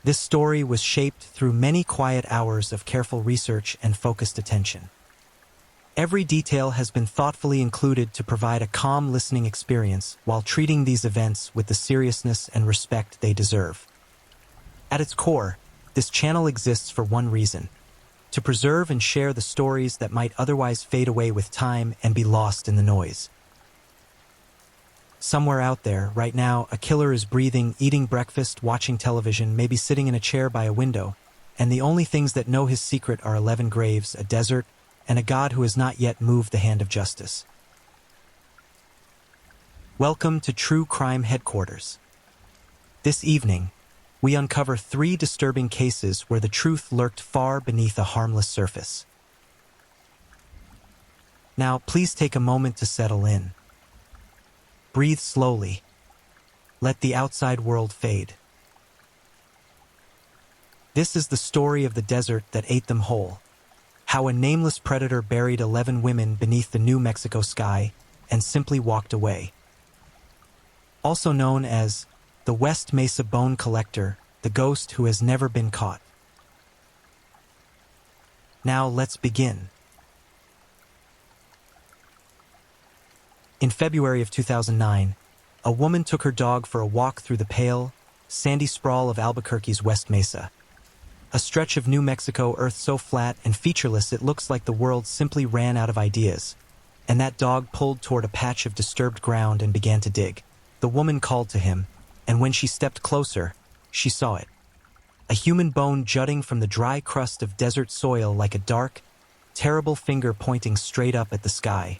This story was shaped through many quiet hours of careful research and focused attention. Every detail has been thoughtfully included to provide a calm listening experience while treating these events with the seriousness and respect they deserve. At its core, this channel exists for one reason: to preserve and share the stories that might otherwise fade away with time and be lost in the noise. Somewhere out there, right now, a killer is breathing, eating breakfast, watching television, maybe sitting in a chair by a window, and the only things that know his secret are 11 graves, a desert, and a God who has not yet moved the hand of justice. Welcome to True Crime Headquarters. This evening, we uncover 3 disturbing cases where the truth lurked far beneath a harmless surface. Now, please take a moment to settle in. Breathe slowly. Let the outside world fade. This is the story of the desert that ate them whole. How a nameless predator buried 11 women beneath the New Mexico sky and simply walked away. Also known as the West Mesa Bone Collector, the ghost who has never been caught. Now let's begin. In February of 2009, a woman took her dog for a walk through the pale, sandy sprawl of Albuquerque's West Mesa. A stretch of New Mexico earth so flat and featureless it looks like the world simply ran out of ideas. And that dog pulled toward a patch of disturbed ground and began to dig. The woman called to him, and when she stepped closer, she saw it. A human bone jutting from the dry crust of desert soil like a dark, terrible finger pointing straight up at the sky.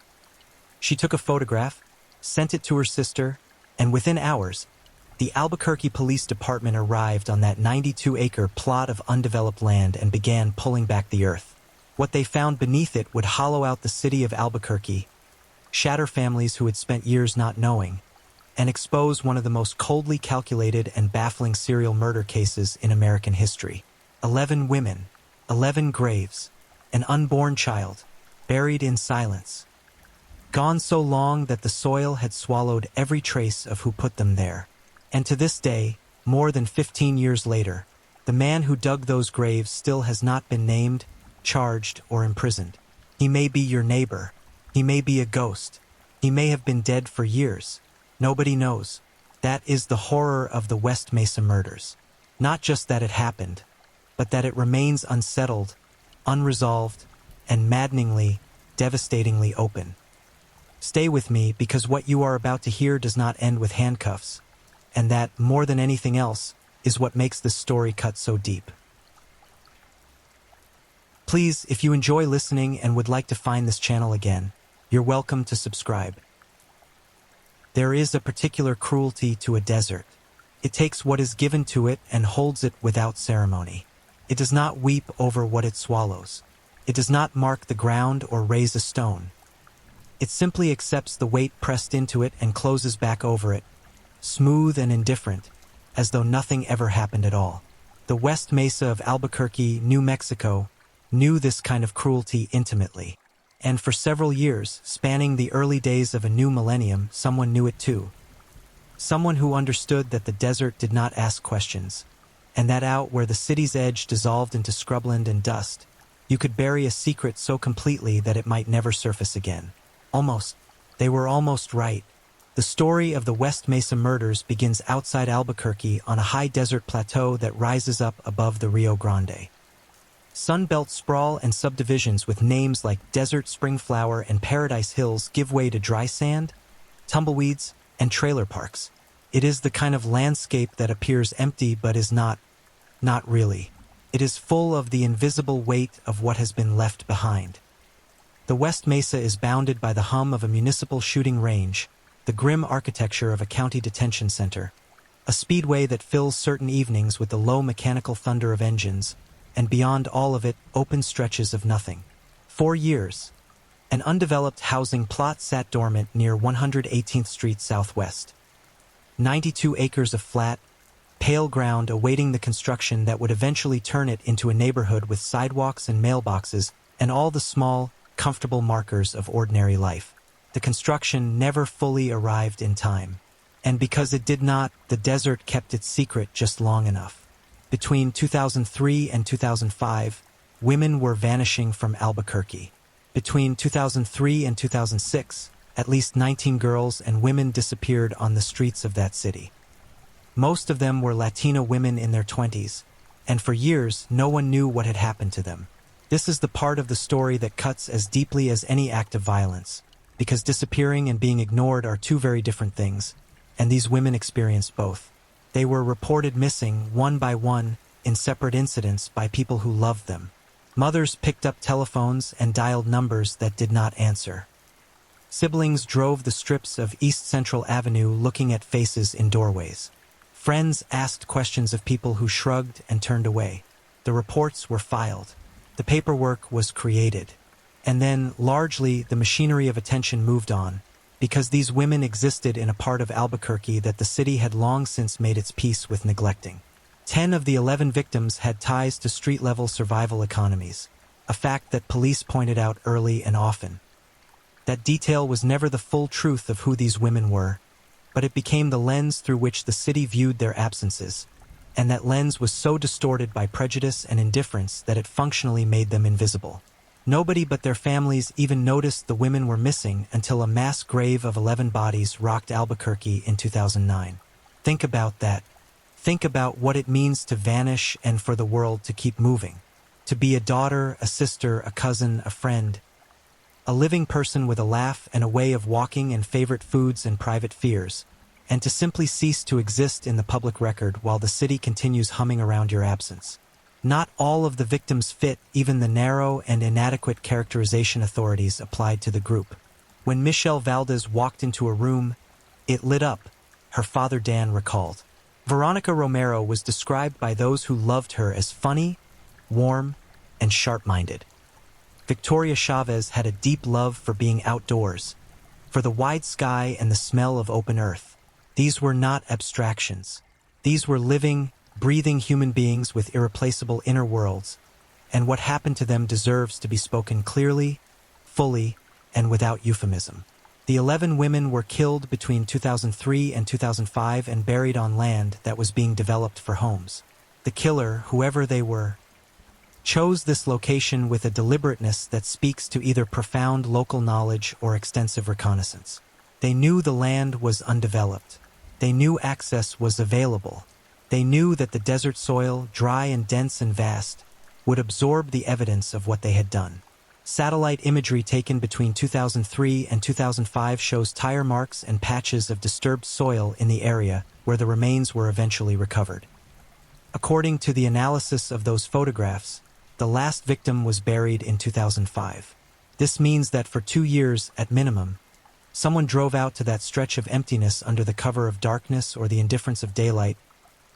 She took a photograph, sent it to her sister, and within hours, the Albuquerque Police Department arrived on that 92-acre plot of undeveloped land and began pulling back the earth. What they found beneath it would hollow out the city of Albuquerque, shatter families who had spent years not knowing, and expose one of the most coldly calculated and baffling serial murder cases in American history. 11 women, 11 graves, an unborn child, buried in silence. Gone so long that the soil had swallowed every trace of who put them there. And to this day, more than 15 years later, the man who dug those graves still has not been named, charged, or imprisoned. He may be your neighbor. He may be a ghost. He may have been dead for years. Nobody knows. That is the horror of the West Mesa murders. Not just that it happened, but that it remains unsettled, unresolved, and maddeningly, devastatingly open. Stay with me, because what you are about to hear does not end with handcuffs, and that, more than anything else, is what makes this story cut so deep. Please, if you enjoy listening and would like to find this channel again, you're welcome to subscribe. There is a particular cruelty to a desert. It takes what is given to it and holds it without ceremony. It does not weep over what it swallows. It does not mark the ground or raise a stone. It simply accepts the weight pressed into it and closes back over it, smooth and indifferent, as though nothing ever happened at all. The West Mesa of Albuquerque, New Mexico, knew this kind of cruelty intimately. And for several years, spanning the early days of a new millennium, someone knew it too. Someone who understood that the desert did not ask questions, and that out where the city's edge dissolved into scrubland and dust, you could bury a secret so completely that it might never surface again. Almost. They were almost right. The story of the West Mesa murders begins outside Albuquerque on a high desert plateau that rises up above the Rio Grande. Sunbelt sprawl and subdivisions with names like Desert Springflower and Paradise Hills give way to dry sand, tumbleweeds, and trailer parks. It is the kind of landscape that appears empty but is not really. It is full of the invisible weight of what has been left behind. The West Mesa is bounded by the hum of a municipal shooting range, the grim architecture of a county detention center, a speedway that fills certain evenings with the low mechanical thunder of engines, and beyond all of it, open stretches of nothing. For years, an undeveloped housing plot sat dormant near 118th Street Southwest. 92 acres of flat, pale ground awaiting the construction that would eventually turn it into a neighborhood with sidewalks and mailboxes and all the small, comfortable markers of ordinary life. The construction never fully arrived in time. And because it did not, the desert kept its secret just long enough. Between 2003 and 2005, women were vanishing from Albuquerque. Between 2003 and 2006, at least 19 girls and women disappeared on the streets of that city. Most of them were Latina women in their 20s, and for years no one knew what had happened to them. This is the part of the story that cuts as deeply as any act of violence, because disappearing and being ignored are two very different things, and these women experienced both. They were reported missing, one by one, in separate incidents by people who loved them. Mothers picked up telephones and dialed numbers that did not answer. Siblings drove the strips of East Central Avenue looking at faces in doorways. Friends asked questions of people who shrugged and turned away. The reports were filed. The paperwork was created. And then, largely, the machinery of attention moved on, because these women existed in a part of Albuquerque that the city had long since made its peace with neglecting. 10 of the 11 victims had ties to street-level survival economies, a fact that police pointed out early and often. That detail was never the full truth of who these women were, but it became the lens through which the city viewed their absences, and that lens was so distorted by prejudice and indifference that it functionally made them invisible. Nobody but their families even noticed the women were missing until a mass grave of 11 bodies rocked Albuquerque in 2009. Think about that. Think about what it means to vanish and for the world to keep moving. To be a daughter, a sister, a cousin, a friend. A living person with a laugh and a way of walking and favorite foods and private fears. And to simply cease to exist in the public record while the city continues humming around your absence. Not all of the victims fit even the narrow and inadequate characterization authorities applied to the group. When Michelle Valdez walked into a room, it lit up, her father Dan recalled. Veronica Romero was described by those who loved her as funny, warm, and sharp-minded. Victoria Chavez had a deep love for being outdoors, for the wide sky and the smell of open earth. These were not abstractions. These were living, breathing human beings with irreplaceable inner worlds, and what happened to them deserves to be spoken clearly, fully, and without euphemism. The 11 women were killed between 2003 and 2005 and buried on land that was being developed for homes. The killer, whoever they were, chose this location with a deliberateness that speaks to either profound local knowledge or extensive reconnaissance. They knew the land was undeveloped. They knew access was available. They knew that the desert soil, dry and dense and vast, would absorb the evidence of what they had done. Satellite imagery taken between 2003 and 2005 shows tire marks and patches of disturbed soil in the area where the remains were eventually recovered. According to the analysis of those photographs, the last victim was buried in 2005. This means that for 2 years, at minimum, someone drove out to that stretch of emptiness under the cover of darkness or the indifference of daylight,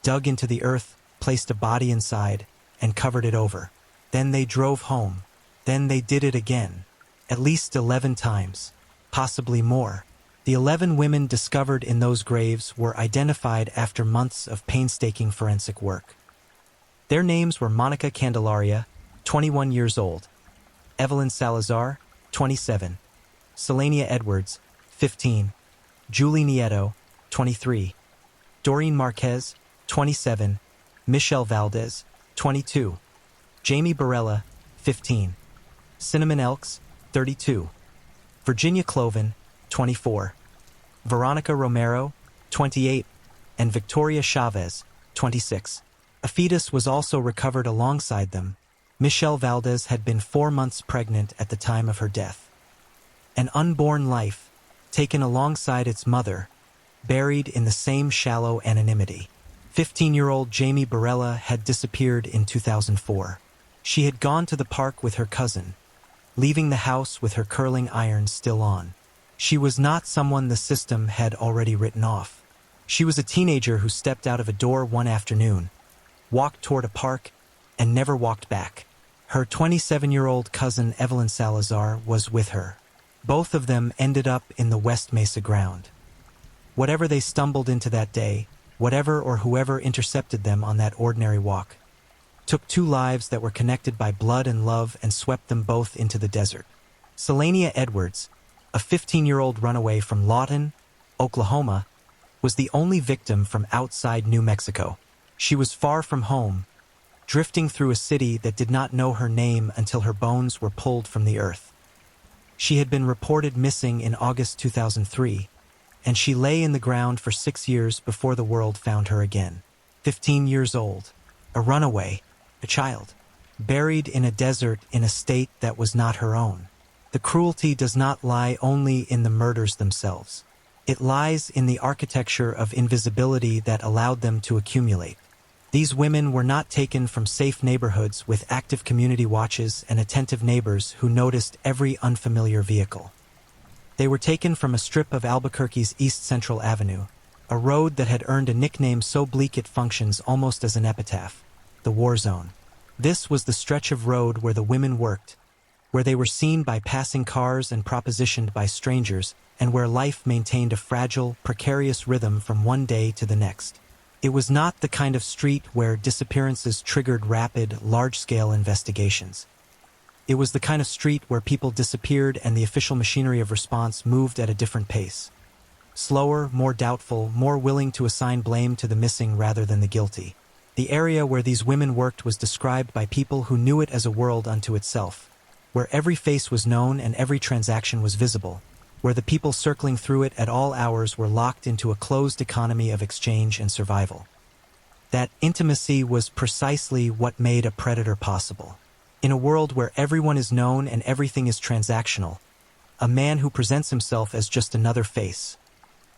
dug into the earth, placed a body inside, and covered it over. Then they drove home. Then they did it again. At least 11 times. Possibly more. The 11 women discovered in those graves were identified after months of painstaking forensic work. Their names were Monica Candelaria, 21 years old, Evelyn Salazar, 27, Selenia Edwards, 15, Julie Nieto, 23, Doreen Marquez, 27, Michelle Valdez, 22, Jamie Barella, 15, Cinnamon Elks, 32, Virginia Cloven, 24, Veronica Romero, 28, and Victoria Chavez, 26. A fetus was also recovered alongside them. Michelle Valdez had been 4 months pregnant at the time of her death. An unborn life, taken alongside its mother, buried in the same shallow anonymity. 15-year-old Jamie Barella had disappeared in 2004. She had gone to the park with her cousin, leaving the house with her curling iron still on. She was not someone the system had already written off. She was a teenager who stepped out of a door one afternoon, walked toward a park, and never walked back. Her 27-year-old cousin Evelyn Salazar was with her. Both of them ended up in the West Mesa ground. Whatever they stumbled into that day, whatever or whoever intercepted them on that ordinary walk, took 2 lives that were connected by blood and love and swept them both into the desert. Selenia Edwards, a 15-year-old runaway from Lawton, Oklahoma, was the only victim from outside New Mexico. She was far from home, drifting through a city that did not know her name until her bones were pulled from the earth. She had been reported missing in August 2003, and she lay in the ground for 6 years before the world found her again. 15 years old, a runaway, a child, buried in a desert in a state that was not her own. The cruelty does not lie only in the murders themselves. It lies in the architecture of invisibility that allowed them to accumulate. These women were not taken from safe neighborhoods with active community watches and attentive neighbors who noticed every unfamiliar vehicle. They were taken from a strip of Albuquerque's East Central Avenue, a road that had earned a nickname so bleak it functions almost as an epitaph, the war zone. This was the stretch of road where the women worked, where they were seen by passing cars and propositioned by strangers, and where life maintained a fragile, precarious rhythm from one day to the next. It was not the kind of street where disappearances triggered rapid, large-scale investigations. It was the kind of street where people disappeared and the official machinery of response moved at a different pace. Slower, more doubtful, more willing to assign blame to the missing rather than the guilty. The area where these women worked was described by people who knew it as a world unto itself, where every face was known and every transaction was visible, where the people circling through it at all hours were locked into a closed economy of exchange and survival. That intimacy was precisely what made a predator possible. In a world where everyone is known and everything is transactional, a man who presents himself as just another face,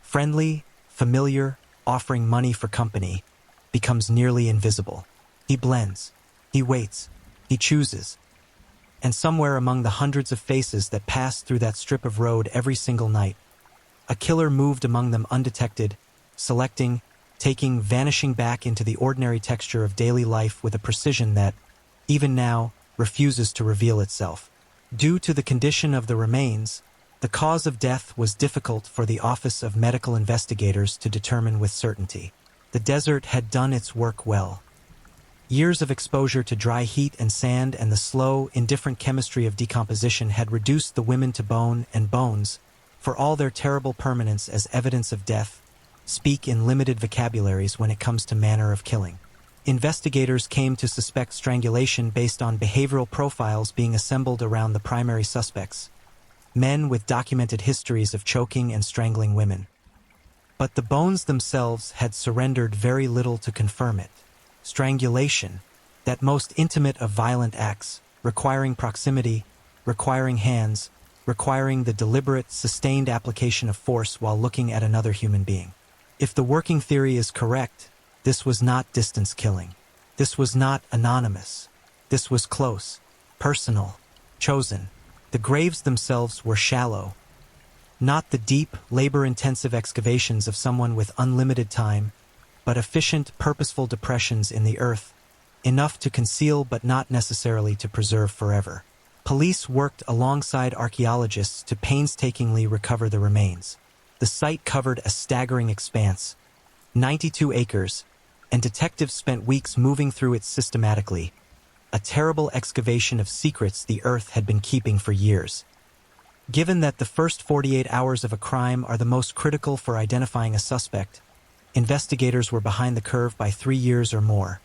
friendly, familiar, offering money for company, becomes nearly invisible. He blends, he waits, he chooses. And somewhere among the hundreds of faces that passed through that strip of road every single night, a killer moved among them undetected, selecting, taking, vanishing back into the ordinary texture of daily life with a precision that, even now, refuses to reveal itself. Due to the condition of the remains, the cause of death was difficult for the Office of Medical Investigators to determine with certainty. The desert had done its work well. Years of exposure to dry heat and sand and the slow, indifferent chemistry of decomposition had reduced the women to bone and bones, for all their terrible permanence as evidence of death, speak in limited vocabularies when it comes to manner of killing. Investigators came to suspect strangulation based on behavioral profiles being assembled around the primary suspects, men with documented histories of choking and strangling women. But the bones themselves had surrendered very little to confirm it. Strangulation, that most intimate of violent acts, requiring proximity, requiring hands, requiring the deliberate, sustained application of force while looking at another human being. If the working theory is correct, this was not distance killing. This was not anonymous. This was close, personal, chosen. The graves themselves were shallow, not the deep, labor-intensive excavations of someone with unlimited time, but efficient, purposeful depressions in the earth, enough to conceal but not necessarily to preserve forever. Police worked alongside archaeologists to painstakingly recover the remains. The site covered a staggering expanse, 92 acres, and detectives spent weeks moving through it systematically, a terrible excavation of secrets the earth had been keeping for years. Given that the first 48 hours of a crime are the most critical for identifying a suspect, investigators were behind the curve by 3 years or more,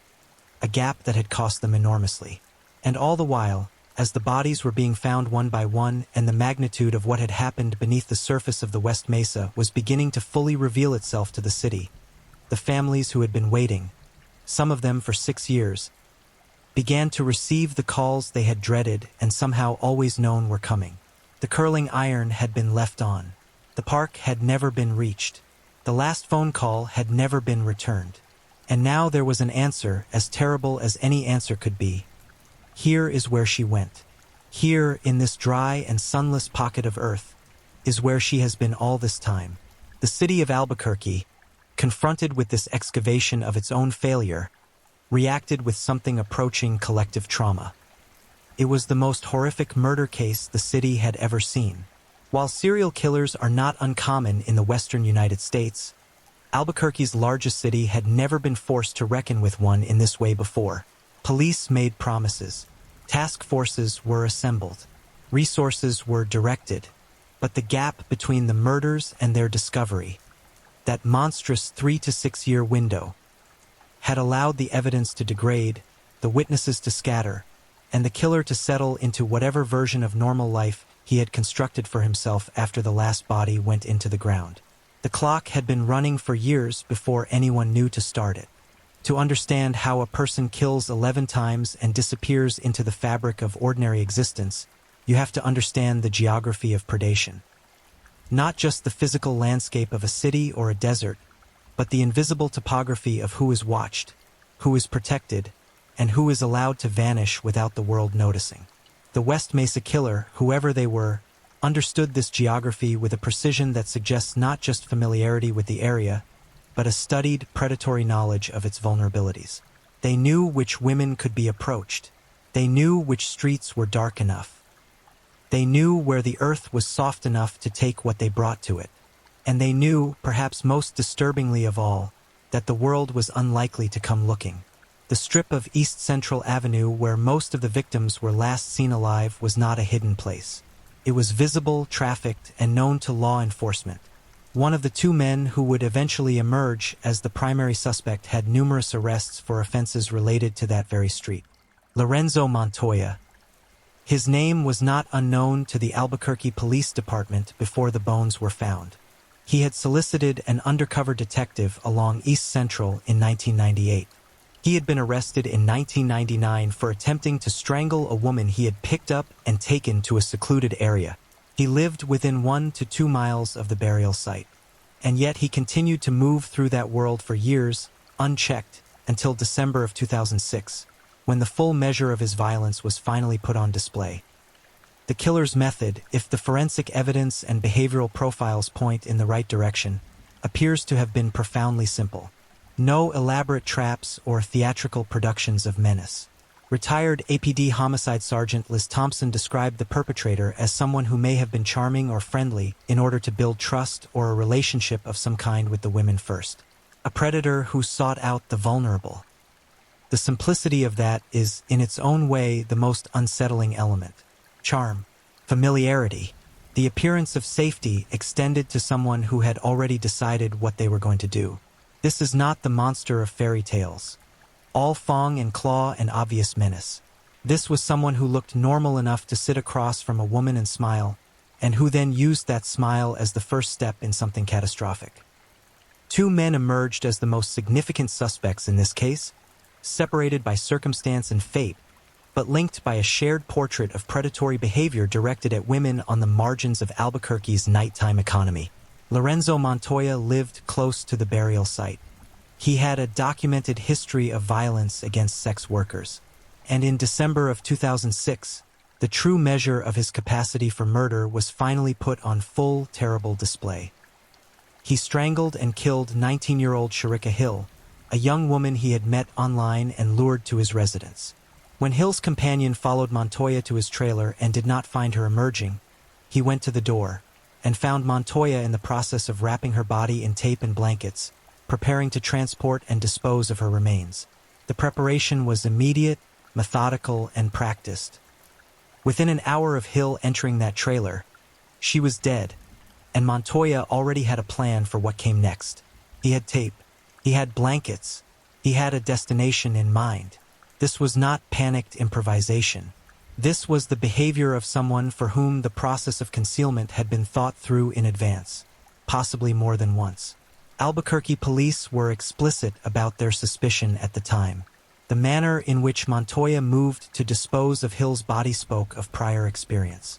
a gap that had cost them enormously. And all the while, as the bodies were being found one by one and the magnitude of what had happened beneath the surface of the West Mesa was beginning to fully reveal itself to the city, the families who had been waiting, some of them for 6 years, began to receive the calls they had dreaded and somehow always known were coming. The curling iron had been left on. The park had never been reached. The last phone call had never been returned. And now there was an answer as terrible as any answer could be. Here is where she went. Here, in this dry and sunless pocket of earth, is where she has been all this time. The city of Albuquerque, confronted with this excavation of its own failure, reacted with something approaching collective trauma. It was the most horrific murder case the city had ever seen. While serial killers are not uncommon in the western United States, Albuquerque's largest city had never been forced to reckon with one in this way before. Police made promises. Task forces were assembled. Resources were directed. But the gap between the murders and their discovery, that monstrous 3 to 6 year window, had allowed the evidence to degrade, the witnesses to scatter, and the killer to settle into whatever version of normal life he had constructed for himself after the last body went into the ground. The clock had been running for years before anyone knew to start it. To understand how a person kills 11 times and disappears into the fabric of ordinary existence, you have to understand the geography of predation. Not just the physical landscape of a city or a desert, but the invisible topography of who is watched, who is protected, and who is allowed to vanish without the world noticing. The West Mesa Killer, whoever they were, understood this geography with a precision that suggests not just familiarity with the area, but a studied, predatory knowledge of its vulnerabilities. They knew which women could be approached. They knew which streets were dark enough. They knew where the earth was soft enough to take what they brought to it. And they knew, perhaps most disturbingly of all, that the world was unlikely to come looking. The strip of East Central Avenue where most of the victims were last seen alive was not a hidden place. It was visible, trafficked, and known to law enforcement. One of the two men who would eventually emerge as the primary suspect had numerous arrests for offenses related to that very street. Lorenzo Montoya. His name was not unknown to the Albuquerque Police Department before the bones were found. He had solicited an undercover detective along East Central in 1998. He had been arrested in 1999 for attempting to strangle a woman he had picked up and taken to a secluded area. He lived within 1 to 2 miles of the burial site, and yet he continued to move through that world for years, unchecked, until December of 2006, when the full measure of his violence was finally put on display. The killer's method, if the forensic evidence and behavioral profiles point in the right direction, appears to have been profoundly simple. No elaborate traps or theatrical productions of menace. Retired APD Homicide Sergeant Liz Thompson described the perpetrator as someone who may have been charming or friendly in order to build trust or a relationship of some kind with the women first. A predator who sought out the vulnerable. The simplicity of that is, in its own way, the most unsettling element. Charm, familiarity, the appearance of safety extended to someone who had already decided what they were going to do. This is not the monster of fairy tales. All fang and claw and obvious menace. This was someone who looked normal enough to sit across from a woman and smile, and who then used that smile as the first step in something catastrophic. Two men emerged as the most significant suspects in this case, separated by circumstance and fate, but linked by a shared portrait of predatory behavior directed at women on the margins of Albuquerque's nighttime economy. Lorenzo Montoya lived close to the burial site. He had a documented history of violence against sex workers, and in December of 2006, the true measure of his capacity for murder was finally put on full, terrible display. He strangled and killed 19-year-old Sharika Hill, a young woman he had met online and lured to his residence. When Hill's companion followed Montoya to his trailer and did not find her emerging, he went to the door and found Montoya in the process of wrapping her body in tape and blankets, preparing to transport and dispose of her remains. The preparation was immediate, methodical, and practiced. Within an hour of Hill entering that trailer, she was dead, and Montoya already had a plan for what came next. He had tape. He had blankets. He had a destination in mind. This was not panicked improvisation. This was the behavior of someone for whom the process of concealment had been thought through in advance, possibly more than once. Albuquerque police were explicit about their suspicion at the time. The manner in which Montoya moved to dispose of Hill's body spoke of prior experience.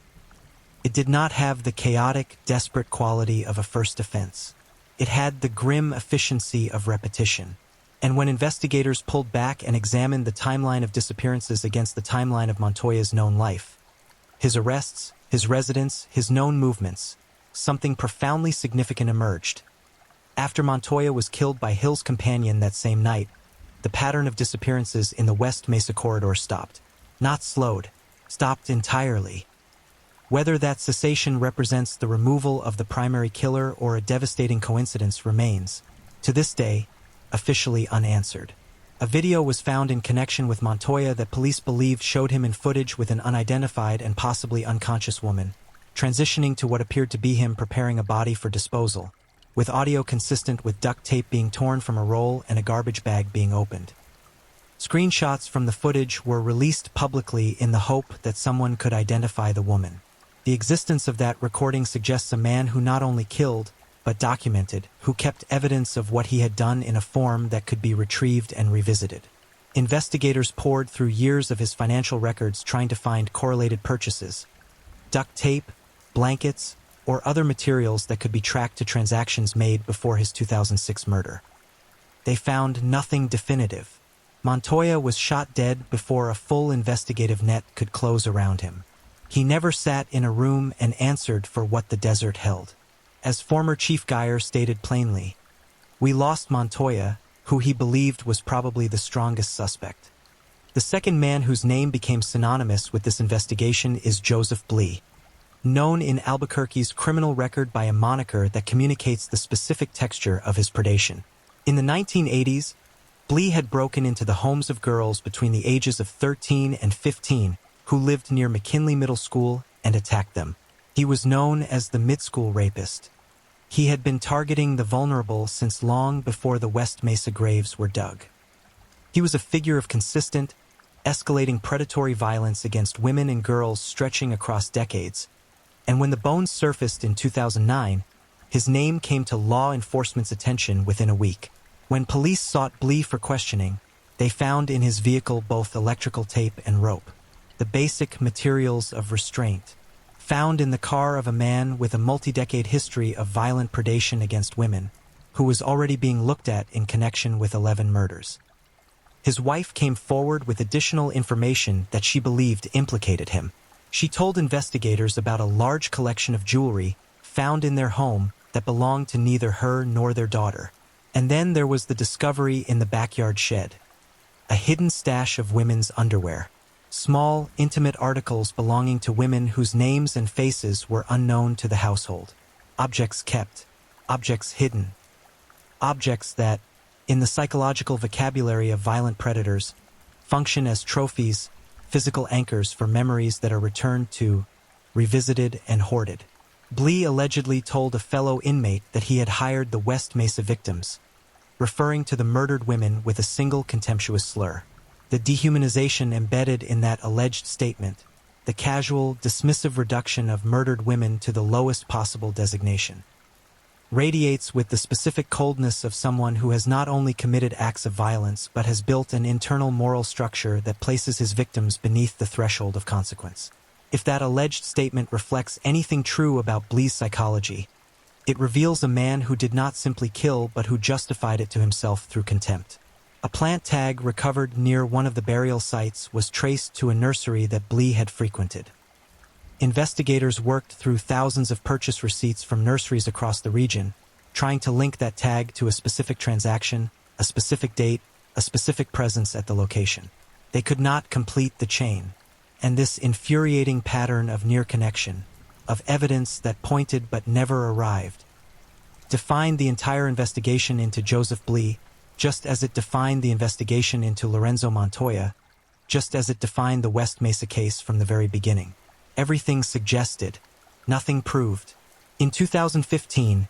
It did not have the chaotic, desperate quality of a first offense. It had the grim efficiency of repetition. And when investigators pulled back and examined the timeline of disappearances against the timeline of Montoya's known life, his arrests, his residence, his known movements, something profoundly significant emerged. After Montoya was killed by Hill's companion that same night, the pattern of disappearances in the West Mesa corridor stopped. Not slowed, stopped entirely. Whether that cessation represents the removal of the primary killer or a devastating coincidence remains, to this day, officially unanswered. A video was found in connection with Montoya that police believed showed him in footage with an unidentified and possibly unconscious woman, transitioning to what appeared to be him preparing a body for disposal. with audio consistent with duct tape being torn from a roll and a garbage bag being opened. Screenshots from the footage were released publicly in the hope that someone could identify the woman. The existence of that recording suggests a man who not only killed, but documented, who kept evidence of what he had done in a form that could be retrieved and revisited. Investigators pored through years of his financial records trying to find correlated purchases, duct tape, blankets, or other materials that could be tracked to transactions made before his 2006 murder. They found nothing definitive. Montoya was shot dead before a full investigative net could close around him. He never sat in a room and answered for what the desert held. As former Chief Geyer stated plainly, "We lost Montoya, who he believed was probably the strongest suspect." The second man whose name became synonymous with this investigation is Joseph Blee, known in Albuquerque's criminal record by a moniker that communicates the specific texture of his predation. In the 1980s, Blee had broken into the homes of girls between the ages of 13 and 15 who lived near McKinley Middle School and attacked them. He was known as the mid-school rapist. He had been targeting the vulnerable since long before the West Mesa graves were dug. He was a figure of consistent, escalating predatory violence against women and girls stretching across decades, and when the bones surfaced in 2009, his name came to law enforcement's attention within a week. When police sought Blee for questioning, they found in his vehicle both electrical tape and rope, the basic materials of restraint, found in the car of a man with a multi-decade history of violent predation against women, who was already being looked at in connection with 11 murders. His wife came forward with additional information that she believed implicated him. She told investigators about a large collection of jewelry found in their home that belonged to neither her nor their daughter. And then there was the discovery in the backyard shed, a hidden stash of women's underwear. Small, intimate articles belonging to women whose names and faces were unknown to the household. Objects kept, objects hidden. Objects that, in the psychological vocabulary of violent predators, function as trophies, physical anchors for memories that are returned to, revisited, and hoarded. Blee allegedly told a fellow inmate that he had hired the West Mesa victims, referring to the murdered women with a single contemptuous slur. The dehumanization embedded in that alleged statement, the casual, dismissive reduction of murdered women to the lowest possible designation, radiates with the specific coldness of someone who has not only committed acts of violence but has built an internal moral structure that places his victims beneath the threshold of consequence. If that alleged statement reflects anything true about Blee's psychology, it reveals a man who did not simply kill but who justified it to himself through contempt. A plant tag recovered near one of the burial sites was traced to a nursery that Blee had frequented. Investigators worked through thousands of purchase receipts from nurseries across the region, trying to link that tag to a specific transaction, a specific date, a specific presence at the location. They could not complete the chain, and this infuriating pattern of near connection, of evidence that pointed but never arrived, defined the entire investigation into Joseph Blee, just as it defined the investigation into Lorenzo Montoya, just as it defined the West Mesa case from the very beginning. Everything suggested, nothing proved. In 2015,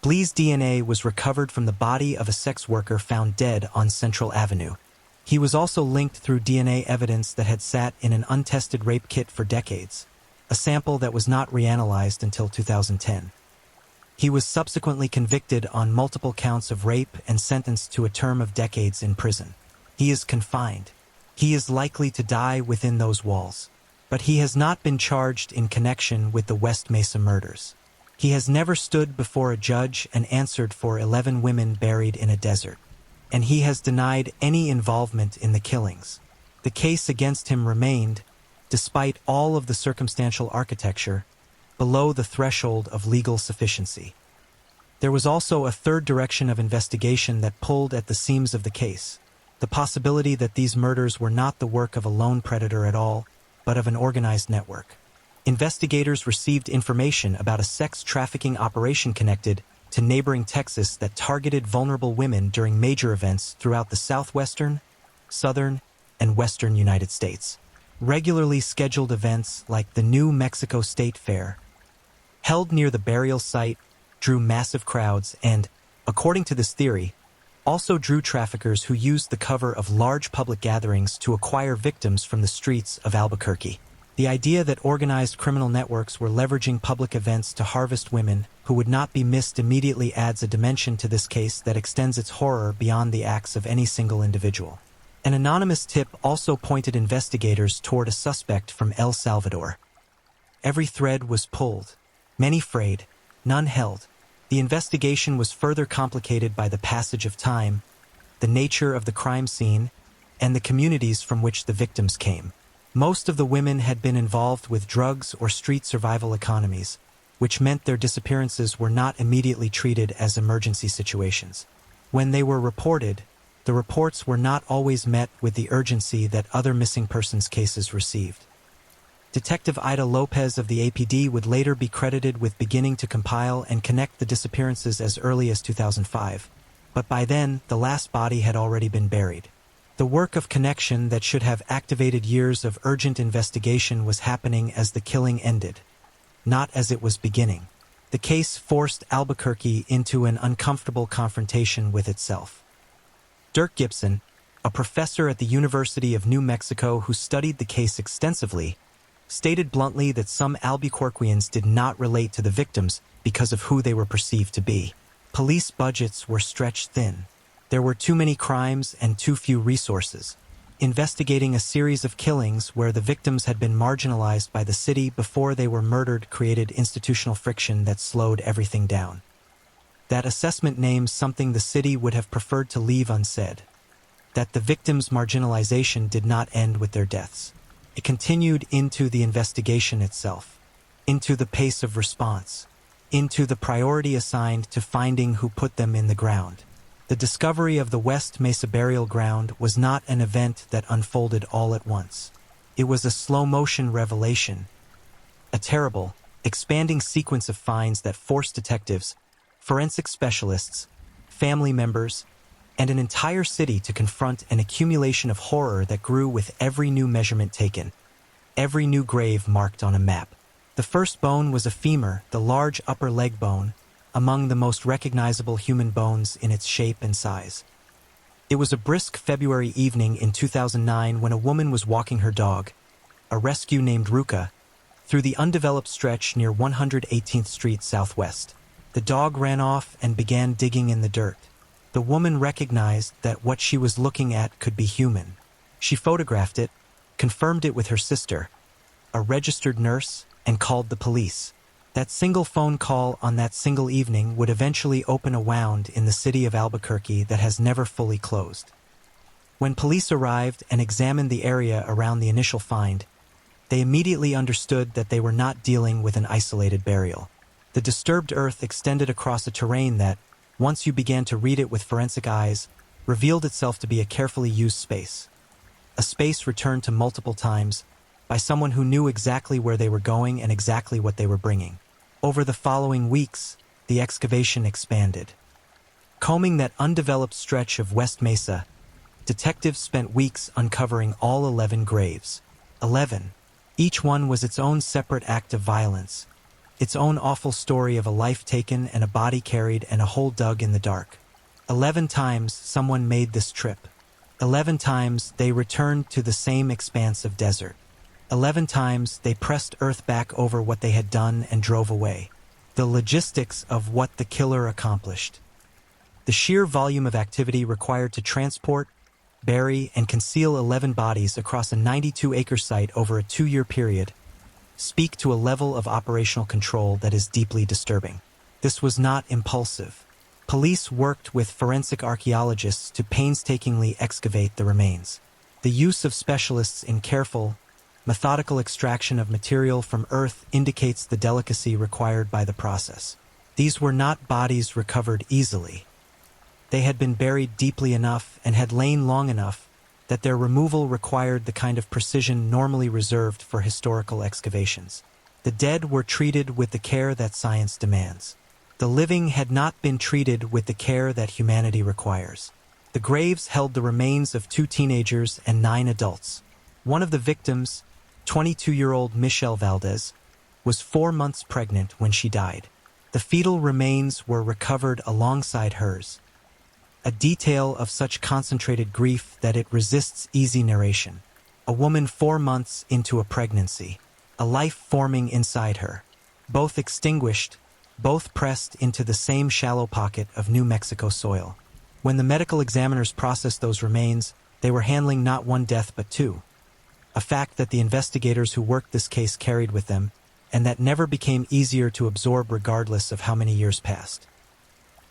Blee's DNA was recovered from the body of a sex worker found dead on Central Avenue. He was also linked through DNA evidence that had sat in an untested rape kit for decades, a sample that was not reanalyzed until 2010. He was subsequently convicted on multiple counts of rape and sentenced to a term of decades in prison. He is confined. He is likely to die within those walls. But he has not been charged in connection with the West Mesa murders. He has never stood before a judge and answered for 11 women buried in a desert. And he has denied any involvement in the killings. The case against him remained, despite all of the circumstantial architecture, below the threshold of legal sufficiency. There was also a third direction of investigation that pulled at the seams of the case, the possibility that these murders were not the work of a lone predator at all, but of an organized network. Investigators received information about a sex trafficking operation connected to neighboring Texas that targeted vulnerable women during major events throughout the southwestern, southern, and western United States. Regularly scheduled events like the New Mexico State Fair, held near the burial site, drew massive crowds and, according to this theory, also drew traffickers who used the cover of large public gatherings to acquire victims from the streets of Albuquerque. The idea that organized criminal networks were leveraging public events to harvest women who would not be missed immediately adds a dimension to this case that extends its horror beyond the acts of any single individual. An anonymous tip also pointed investigators toward a suspect from El Salvador. Every thread was pulled, many frayed, none held. The investigation was further complicated by the passage of time, the nature of the crime scene, and the communities from which the victims came. Most of the women had been involved with drugs or street survival economies, which meant their disappearances were not immediately treated as emergency situations. When they were reported, the reports were not always met with the urgency that other missing persons cases received. Detective Ida Lopez of the APD would later be credited with beginning to compile and connect the disappearances as early as 2005, but by then, the last body had already been buried. The work of connection that should have activated years of urgent investigation was happening as the killing ended, not as it was beginning. The case forced Albuquerque into an uncomfortable confrontation with itself. Dirk Gibson, a professor at the University of New Mexico who studied the case extensively, stated bluntly that some Albuquerqueans did not relate to the victims because of who they were perceived to be. Police budgets were stretched thin. There were too many crimes and too few resources. Investigating a series of killings where the victims had been marginalized by the city before they were murdered created institutional friction that slowed everything down. That assessment names something the city would have preferred to leave unsaid: that the victims' marginalization did not end with their deaths. It continued into the investigation itself, into the pace of response, into the priority assigned to finding who put them in the ground. The discovery of the West Mesa burial ground was not an event that unfolded all at once. It was a slow-motion revelation, a terrible, expanding sequence of finds that forced detectives, forensic specialists, family members, and an entire city to confront an accumulation of horror that grew with every new measurement taken, every new grave marked on a map. The first bone was a femur, the large upper leg bone, among the most recognizable human bones in its shape and size. It was a brisk February evening in 2009 when a woman was walking her dog, a rescue named Ruka, through the undeveloped stretch near 118th Street Southwest. The dog ran off and began digging in the dirt. The woman recognized that what she was looking at could be human. She photographed it, confirmed it with her sister, a registered nurse, and called the police. That single phone call on that single evening would eventually open a wound in the city of Albuquerque that has never fully closed. When police arrived and examined the area around the initial find, they immediately understood that they were not dealing with an isolated burial. The disturbed earth extended across a terrain that, once you began to read it with forensic eyes, revealed itself to be a carefully used space. A space returned to multiple times by someone who knew exactly where they were going and exactly what they were bringing. Over the following weeks, the excavation expanded. Combing that undeveloped stretch of West Mesa, detectives spent weeks uncovering all 11 graves. 11. Each one was its own separate act of violence, its own awful story of a life taken and a body carried and a hole dug in the dark. 11 times someone made this trip. 11 times they returned to the same expanse of desert. 11 times they pressed earth back over what they had done and drove away. The logistics of what the killer accomplished. The sheer volume of activity required to transport, bury, and conceal 11 bodies across a 92-acre site over a 2-year period speak to a level of operational control that is deeply disturbing. This was not impulsive. Police worked with forensic archaeologists to painstakingly excavate the remains. The use of specialists in careful, methodical extraction of material from earth indicates the delicacy required by the process. These were not bodies recovered easily. They had been buried deeply enough and had lain long enough that their removal required the kind of precision normally reserved for historical excavations. The dead were treated with the care that science demands. The living had not been treated with the care that humanity requires. The graves held the remains of 2 teenagers and 9 adults. One of the victims, 22-year-old Michelle Valdez, was 4 months pregnant when she died. The fetal remains were recovered alongside hers, a detail of such concentrated grief that it resists easy narration. A woman 4 months into a pregnancy, a life forming inside her, both extinguished, both pressed into the same shallow pocket of New Mexico soil. When the medical examiners processed those remains, they were handling not one death but two, a fact that the investigators who worked this case carried with them, and that never became easier to absorb regardless of how many years passed.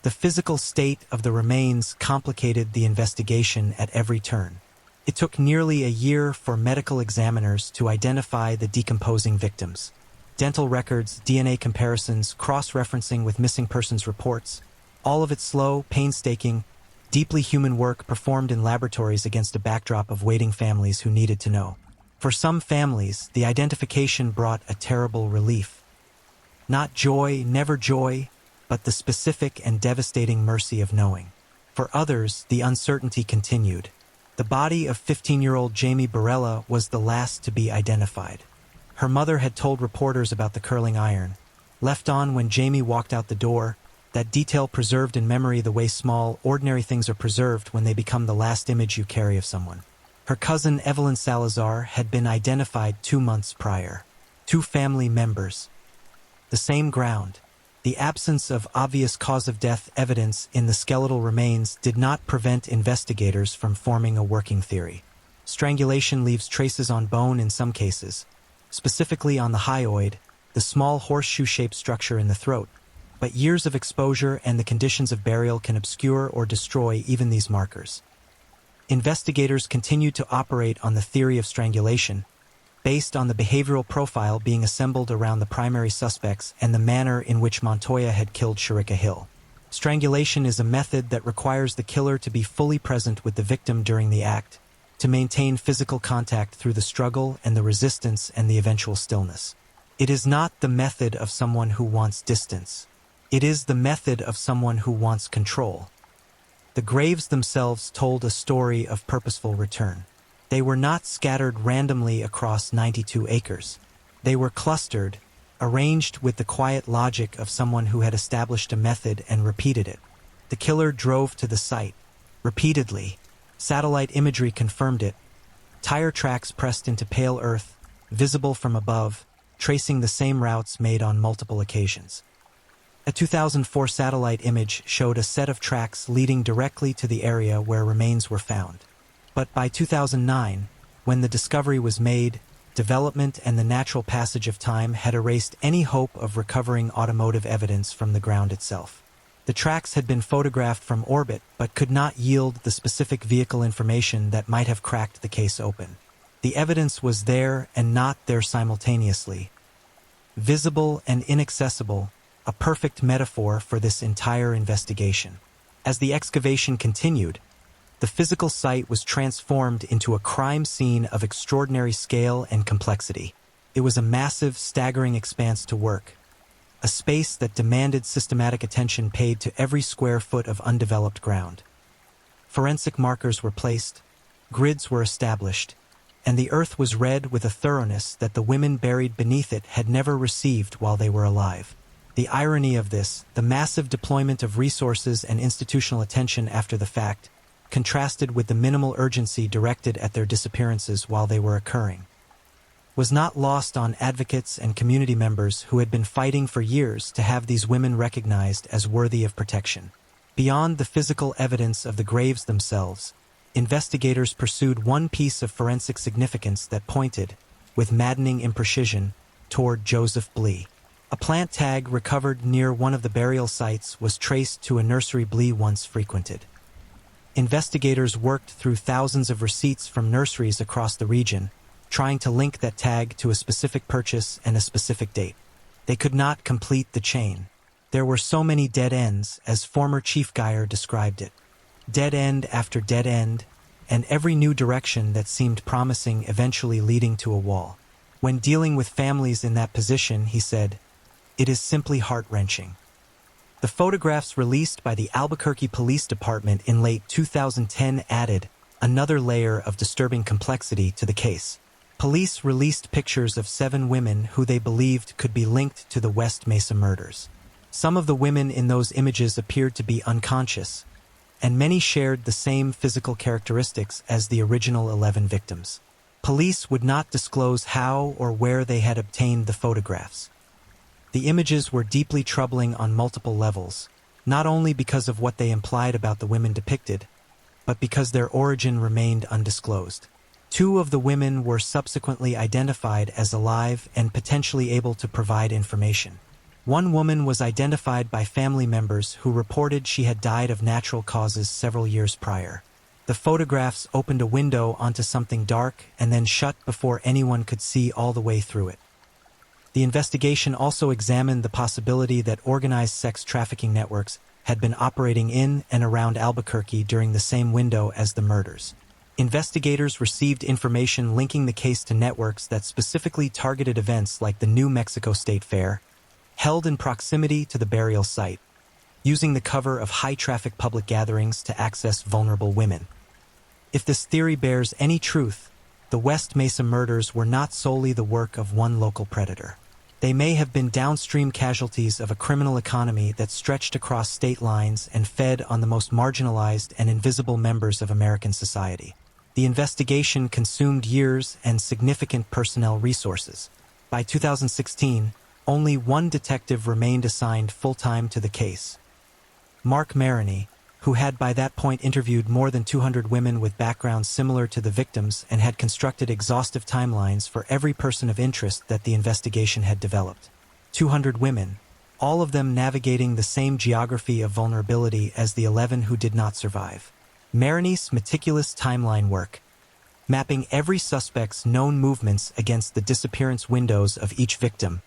The physical state of the remains complicated the investigation at every turn. It took nearly a year for medical examiners to identify the decomposing victims. Dental records, DNA comparisons, cross-referencing with missing persons reports, all of it slow, painstaking, deeply human work performed in laboratories against a backdrop of waiting families who needed to know. For some families, the identification brought a terrible relief. Not joy, never joy, but the specific and devastating mercy of knowing. For others, the uncertainty continued. The body of 15-year-old Jamie Barella was the last to be identified. Her mother had told reporters about the curling iron, left on when Jamie walked out the door, that detail preserved in memory the way small, ordinary things are preserved when they become the last image you carry of someone. Her cousin Evelyn Salazar had been identified 2 months prior. 2 family members. The same ground. The absence of obvious cause of death evidence in the skeletal remains did not prevent investigators from forming a working theory. Strangulation leaves traces on bone in some cases, specifically on the hyoid, the small horseshoe-shaped structure in the throat, but years of exposure and the conditions of burial can obscure or destroy even these markers. Investigators continued to operate on the theory of strangulation, based on the behavioral profile being assembled around the primary suspects and the manner in which Montoya had killed Sharika Hill. Strangulation is a method that requires the killer to be fully present with the victim during the act, to maintain physical contact through the struggle and the resistance and the eventual stillness. It is not the method of someone who wants distance. It is the method of someone who wants control. The graves themselves told a story of purposeful return. They were not scattered randomly across 92 acres. They were clustered, arranged with the quiet logic of someone who had established a method and repeated it. The killer drove to the site, repeatedly. Satellite imagery confirmed it. Tire tracks pressed into pale earth, visible from above, tracing the same routes made on multiple occasions. A 2004 satellite image showed a set of tracks leading directly to the area where remains were found. But by 2009, when the discovery was made, development and the natural passage of time had erased any hope of recovering automotive evidence from the ground itself. The tracks had been photographed from orbit but could not yield the specific vehicle information that might have cracked the case open. The evidence was there and not there simultaneously. Visible and inaccessible, a perfect metaphor for this entire investigation. As the excavation continued, the physical site was transformed into a crime scene of extraordinary scale and complexity. It was a massive, staggering expanse to work, a space that demanded systematic attention paid to every square foot of undeveloped ground. Forensic markers were placed, grids were established, and the earth was read with a thoroughness that the women buried beneath it had never received while they were alive. The irony of this, the massive deployment of resources and institutional attention after the fact, contrasted with the minimal urgency directed at their disappearances while they were occurring, was not lost on advocates and community members who had been fighting for years to have these women recognized as worthy of protection. Beyond the physical evidence of the graves themselves, investigators pursued one piece of forensic significance that pointed, with maddening imprecision, toward Joseph Blee. A plant tag recovered near one of the burial sites was traced to a nursery Blee once frequented. Investigators worked through thousands of receipts from nurseries across the region, trying to link that tag to a specific purchase and a specific date. They could not complete the chain. There were so many dead ends, as former Chief Geyer described it. Dead end after dead end, and every new direction that seemed promising eventually leading to a wall. When dealing with families in that position, he said, "It is simply heart-wrenching." The photographs released by the Albuquerque Police Department in late 2010 added another layer of disturbing complexity to the case. Police released pictures of 7 women who they believed could be linked to the West Mesa murders. Some of the women in those images appeared to be unconscious, and many shared the same physical characteristics as the original 11 victims. Police would not disclose how or where they had obtained the photographs. The images were deeply troubling on multiple levels, not only because of what they implied about the women depicted, but because their origin remained undisclosed. 2 of the women were subsequently identified as alive and potentially able to provide information. One woman was identified by family members who reported she had died of natural causes several years prior. The photographs opened a window onto something dark and then shut before anyone could see all the way through it. The investigation also examined the possibility that organized sex trafficking networks had been operating in and around Albuquerque during the same window as the murders. Investigators received information linking the case to networks that specifically targeted events like the New Mexico State Fair, held in proximity to the burial site, using the cover of high-traffic public gatherings to access vulnerable women. If this theory bears any truth, the West Mesa murders were not solely the work of one local predator. They may have been downstream casualties of a criminal economy that stretched across state lines and fed on the most marginalized and invisible members of American society. The investigation consumed years and significant personnel resources. By 2016, only one detective remained assigned full-time to the case. Mark Maroney, who had by that point interviewed more than 200 women with backgrounds similar to the victims and had constructed exhaustive timelines for every person of interest that the investigation had developed. 200 women, all of them navigating the same geography of vulnerability as the 11 who did not survive. Maroney's meticulous timeline work, mapping every suspect's known movements against the disappearance windows of each victim,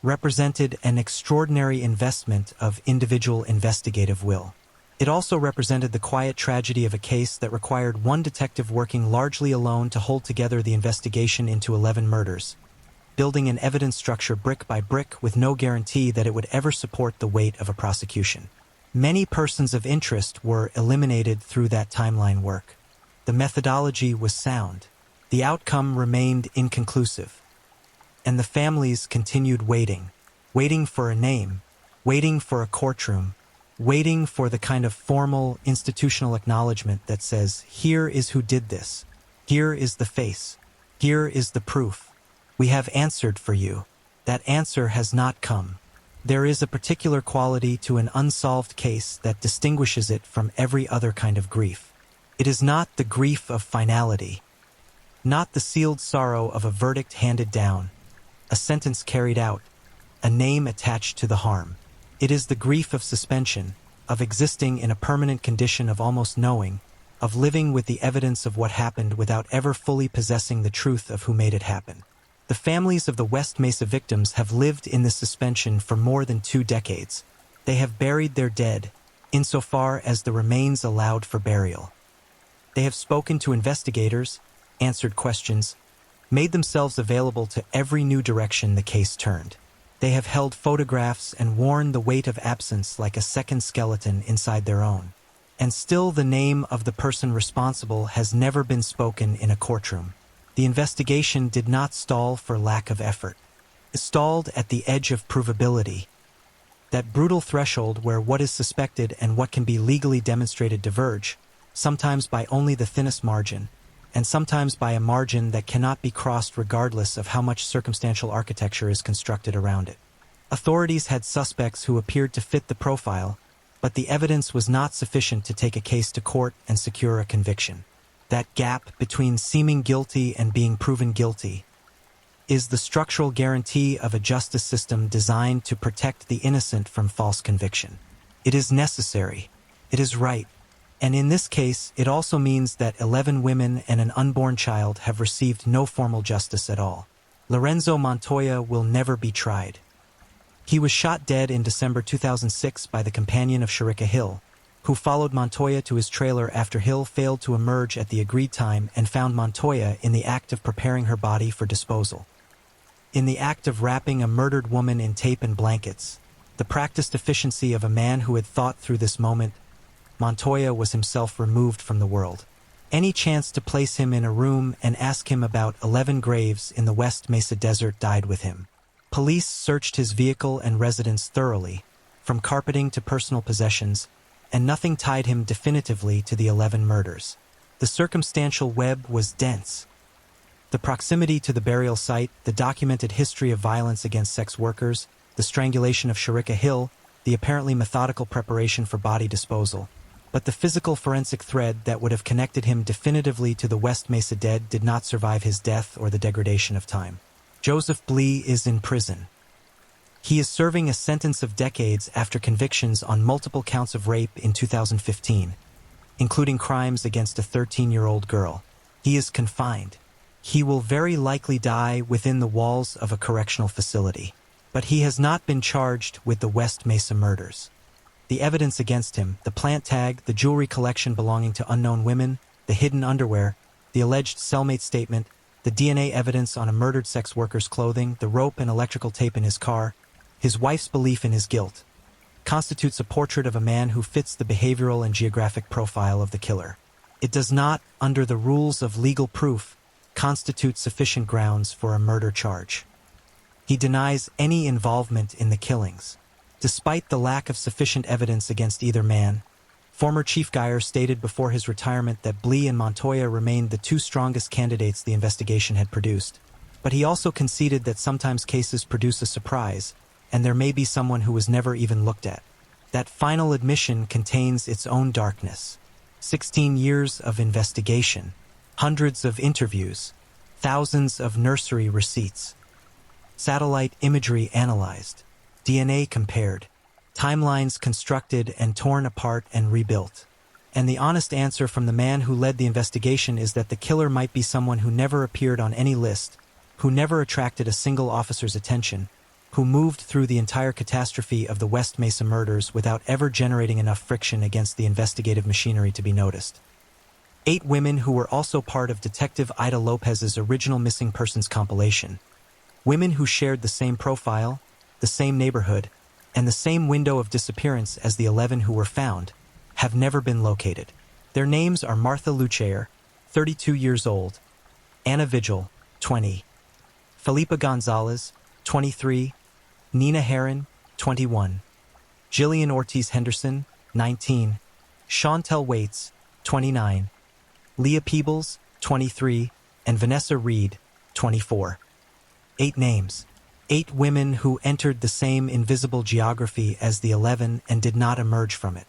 represented an extraordinary investment of individual investigative will. It also represented the quiet tragedy of a case that required one detective working largely alone to hold together the investigation into 11 murders, building an evidence structure brick by brick with no guarantee that it would ever support the weight of a prosecution. Many persons of interest were eliminated through that timeline work. The methodology was sound. The outcome remained inconclusive. And the families continued waiting for a name, waiting for a courtroom, waiting for the kind of formal institutional acknowledgement that says, here is who did this, here is the face, here is the proof. We have answered for you. That answer has not come. There is a particular quality to an unsolved case that distinguishes it from every other kind of grief. It is not the grief of finality, not the sealed sorrow of a verdict handed down, a sentence carried out, a name attached to the harm. It is the grief of suspension, of existing in a permanent condition of almost knowing, of living with the evidence of what happened without ever fully possessing the truth of who made it happen. The families of the West Mesa victims have lived in this suspension for more than 2 decades. They have buried their dead, insofar as the remains allowed for burial. They have spoken to investigators, answered questions, made themselves available to every new direction the case turned. They have held photographs and worn the weight of absence like a second skeleton inside their own. And still the name of the person responsible has never been spoken in a courtroom. The investigation did not stall for lack of effort. It stalled at the edge of provability, that brutal threshold where what is suspected and what can be legally demonstrated diverge, sometimes by only the thinnest margin, and sometimes by a margin that cannot be crossed regardless of how much circumstantial architecture is constructed around it. Authorities had suspects who appeared to fit the profile, but the evidence was not sufficient to take a case to court and secure a conviction. That gap between seeming guilty and being proven guilty is the structural guarantee of a justice system designed to protect the innocent from false conviction. It is necessary. It is right. And in this case, it also means that 11 women and an unborn child have received no formal justice at all. Lorenzo Montoya will never be tried. He was shot dead in December 2006 by the companion of Sharika Hill, who followed Montoya to his trailer after Hill failed to emerge at the agreed time and found Montoya in the act of preparing her body for disposal. In the act of wrapping a murdered woman in tape and blankets, the practiced efficiency of a man who had thought through this moment, Montoya was himself removed from the world. Any chance to place him in a room and ask him about 11 graves in the West Mesa desert died with him. Police searched his vehicle and residence thoroughly, from carpeting to personal possessions, and nothing tied him definitively to the 11 murders. The circumstantial web was dense. The proximity to the burial site, the documented history of violence against sex workers, the strangulation of Sharika Hill, the apparently methodical preparation for body disposal. But the physical forensic thread that would have connected him definitively to the West Mesa dead did not survive his death or the degradation of time. Joseph Blee is in prison. He is serving a sentence of decades after convictions on multiple counts of rape in 2015, including crimes against a 13-year-old girl. He is confined. He will very likely die within the walls of a correctional facility. But he has not been charged with the West Mesa murders. The evidence against him, the plant tag, the jewelry collection belonging to unknown women, the hidden underwear, the alleged cellmate statement, the DNA evidence on a murdered sex worker's clothing, the rope and electrical tape in his car, his wife's belief in his guilt, constitutes a portrait of a man who fits the behavioral and geographic profile of the killer. It does not, under the rules of legal proof, constitute sufficient grounds for a murder charge. He denies any involvement in the killings. Despite the lack of sufficient evidence against either man, former Chief Geyer stated before his retirement that Blee and Montoya remained the two strongest candidates the investigation had produced. But he also conceded that sometimes cases produce a surprise, and there may be someone who was never even looked at. That final admission contains its own darkness. 16 years of investigation, hundreds of interviews, thousands of nursery receipts, satellite imagery analyzed, DNA compared, timelines constructed and torn apart and rebuilt. And the honest answer from the man who led the investigation is that the killer might be someone who never appeared on any list, who never attracted a single officer's attention, who moved through the entire catastrophe of the West Mesa murders without ever generating enough friction against the investigative machinery to be noticed. 8 women who were also part of Detective Ida Lopez's original missing persons compilation. Women who shared the same profile, the same neighborhood, and the same window of disappearance as the 11 who were found, have never been located. Their names are Martha Luchaire, 32 years old, Anna Vigil, 20, Felipa Gonzalez, 23, Nina Herron, 21, Jillian Ortiz Henderson, 19, Chantel Waits, 29, Leah Peebles, 23, and Vanessa Reed, 24. 8 names. 8 women who entered the same invisible geography as the 11 and did not emerge from it.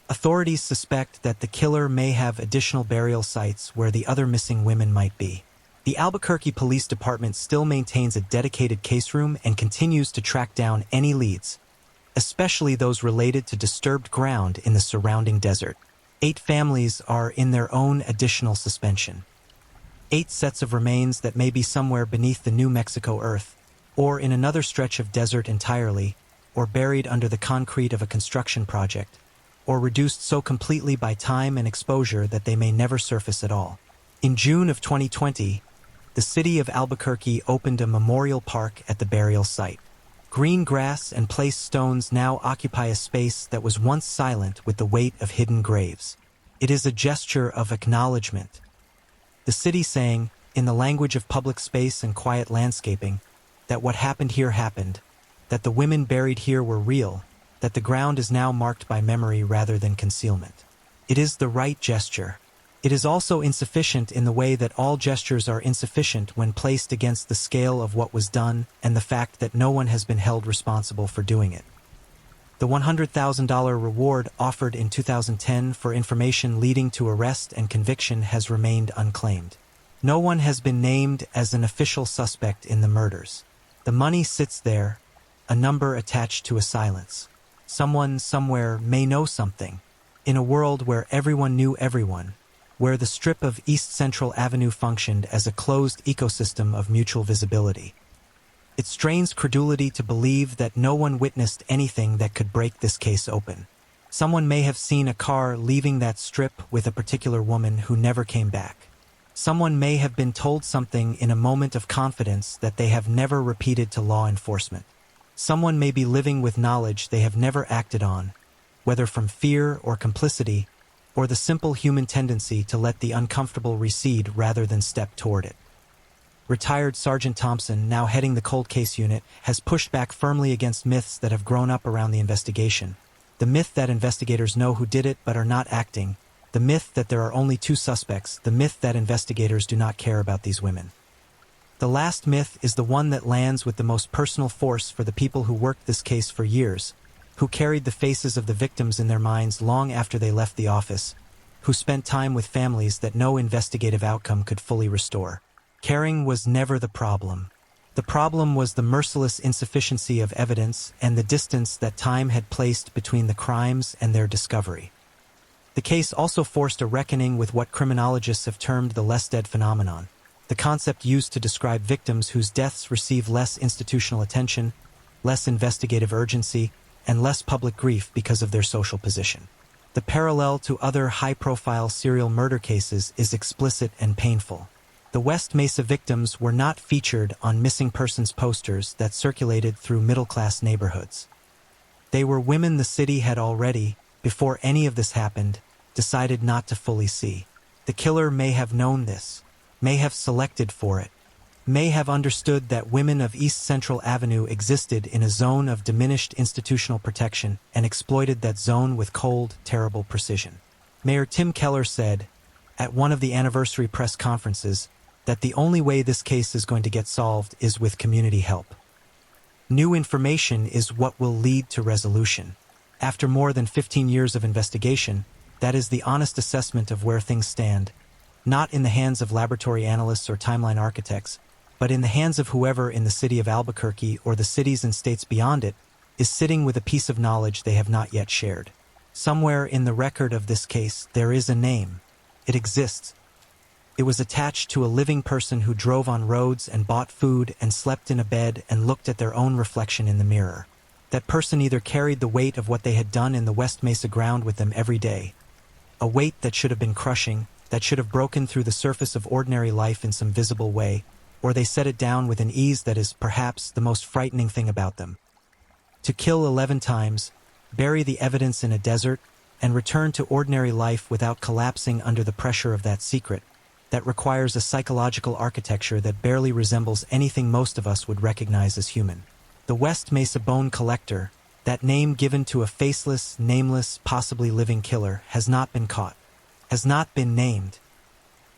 Authorities suspect that the killer may have additional burial sites where the other missing women might be. The Albuquerque Police Department still maintains a dedicated case room and continues to track down any leads, especially those related to disturbed ground in the surrounding desert. 8 families are in their own additional suspension. 8 sets of remains that may be somewhere beneath the New Mexico earth, or in another stretch of desert entirely, or buried under the concrete of a construction project, or reduced so completely by time and exposure that they may never surface at all. In June of 2020, the city of Albuquerque opened a memorial park at the burial site. Green grass and placed stones now occupy a space that was once silent with the weight of hidden graves. It is a gesture of acknowledgement. The city saying, in the language of public space and quiet landscaping, that what happened here happened, that the women buried here were real, that the ground is now marked by memory rather than concealment. It is the right gesture. It is also insufficient in the way that all gestures are insufficient when placed against the scale of what was done and the fact that no one has been held responsible for doing it. The $100,000 reward offered in 2010 for information leading to arrest and conviction has remained unclaimed. No one has been named as an official suspect in the murders. The money sits there, a number attached to a silence. Someone somewhere may know something. In a world where everyone knew everyone, where the strip of East Central Avenue functioned as a closed ecosystem of mutual visibility. It strains credulity to believe that no one witnessed anything that could break this case open. Someone may have seen a car leaving that strip with a particular woman who never came back. Someone may have been told something in a moment of confidence that they have never repeated to law enforcement. Someone may be living with knowledge they have never acted on, whether from fear or complicity, or the simple human tendency to let the uncomfortable recede rather than step toward it. Retired Sergeant Thompson, now heading the cold case unit, has pushed back firmly against myths that have grown up around the investigation. The myth that investigators know who did it but are not acting. The myth that there are only two suspects. The myth that investigators do not care about these women. The last myth is the one that lands with the most personal force for the people who worked this case for years, who carried the faces of the victims in their minds long after they left the office, who spent time with families that no investigative outcome could fully restore. Caring was never the problem. The problem was the merciless insufficiency of evidence and the distance that time had placed between the crimes and their discovery. The case also forced a reckoning with what criminologists have termed the less dead phenomenon, the concept used to describe victims whose deaths receive less institutional attention, less investigative urgency, and less public grief because of their social position. The parallel to other high-profile serial murder cases is explicit and painful. The West Mesa victims were not featured on missing persons posters that circulated through middle-class neighborhoods. They were women the city had already, before any of this happened, decided not to fully see. The killer may have known this, may have selected for it, may have understood that women of East Central Avenue existed in a zone of diminished institutional protection and exploited that zone with cold, terrible precision. Mayor Tim Keller said, at one of the anniversary press conferences, that the only way this case is going to get solved is with community help. New information is what will lead to resolution. After more than 15 years of investigation, that is the honest assessment of where things stand, not in the hands of laboratory analysts or timeline architects, but in the hands of whoever in the city of Albuquerque or the cities and states beyond it is sitting with a piece of knowledge they have not yet shared. Somewhere in the record of this case, there is a name. It exists. It was attached to a living person who drove on roads and bought food and slept in a bed and looked at their own reflection in the mirror. That person either carried the weight of what they had done in the West Mesa ground with them every day, a weight that should have been crushing, that should have broken through the surface of ordinary life in some visible way, or they set it down with an ease that is perhaps the most frightening thing about them. To kill 11 times, bury the evidence in a desert, and return to ordinary life without collapsing under the pressure of that secret, that requires a psychological architecture that barely resembles anything most of us would recognize as human. The West Mesa Bone Collector, that name given to a faceless, nameless, possibly living killer, has not been caught, has not been named,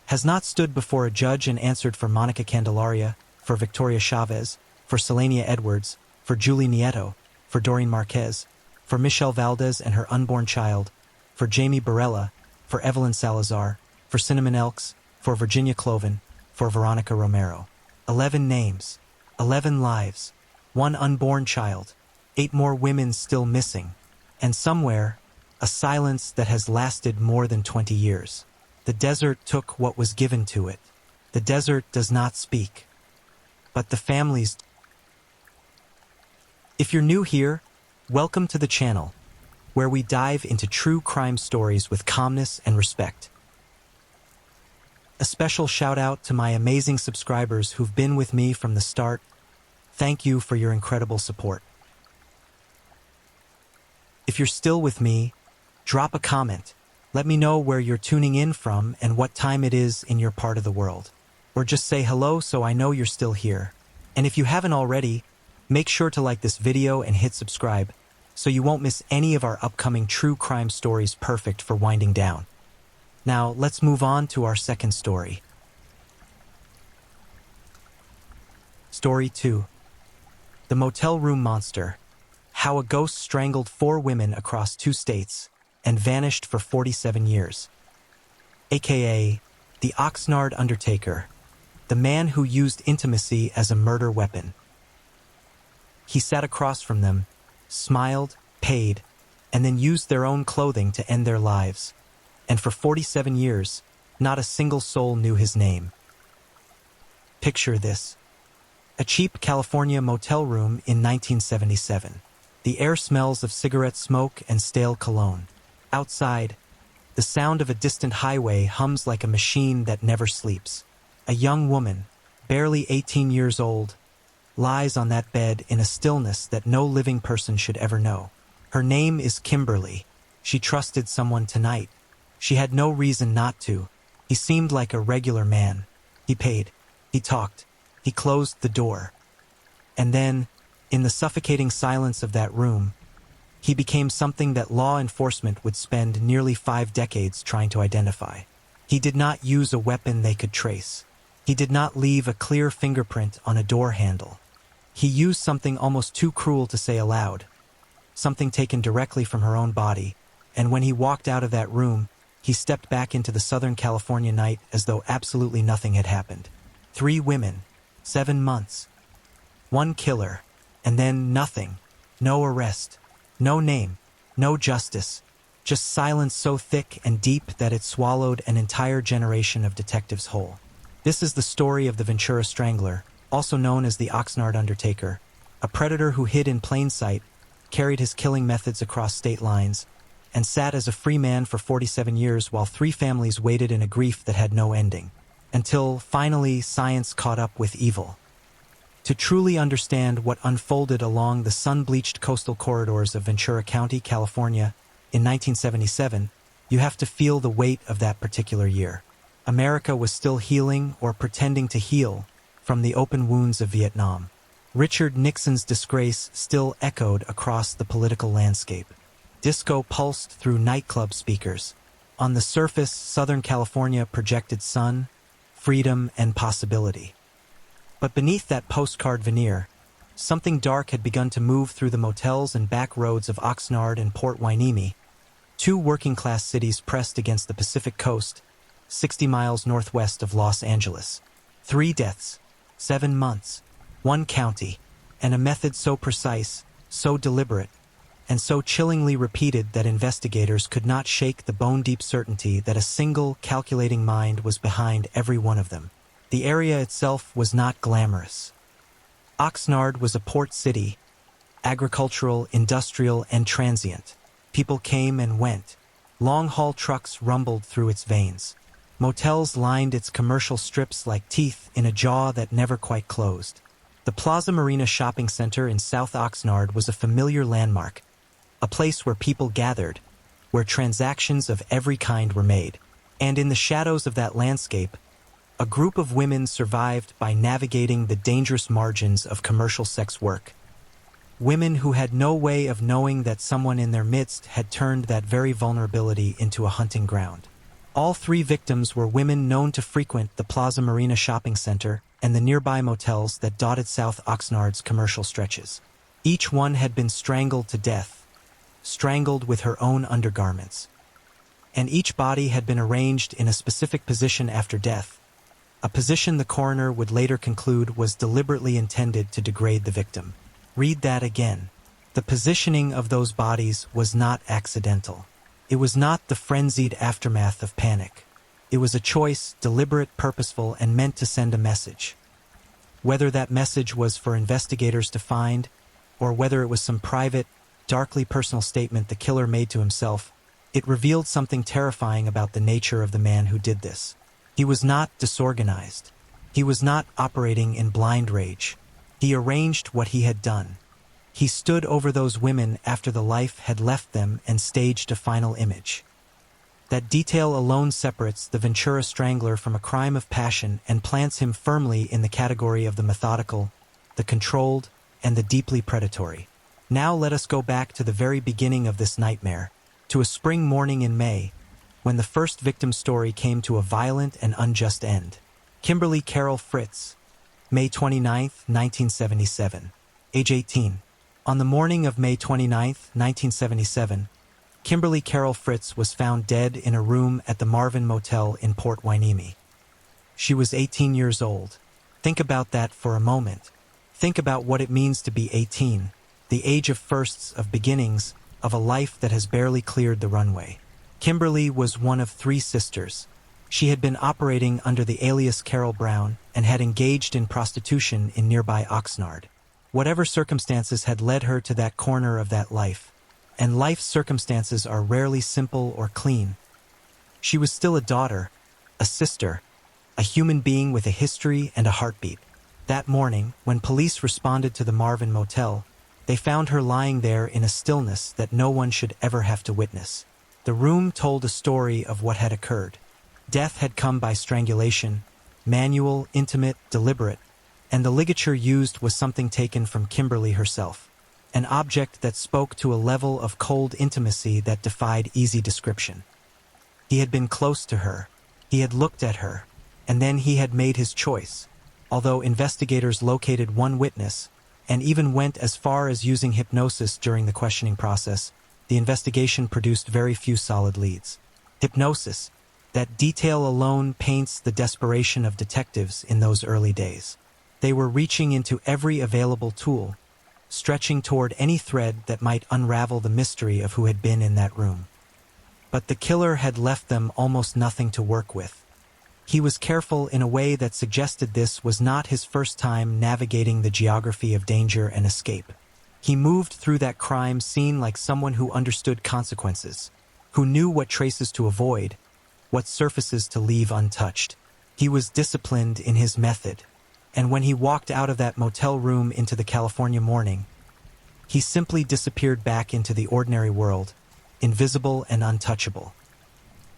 has not stood before a judge and answered for Monica Candelaria, for Victoria Chavez, for Selenia Edwards, for Julie Nieto, for Doreen Marquez, for Michelle Valdez and her unborn child, for Jamie Barella, for Evelyn Salazar, for Cinnamon Elks, for Virginia Cloven, for Veronica Romero. 11 names, 11 lives, 1 unborn child, 8 more women still missing, and somewhere, a silence that has lasted more than 20 years. The desert took what was given to it. The desert does not speak. But the families... If you're new here, welcome to the channel, where we dive into true crime stories with calmness and respect. A special shout out to my amazing subscribers who've been with me from the start. Thank you for your incredible support. If you're still with me, drop a comment. Let me know where you're tuning in from and what time it is in your part of the world. Or just say hello so I know you're still here. And if you haven't already, make sure to like this video and hit subscribe so you won't miss any of our upcoming true crime stories perfect for winding down. Now, let's move on to our second story. Story 2. The Motel Room Monster. How a ghost strangled 4 women across 2 states and vanished for 47 years. AKA, the Oxnard Undertaker, the man who used intimacy as a murder weapon. He sat across from them, smiled, paid, and then used their own clothing to end their lives. And for 47 years, not a single soul knew his name. Picture this. A cheap California motel room in 1977. The air smells of cigarette smoke and stale cologne. Outside, the sound of a distant highway hums like a machine that never sleeps. A young woman, barely 18 years old, lies on that bed in a stillness that no living person should ever know. Her name is Kimberly. She trusted someone tonight. She had no reason not to. He seemed like a regular man. He paid. He talked. He closed the door. And then, in the suffocating silence of that room, he became something that law enforcement would spend nearly 5 decades trying to identify. He did not use a weapon they could trace. He did not leave a clear fingerprint on a door handle. He used something almost too cruel to say aloud, something taken directly from her own body, and when he walked out of that room, he stepped back into the Southern California night as though absolutely nothing had happened. 3 women, 7 months, 1 killer, and then nothing. No arrest, no name, no justice, just silence so thick and deep that it swallowed an entire generation of detectives whole. This is the story of the Ventura Strangler, also known as the Oxnard Undertaker, a predator who hid in plain sight, carried his killing methods across state lines, and sat as a free man for 47 years while 3 families waited in a grief that had no ending, until, finally, science caught up with evil. To truly understand what unfolded along the sun-bleached coastal corridors of Ventura County, California, in 1977, you have to feel the weight of that particular year. America was still healing, or pretending to heal, from the open wounds of Vietnam. Richard Nixon's disgrace still echoed across the political landscape. Disco pulsed through nightclub speakers. On the surface, Southern California projected sun, freedom, and possibility. But beneath that postcard veneer, something dark had begun to move through the motels and back roads of Oxnard and Port Hueneme, 2 working-class cities pressed against the Pacific coast, 60 miles northwest of Los Angeles. 3 deaths, 7 months, 1 county, and a method so precise, so deliberate, and so chillingly repeated that investigators could not shake the bone-deep certainty that a single, calculating mind was behind every one of them. The area itself was not glamorous. Oxnard was a port city, agricultural, industrial, and transient. People came and went. Long-haul trucks rumbled through its veins. Motels lined its commercial strips like teeth in a jaw that never quite closed. The Plaza Marina Shopping Center in South Oxnard was a familiar landmark, a place where people gathered, where transactions of every kind were made. And in the shadows of that landscape, a group of women survived by navigating the dangerous margins of commercial sex work. Women who had no way of knowing that someone in their midst had turned that very vulnerability into a hunting ground. All 3 victims were women known to frequent the Plaza Marina Shopping Center and the nearby motels that dotted South Oxnard's commercial stretches. Each one had been strangled to death, strangled with her own undergarments. And each body had been arranged in a specific position after death, a position the coroner would later conclude was deliberately intended to degrade the victim. Read that again. The positioning of those bodies was not accidental. It was not the frenzied aftermath of panic. It was a choice, deliberate, purposeful, and meant to send a message. Whether that message was for investigators to find, or whether it was some private, darkly personal statement the killer made to himself, it revealed something terrifying about the nature of the man who did this. He was not disorganized. He was not operating in blind rage. He arranged what he had done. He stood over those women after the life had left them and staged a final image. That detail alone separates the Ventura Strangler from a crime of passion and plants him firmly in the category of the methodical, the controlled, and the deeply predatory. Now let us go back to the very beginning of this nightmare, to a spring morning in May, when the first victim story came to a violent and unjust end. Kimberly Carol Fritz, May 29, 1977, age 18. On the morning of May 29, 1977, Kimberly Carol Fritz was found dead in a room at the Marvin Motel in Port Hueneme. She was 18 years old. Think about that for a moment. Think about what it means to be 18, the age of firsts, of beginnings, of a life that has barely cleared the runway. Kimberly was one of 3 sisters. She had been operating under the alias Carol Brown and had engaged in prostitution in nearby Oxnard. Whatever circumstances had led her to that corner of that life, and life's circumstances are rarely simple or clean. She was still a daughter, a sister, a human being with a history and a heartbeat. That morning, when police responded to the Marvin Motel, they found her lying there in a stillness that no one should ever have to witness. The room told a story of what had occurred. Death had come by strangulation, manual, intimate, deliberate, and the ligature used was something taken from Kimberly herself, an object that spoke to a level of cold intimacy that defied easy description. He had been close to her, he had looked at her, and then he had made his choice, although investigators located one witness, and even went as far as using hypnosis during the questioning process. The investigation produced very few solid leads. Hypnosis, that detail alone paints the desperation of detectives in those early days. They were reaching into every available tool, stretching toward any thread that might unravel the mystery of who had been in that room. But the killer had left them almost nothing to work with. He was careful in a way that suggested this was not his first time navigating the geography of danger and escape. He moved through that crime scene like someone who understood consequences, who knew what traces to avoid, what surfaces to leave untouched. He was disciplined in his method, and when he walked out of that motel room into the California morning, he simply disappeared back into the ordinary world, invisible and untouchable.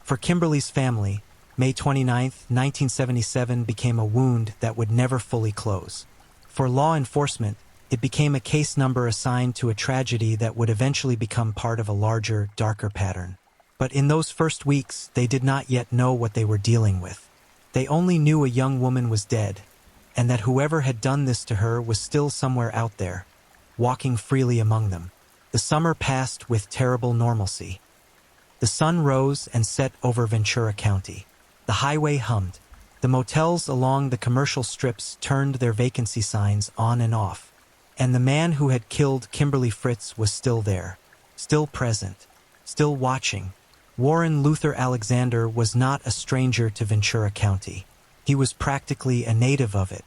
For Kimberly's family, May 29, 1977 became a wound that would never fully close. For law enforcement, it became a case number assigned to a tragedy that would eventually become part of a larger, darker pattern. But in those first weeks, they did not yet know what they were dealing with. They only knew a young woman was dead, and that whoever had done this to her was still somewhere out there, walking freely among them. The summer passed with terrible normalcy. The sun rose and set over Ventura County. The highway hummed. The motels along the commercial strips turned their vacancy signs on and off. And the man who had killed Kimberly Fritz was still there, still present, still watching. Warren Luther Alexander was not a stranger to Ventura County. He was practically a native of it.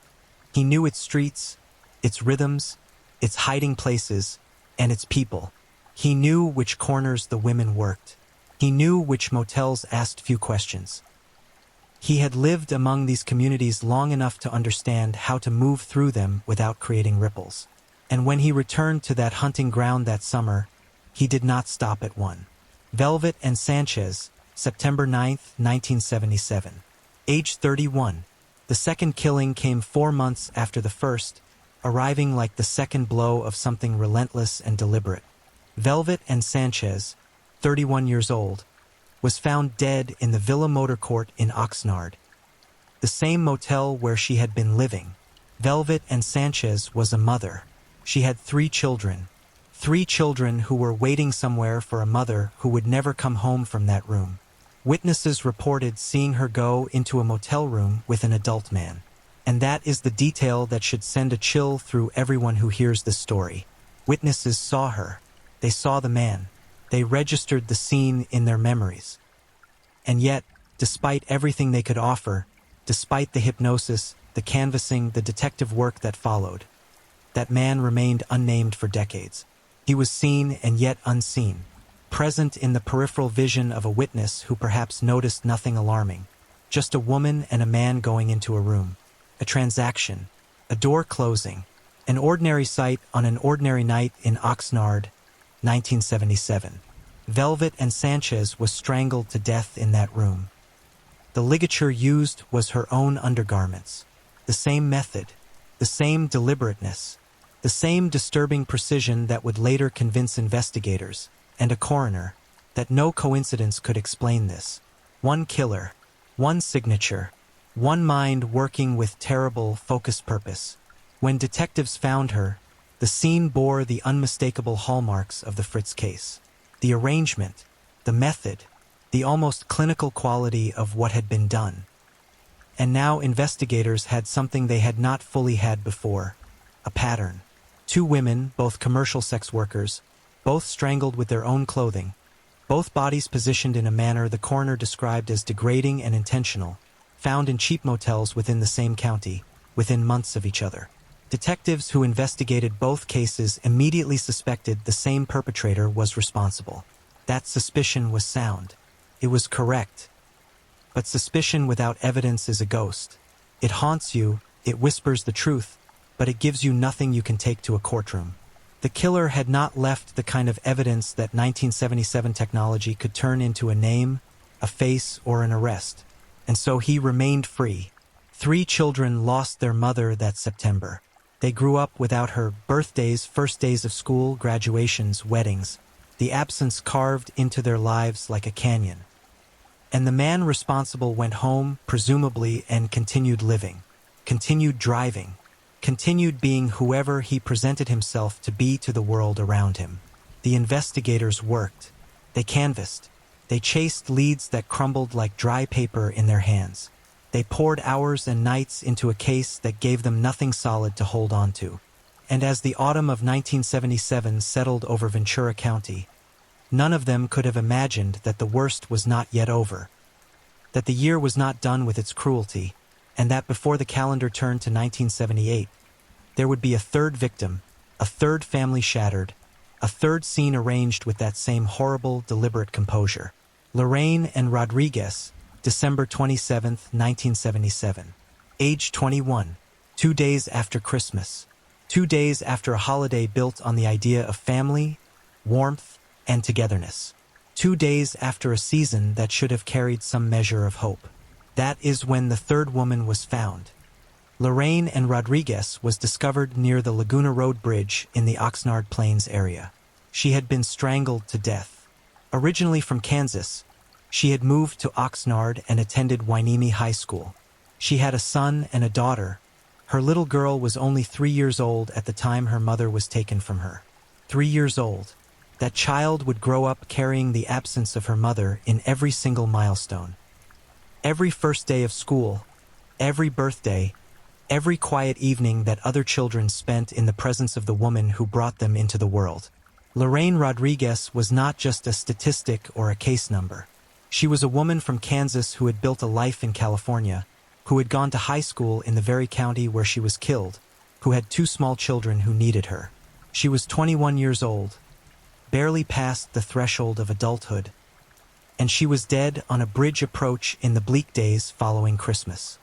He knew its streets, its rhythms, its hiding places, and its people. He knew which corners the women worked. He knew which motels asked few questions. He had lived among these communities long enough to understand how to move through them without creating ripples. And when he returned to that hunting ground that summer, he did not stop at one. Velvet and Sanchez, September 9, 1977. Age 31. The second killing came 4 months after the first, arriving like the second blow of something relentless and deliberate. Velvet and Sanchez, 31 years old, was found dead in the Villa Motor Court in Oxnard, the same motel where she had been living. Velvet and Sanchez was a mother. She had 3 children. 3 children who were waiting somewhere for a mother who would never come home from that room. Witnesses reported seeing her go into a motel room with an adult man. And that is the detail that should send a chill through everyone who hears this story. Witnesses saw her. They saw the man. They registered the scene in their memories. And yet, despite everything they could offer, despite the hypnosis, the canvassing, the detective work that followed, that man remained unnamed for decades. He was seen and yet unseen, present in the peripheral vision of a witness who perhaps noticed nothing alarming. Just a woman and a man going into a room. A transaction. A door closing. An ordinary sight on an ordinary night in Oxnard, 1977. Velvet and Sanchez was strangled to death in that room. The ligature used was her own undergarments. The same method, the same deliberateness, the same disturbing precision that would later convince investigators, and a coroner, that no coincidence could explain this. One killer, one signature, one mind working with terrible, focused purpose. When detectives found her, the scene bore the unmistakable hallmarks of the Fritz case. The arrangement, the method, the almost clinical quality of what had been done. And now investigators had something they had not fully had before, a pattern. 2 women, both commercial sex workers, both strangled with their own clothing, both bodies positioned in a manner the coroner described as degrading and intentional, found in cheap motels within the same county, within months of each other. Detectives who investigated both cases immediately suspected the same perpetrator was responsible. That suspicion was sound. It was correct. But suspicion without evidence is a ghost. It haunts you, it whispers the truth, but it gives you nothing you can take to a courtroom. The killer had not left the kind of evidence that 1977 technology could turn into a name, a face, or an arrest. And so he remained free. 3 children lost their mother that September. They grew up without her: birthdays, first days of school, graduations, weddings, the absence carved into their lives like a canyon. And the man responsible went home, presumably, and continued living, continued driving, continued being whoever he presented himself to be to the world around him. The investigators worked. They canvassed. They chased leads that crumbled like dry paper in their hands. They poured hours and nights into a case that gave them nothing solid to hold on to. And as the autumn of 1977 settled over Ventura County, none of them could have imagined that the worst was not yet over, that the year was not done with its cruelty, and that before the calendar turned to 1978, there would be a third victim, a third family shattered, a third scene arranged with that same horrible, deliberate composure. Lorraine and Rodriguez, December 27, 1977. Age 21. 2 days after Christmas. 2 days after a holiday built on the idea of family, warmth, and togetherness. 2 days after a season that should have carried some measure of hope. That is when the third woman was found. Lorraine and Rodriguez was discovered near the Laguna Road Bridge in the Oxnard Plains area. She had been strangled to death. Originally from Kansas, she had moved to Oxnard and attended Hueneme High School. She had a son and a daughter. Her little girl was only 3 years old at the time her mother was taken from her. 3 years old. That child would grow up carrying the absence of her mother in every single milestone. Every first day of school, every birthday, every quiet evening that other children spent in the presence of the woman who brought them into the world. Lorraine Rodriguez was not just a statistic or a case number. She was a woman from Kansas who had built a life in California, who had gone to high school in the very county where she was killed, who had 2 small children who needed her. She was 21 years old, barely past the threshold of adulthood, and she was dead on a bridge approach in the bleak days following Christmas.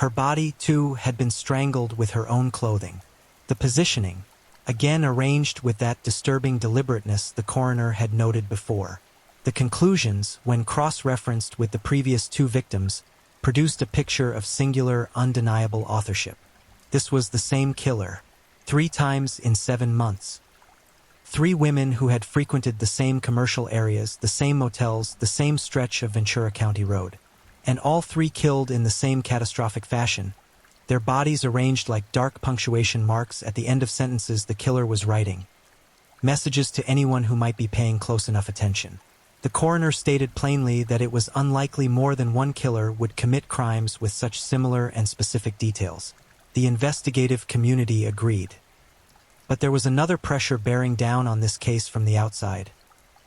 Her body, too, had been strangled with her own clothing. The positioning, again arranged with that disturbing deliberateness the coroner had noted before. The conclusions, when cross-referenced with the previous 2 victims, produced a picture of singular, undeniable authorship. This was the same killer, 3 times in 7 months. 3 women who had frequented the same commercial areas, the same motels, the same stretch of Ventura County Road. And all 3 killed in the same catastrophic fashion, their bodies arranged like dark punctuation marks at the end of sentences the killer was writing. Messages to anyone who might be paying close enough attention. The coroner stated plainly that it was unlikely more than one killer would commit crimes with such similar and specific details. The investigative community agreed. But there was another pressure bearing down on this case from the outside.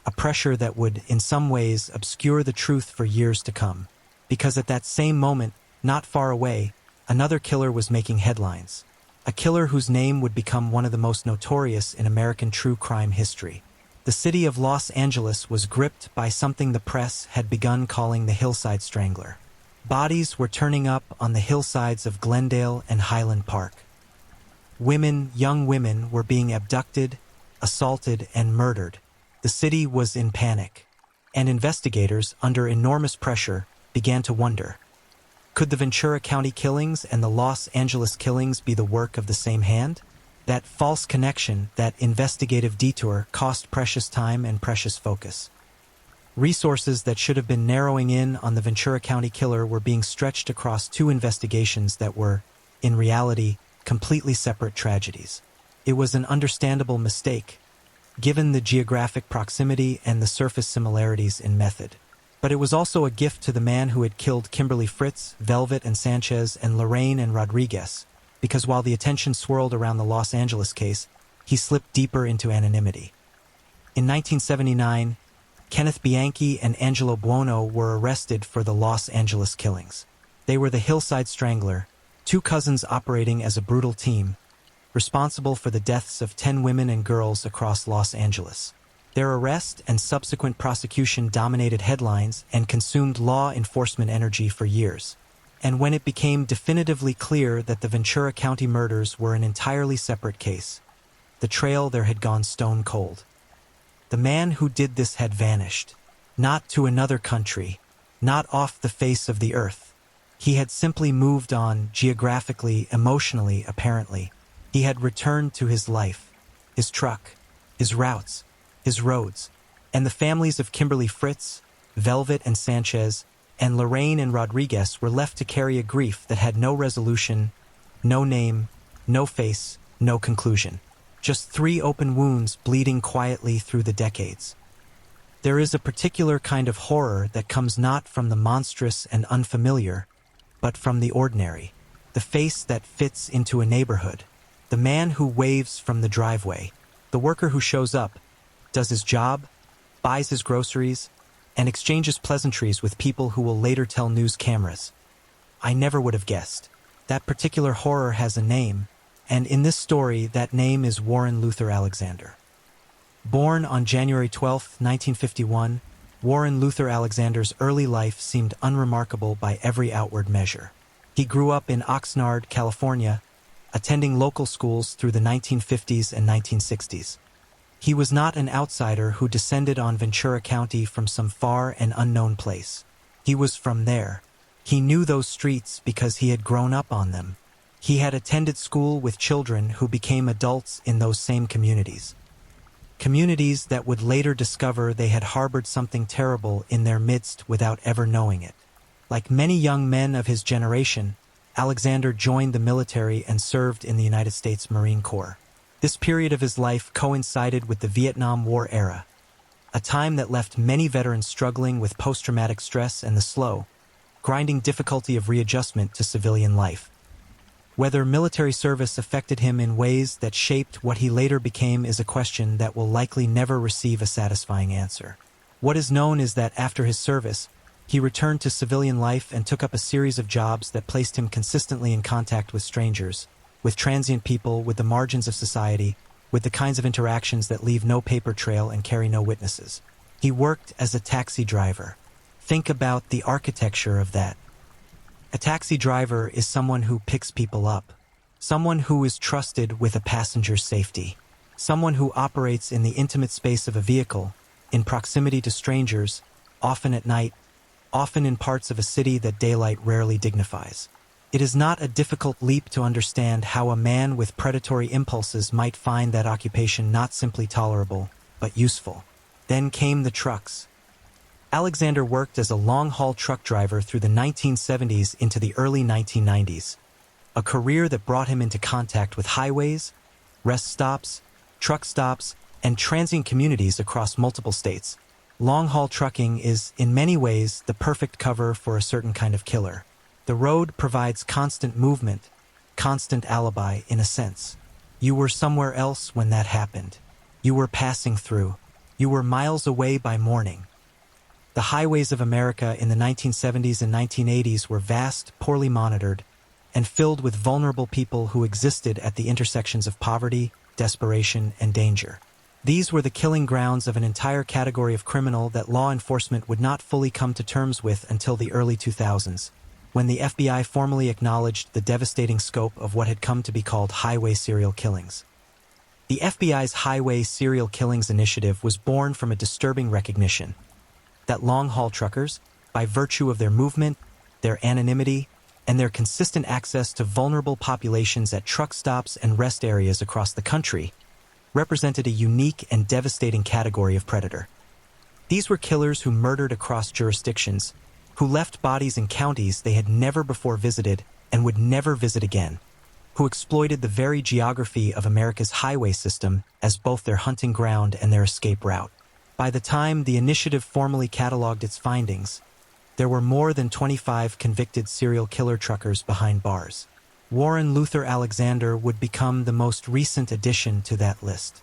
A pressure that would, in some ways, obscure the truth for years to come. Because at that same moment, not far away, another killer was making headlines. A killer whose name would become one of the most notorious in American true crime history. The city of Los Angeles was gripped by something the press had begun calling the Hillside Strangler. Bodies were turning up on the hillsides of Glendale and Highland Park. Women, young women, were being abducted, assaulted, and murdered. The city was in panic. And investigators, under enormous pressure, began to wonder. Could the Ventura County killings and the Los Angeles killings be the work of the same hand? That false connection, that investigative detour, cost precious time and precious focus. Resources that should have been narrowing in on the Ventura County killer were being stretched across 2 investigations that were, in reality, completely separate tragedies. It was an understandable mistake, given the geographic proximity and the surface similarities in method. But it was also a gift to the man who had killed Kimberly Fritz, Velvet and Sanchez, and Lorraine and Rodriguez, because while the attention swirled around the Los Angeles case, he slipped deeper into anonymity. In 1979, Kenneth Bianchi and Angelo Buono were arrested for the Los Angeles killings. They were the Hillside Strangler, 2 cousins operating as a brutal team, responsible for the deaths of 10 women and girls across Los Angeles. Their arrest and subsequent prosecution dominated headlines and consumed law enforcement energy for years. And when it became definitively clear that the Ventura County murders were an entirely separate case, the trail there had gone stone cold. The man who did this had vanished, not to another country, not off the face of the earth, He had simply moved on geographically, emotionally, apparently. He had returned to his life, his truck, his routes, his roads, and the families of Kimberly Fritz, Velvet and Sanchez, and Lorraine and Rodriguez were left to carry a grief that had no resolution, no name, no face, no conclusion. Just 3 open wounds bleeding quietly through the decades. There is a particular kind of horror that comes not from the monstrous and unfamiliar, but from the ordinary. The face that fits into a neighborhood. The man who waves from the driveway. The worker who shows up, does his job, buys his groceries, and exchanges pleasantries with people who will later tell news cameras. I never would have guessed. That particular horror has a name, and in this story, that name is Warren Luther Alexander. Born on January 12, 1951, Warren Luther Alexander's early life seemed unremarkable by every outward measure. He grew up in Oxnard, California, attending local schools through the 1950s and 1960s. He was not an outsider who descended on Ventura County from some far and unknown place. He was from there. He knew those streets because he had grown up on them. He had attended school with children who became adults in those same communities. Communities that would later discover they had harbored something terrible in their midst without ever knowing it. Like many young men of his generation, Alexander joined the military and served in the United States Marine Corps. This period of his life coincided with the Vietnam War era, a time that left many veterans struggling with post-traumatic stress and the slow, grinding difficulty of readjustment to civilian life. Whether military service affected him in ways that shaped what he later became is a question that will likely never receive a satisfying answer. What is known is that after his service, he returned to civilian life and took up a series of jobs that placed him consistently in contact with strangers, with transient people, with the margins of society, with the kinds of interactions that leave no paper trail and carry no witnesses. He worked as a taxi driver. Think about the architecture of that. A taxi driver is someone who picks people up, someone who is trusted with a passenger's safety, someone who operates in the intimate space of a vehicle, in proximity to strangers, often at night, often in parts of a city that daylight rarely dignifies. It is not a difficult leap to understand how a man with predatory impulses might find that occupation not simply tolerable, but useful. Then came the trucks. Alexander worked as a long-haul truck driver through the 1970s into the early 1990s, a career that brought him into contact with highways, rest stops, truck stops, and transient communities across multiple states. Long-haul trucking is, in many ways, the perfect cover for a certain kind of killer. The road provides constant movement, constant alibi in a sense. You were somewhere else when that happened. You were passing through. You were miles away by morning. The highways of America in the 1970s and 1980s were vast, poorly monitored, and filled with vulnerable people who existed at the intersections of poverty, desperation, and danger. These were the killing grounds of an entire category of criminal that law enforcement would not fully come to terms with until the early 2000s, when the FBI formally acknowledged the devastating scope of what had come to be called highway serial killings. The FBI's Highway Serial Killings Initiative was born from a disturbing recognition that long-haul truckers, by virtue of their movement, their anonymity, and their consistent access to vulnerable populations at truck stops and rest areas across the country, represented a unique and devastating category of predator. These were killers who murdered across jurisdictions, who left bodies in counties they had never before visited and would never visit again, who exploited the very geography of America's highway system as both their hunting ground and their escape route. By the time the initiative formally cataloged its findings, there were more than 25 convicted serial killer truckers behind bars. Warren Luther Alexander would become the most recent addition to that list.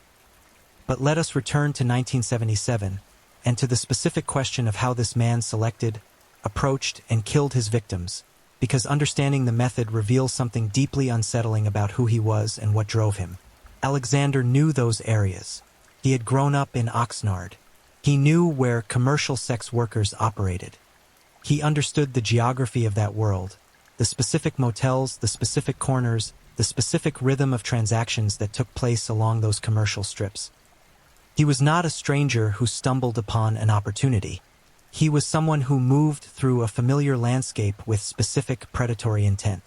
But let us return to 1977 and to the specific question of how this man selected, approached, and killed his victims, because understanding the method reveals something deeply unsettling about who he was and what drove him. Alexander knew those areas. He had grown up in Oxnard. He knew where commercial sex workers operated. He understood the geography of that world, the specific motels, the specific corners, the specific rhythm of transactions that took place along those commercial strips. He was not a stranger who stumbled upon an opportunity. He was someone who moved through a familiar landscape with specific predatory intent.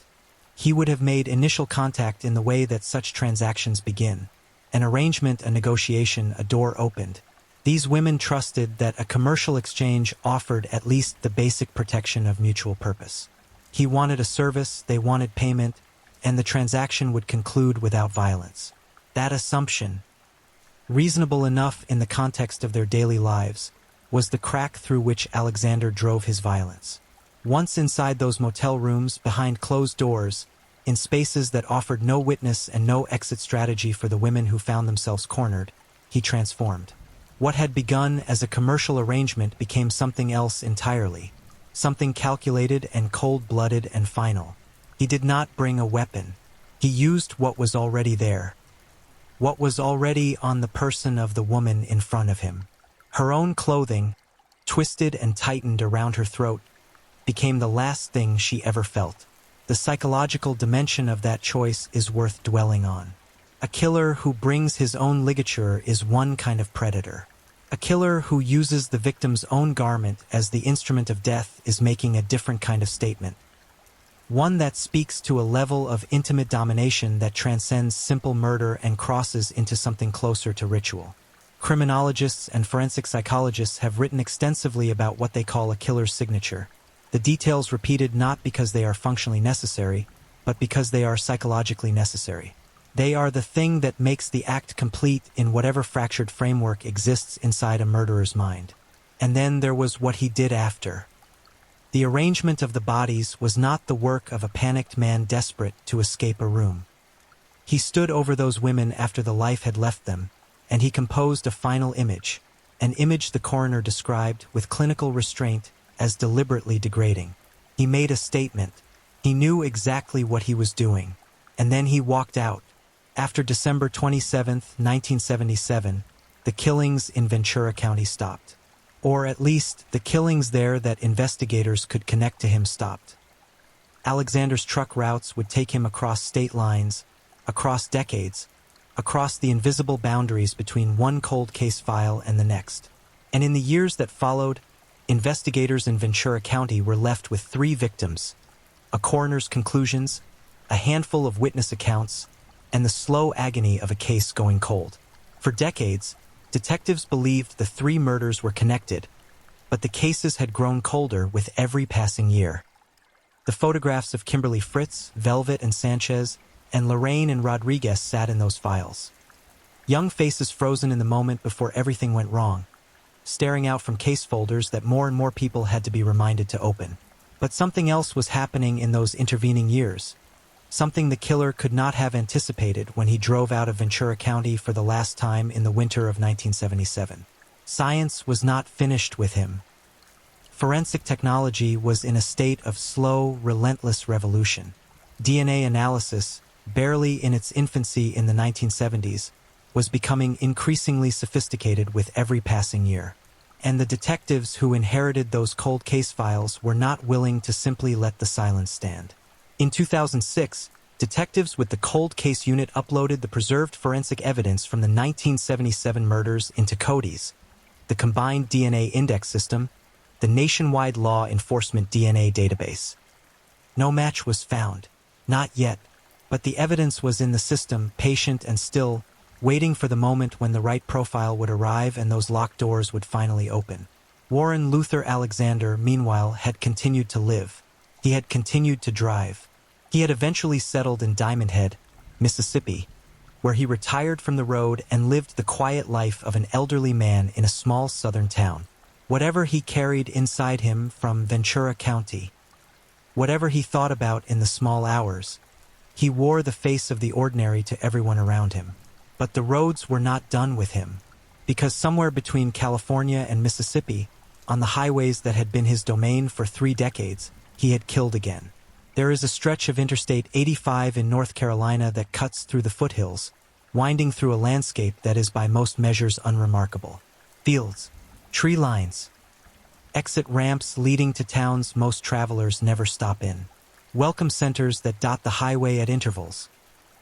He would have made initial contact in the way that such transactions begin. An arrangement, a negotiation, a door opened. These women trusted that a commercial exchange offered at least the basic protection of mutual purpose. He wanted a service, they wanted payment, and the transaction would conclude without violence. That assumption, reasonable enough in the context of their daily lives, was the crack through which Alexander drove his violence. Once inside those motel rooms, behind closed doors, in spaces that offered no witness and no exit strategy for the women who found themselves cornered, he transformed. What had begun as a commercial arrangement became something else entirely, something calculated and cold-blooded and final. He did not bring a weapon. He used what was already there, what was already on the person of the woman in front of him. Her own clothing, twisted and tightened around her throat, became the last thing she ever felt. The psychological dimension of that choice is worth dwelling on. A killer who brings his own ligature is one kind of predator. A killer who uses the victim's own garment as the instrument of death is making a different kind of statement. One that speaks to a level of intimate domination that transcends simple murder and crosses into something closer to ritual. Criminologists and forensic psychologists have written extensively about what they call a killer's signature. The details repeated not because they are functionally necessary, but because they are psychologically necessary. They are the thing that makes the act complete in whatever fractured framework exists inside a murderer's mind. And then there was what he did after. The arrangement of the bodies was not the work of a panicked man desperate to escape a room. He stood over those women after the life had left them, and he composed a final image, an image the coroner described with clinical restraint as deliberately degrading. He made a statement. He knew exactly what he was doing, and then he walked out. After December 27, 1977, the killings in Ventura County stopped. Or at least, the killings there that investigators could connect to him stopped. Alexander's truck routes would take him across state lines, across decades, across the invisible boundaries between one cold case file and the next. And in the years that followed, investigators in Ventura County were left with 3 victims, a coroner's conclusions, a handful of witness accounts, and the slow agony of a case going cold. For decades, detectives believed the 3 murders were connected, but the cases had grown colder with every passing year. The photographs of Kimberly Fritz, Velvet and Sanchez, and Lorraine and Rodriguez sat in those files. Young faces frozen in the moment before everything went wrong, staring out from case folders that more and more people had to be reminded to open. But something else was happening in those intervening years, something the killer could not have anticipated when he drove out of Ventura County for the last time in the winter of 1977. Science was not finished with him. Forensic technology was in a state of slow, relentless revolution. DNA analysis, barely in its infancy in the 1970s, was becoming increasingly sophisticated with every passing year. And the detectives who inherited those cold case files were not willing to simply let the silence stand. In 2006, detectives with the Cold Case Unit uploaded the preserved forensic evidence from the 1977 murders into CODIS, the Combined DNA Index System, the nationwide law enforcement DNA database. No match was found. Not yet. But the evidence was in the system, patient and still, waiting for the moment when the right profile would arrive and those locked doors would finally open. Warren Luther Alexander, meanwhile, had continued to live. He had continued to drive. He had eventually settled in Diamond Head, Mississippi, where he retired from the road and lived the quiet life of an elderly man in a small southern town. Whatever he carried inside him from Ventura County, whatever he thought about in the small hours, he wore the face of the ordinary to everyone around him. But the roads were not done with him, because somewhere between California and Mississippi, on the highways that had been his domain for 3 decades, he had killed again. There is a stretch of Interstate 85 in North Carolina that cuts through the foothills, winding through a landscape that is by most measures unremarkable. Fields, tree lines, exit ramps leading to towns most travelers never stop in. Welcome centers that dot the highway at intervals.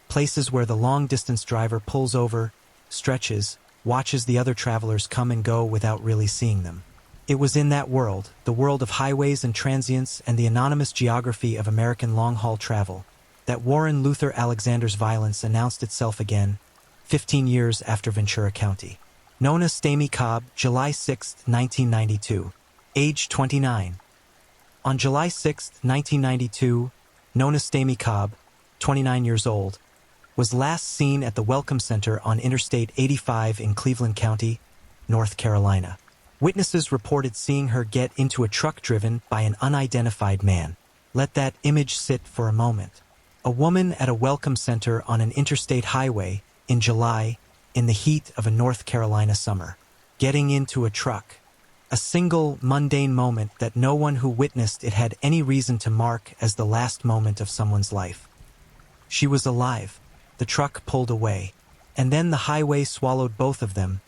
Places where the long-distance driver pulls over, stretches, watches the other travelers come and go without really seeing them. It was in that world, the world of highways and transients and the anonymous geography of American long-haul travel, that Warren Luther Alexander's violence announced itself again, 15 years after Ventura County. Nona Stamey Cobb, July 6, 1992. Age 29. On July 6, 1992, Nona Stamey Cobb, 29 years old, was last seen at the Welcome Center on Interstate 85 in Cleveland County, North Carolina. Witnesses reported seeing her get into a truck driven by an unidentified man. Let that image sit for a moment. A woman at a Welcome Center on an interstate highway in July, in the heat of a North Carolina summer, getting into a truck. A single, mundane moment that no one who witnessed it had any reason to mark as the last moment of someone's life. She was alive. The truck pulled away. And then the highway swallowed both of them,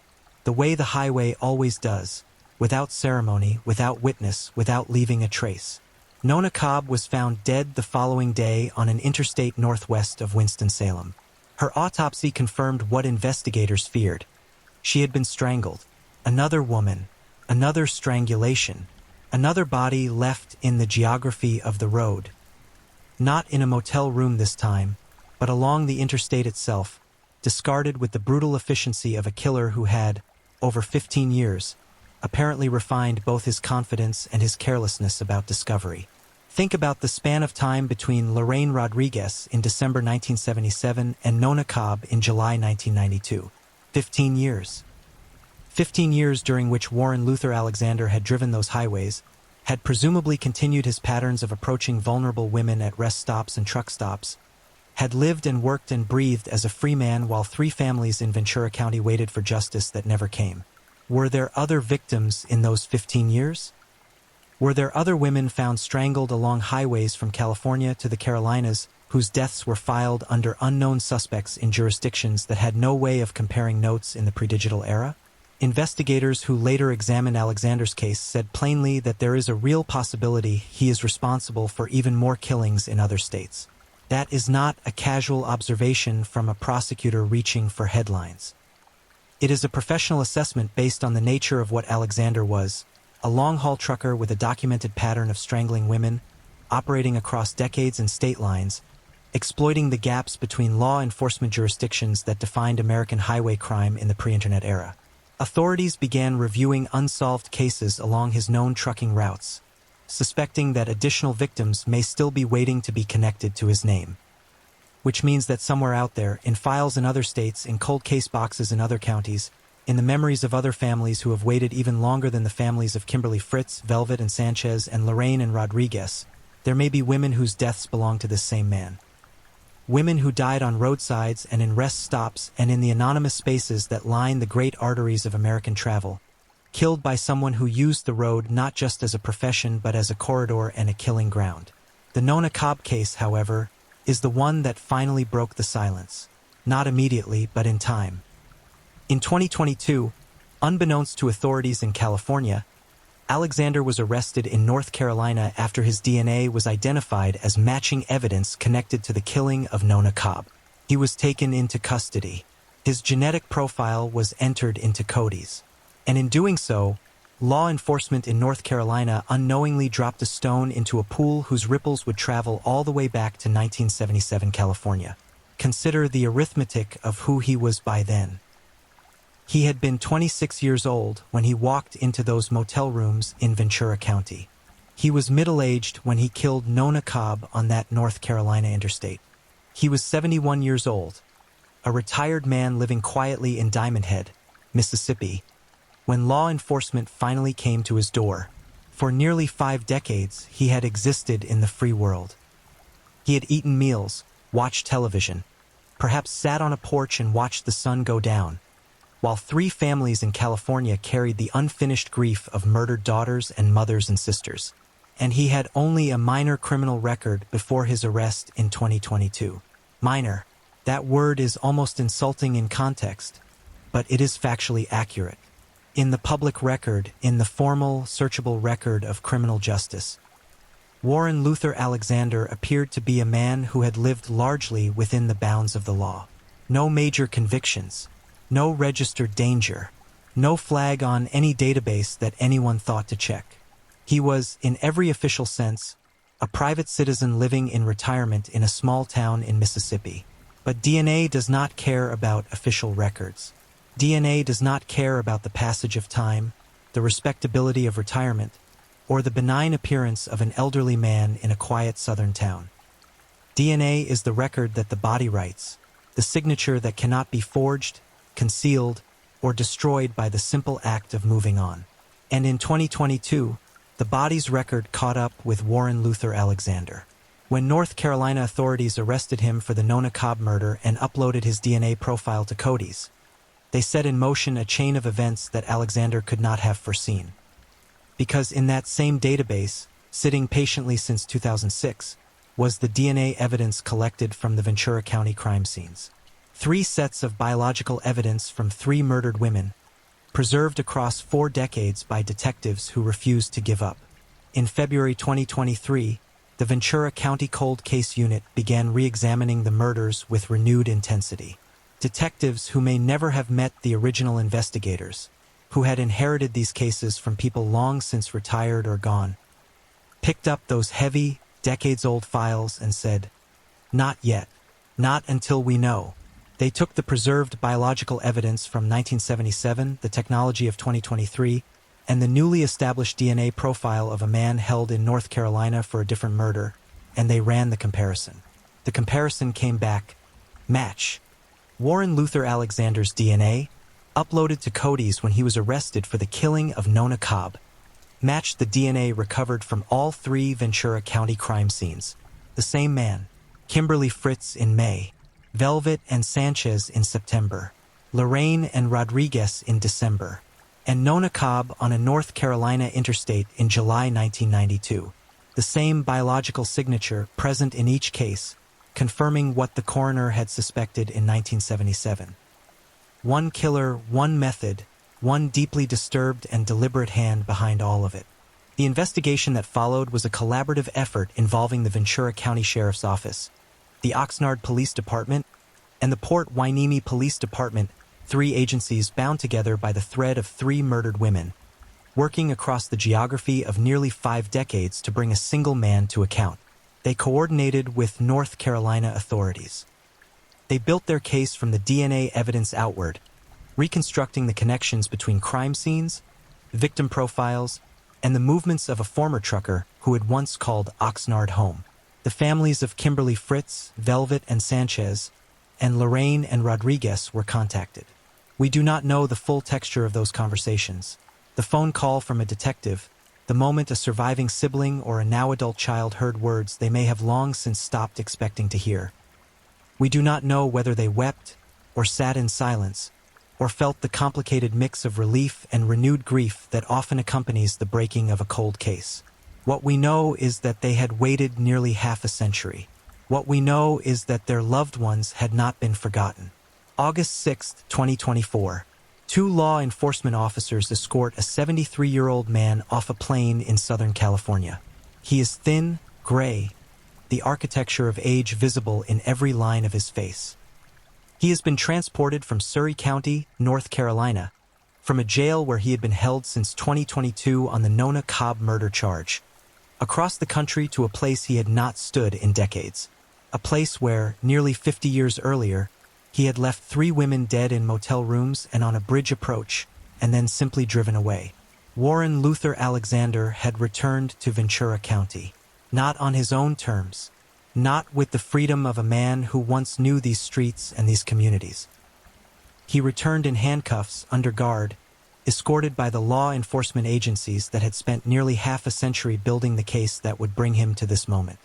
the way the highway always does, without ceremony, without witness, without leaving a trace. Nona Cobb was found dead the following day on an interstate northwest of Winston-Salem. Her autopsy confirmed what investigators feared. She had been strangled. Another woman. Another strangulation. Another body left in the geography of the road. Not in a motel room this time, but along the interstate itself, discarded with the brutal efficiency of a killer who had, over 15 years, apparently refined both his confidence and his carelessness about discovery. Think about the span of time between Lorraine Rodriguez in December 1977 and Nona Cobb in July 1992. 15 years. 15 years during which Warren Luther Alexander had driven those highways, had presumably continued his patterns of approaching vulnerable women at rest stops and truck stops, had lived and worked and breathed as a free man while 3 families in Ventura County waited for justice that never came. Were there other victims in those 15 years? Were there other women found strangled along highways from California to the Carolinas whose deaths were filed under unknown suspects in jurisdictions that had no way of comparing notes in the pre-digital era? Investigators who later examined Alexander's case said plainly that there is a real possibility he is responsible for even more killings in other states. That is not a casual observation from a prosecutor reaching for headlines. It is a professional assessment based on the nature of what Alexander was, a long-haul trucker with a documented pattern of strangling women, operating across decades and state lines, exploiting the gaps between law enforcement jurisdictions that defined American highway crime in the pre-internet era. Authorities began reviewing unsolved cases along his known trucking routes, suspecting that additional victims may still be waiting to be connected to his name. Which means that somewhere out there, in files in other states, in cold case boxes in other counties, in the memories of other families who have waited even longer than the families of Kimberly Fritz, Velvet and Sanchez, and Lorraine and Rodriguez, there may be women whose deaths belong to this same man. Women who died on roadsides and in rest stops and in the anonymous spaces that line the great arteries of American travel, killed by someone who used the road not just as a profession but as a corridor and a killing ground. The Nona Cobb case, however, is the one that finally broke the silence. Not immediately, but in time. In 2022, unbeknownst to authorities in California, Alexander was arrested in North Carolina after his DNA was identified as matching evidence connected to the killing of Nona Cobb. He was taken into custody. His genetic profile was entered into Cody's. And in doing so, law enforcement in North Carolina unknowingly dropped a stone into a pool whose ripples would travel all the way back to 1977 California. Consider the arithmetic of who he was by then. He had been 26 years old when he walked into those motel rooms in Ventura County. He was middle-aged when he killed Nona Cobb on that North Carolina interstate. He was 71 years old, a retired man living quietly in Diamond Head, Mississippi, when law enforcement finally came to his door. For nearly 5 decades, he had existed in the free world. He had eaten meals, watched television, perhaps sat on a porch and watched the sun go down, while 3 families in California carried the unfinished grief of murdered daughters and mothers and sisters. And he had only a minor criminal record before his arrest in 2022. Minor. That word is almost insulting in context, but it is factually accurate. In the public record, in the formal, searchable record of criminal justice, Warren Luther Alexander appeared to be a man who had lived largely within the bounds of the law. No major convictions. No registered danger, No flag on any database that anyone thought to check. He was, in every official sense, a private citizen living in retirement in a small town in Mississippi. But DNA does not care about official records. DNA does not care about the passage of time, the respectability of retirement, or the benign appearance of an elderly man in a quiet southern town. DNA is the record that the body writes, the signature that cannot be forged, concealed, or destroyed by the simple act of moving on. And in 2022, the body's record caught up with Warren Luther Alexander. When North Carolina authorities arrested him for the Nona Cobb murder and uploaded his DNA profile to Cody's, they set in motion a chain of events that Alexander could not have foreseen. Because in that same database, sitting patiently since 2006, was the DNA evidence collected from the Ventura County crime scenes. 3 sets of biological evidence from 3 murdered women, preserved across 4 decades by detectives who refused to give up. In February 2023, the Ventura County Cold Case Unit began re-examining the murders with renewed intensity. Detectives who may never have met the original investigators, who had inherited these cases from people long since retired or gone, picked up those heavy, decades-old files and said, "Not yet. Not until we know." They took the preserved biological evidence from 1977, the technology of 2023, and the newly established DNA profile of a man held in North Carolina for a different murder, and they ran the comparison. The comparison came back, match. Warren Luther Alexander's DNA, uploaded to Cody's when he was arrested for the killing of Nona Cobb, matched the DNA recovered from all 3 Ventura County crime scenes. The same man, Kimberly Fritz in May, Velvet and Sanchez in September, Lorraine and Rodriguez in December, and Nona Cobb on a North Carolina interstate in July 1992. The same biological signature present in each case, confirming what the coroner had suspected in 1977. One killer, one method, one deeply disturbed and deliberate hand behind all of it. The investigation that followed was a collaborative effort involving the Ventura County Sheriff's Office, the Oxnard Police Department, and the Port Hueneme Police Department, 3 agencies bound together by the thread of 3 murdered women, working across the geography of nearly 5 decades to bring a single man to account. They coordinated with North Carolina authorities. They built their case from the DNA evidence outward, reconstructing the connections between crime scenes, victim profiles, and the movements of a former trucker who had once called Oxnard home. The families of Kimberly Fritz, Velvet and Sanchez, and Lorraine and Rodriguez were contacted. We do not know the full texture of those conversations. The phone call from a detective, the moment a surviving sibling or a now-adult child heard words they may have long since stopped expecting to hear. We do not know whether they wept, or sat in silence, or felt the complicated mix of relief and renewed grief that often accompanies the breaking of a cold case. What we know is that they had waited nearly half a century. What we know is that their loved ones had not been forgotten. August 6, 2024. 2 law enforcement officers escort a 73-year-old man off a plane in Southern California. He is thin, gray, the architecture of age visible in every line of his face. He has been transported from Surry County, North Carolina, from a jail where he had been held since 2022 on the Nona Cobb murder charge, across the country to a place he had not stood in decades, a place where, nearly 50 years earlier, he had left 3 women dead in motel rooms and on a bridge approach, and then simply driven away. Warren Luther Alexander had returned to Ventura County, not on his own terms, not with the freedom of a man who once knew these streets and these communities. He returned in handcuffs, under guard, escorted by the law enforcement agencies that had spent nearly half a century building the case that would bring him to this moment.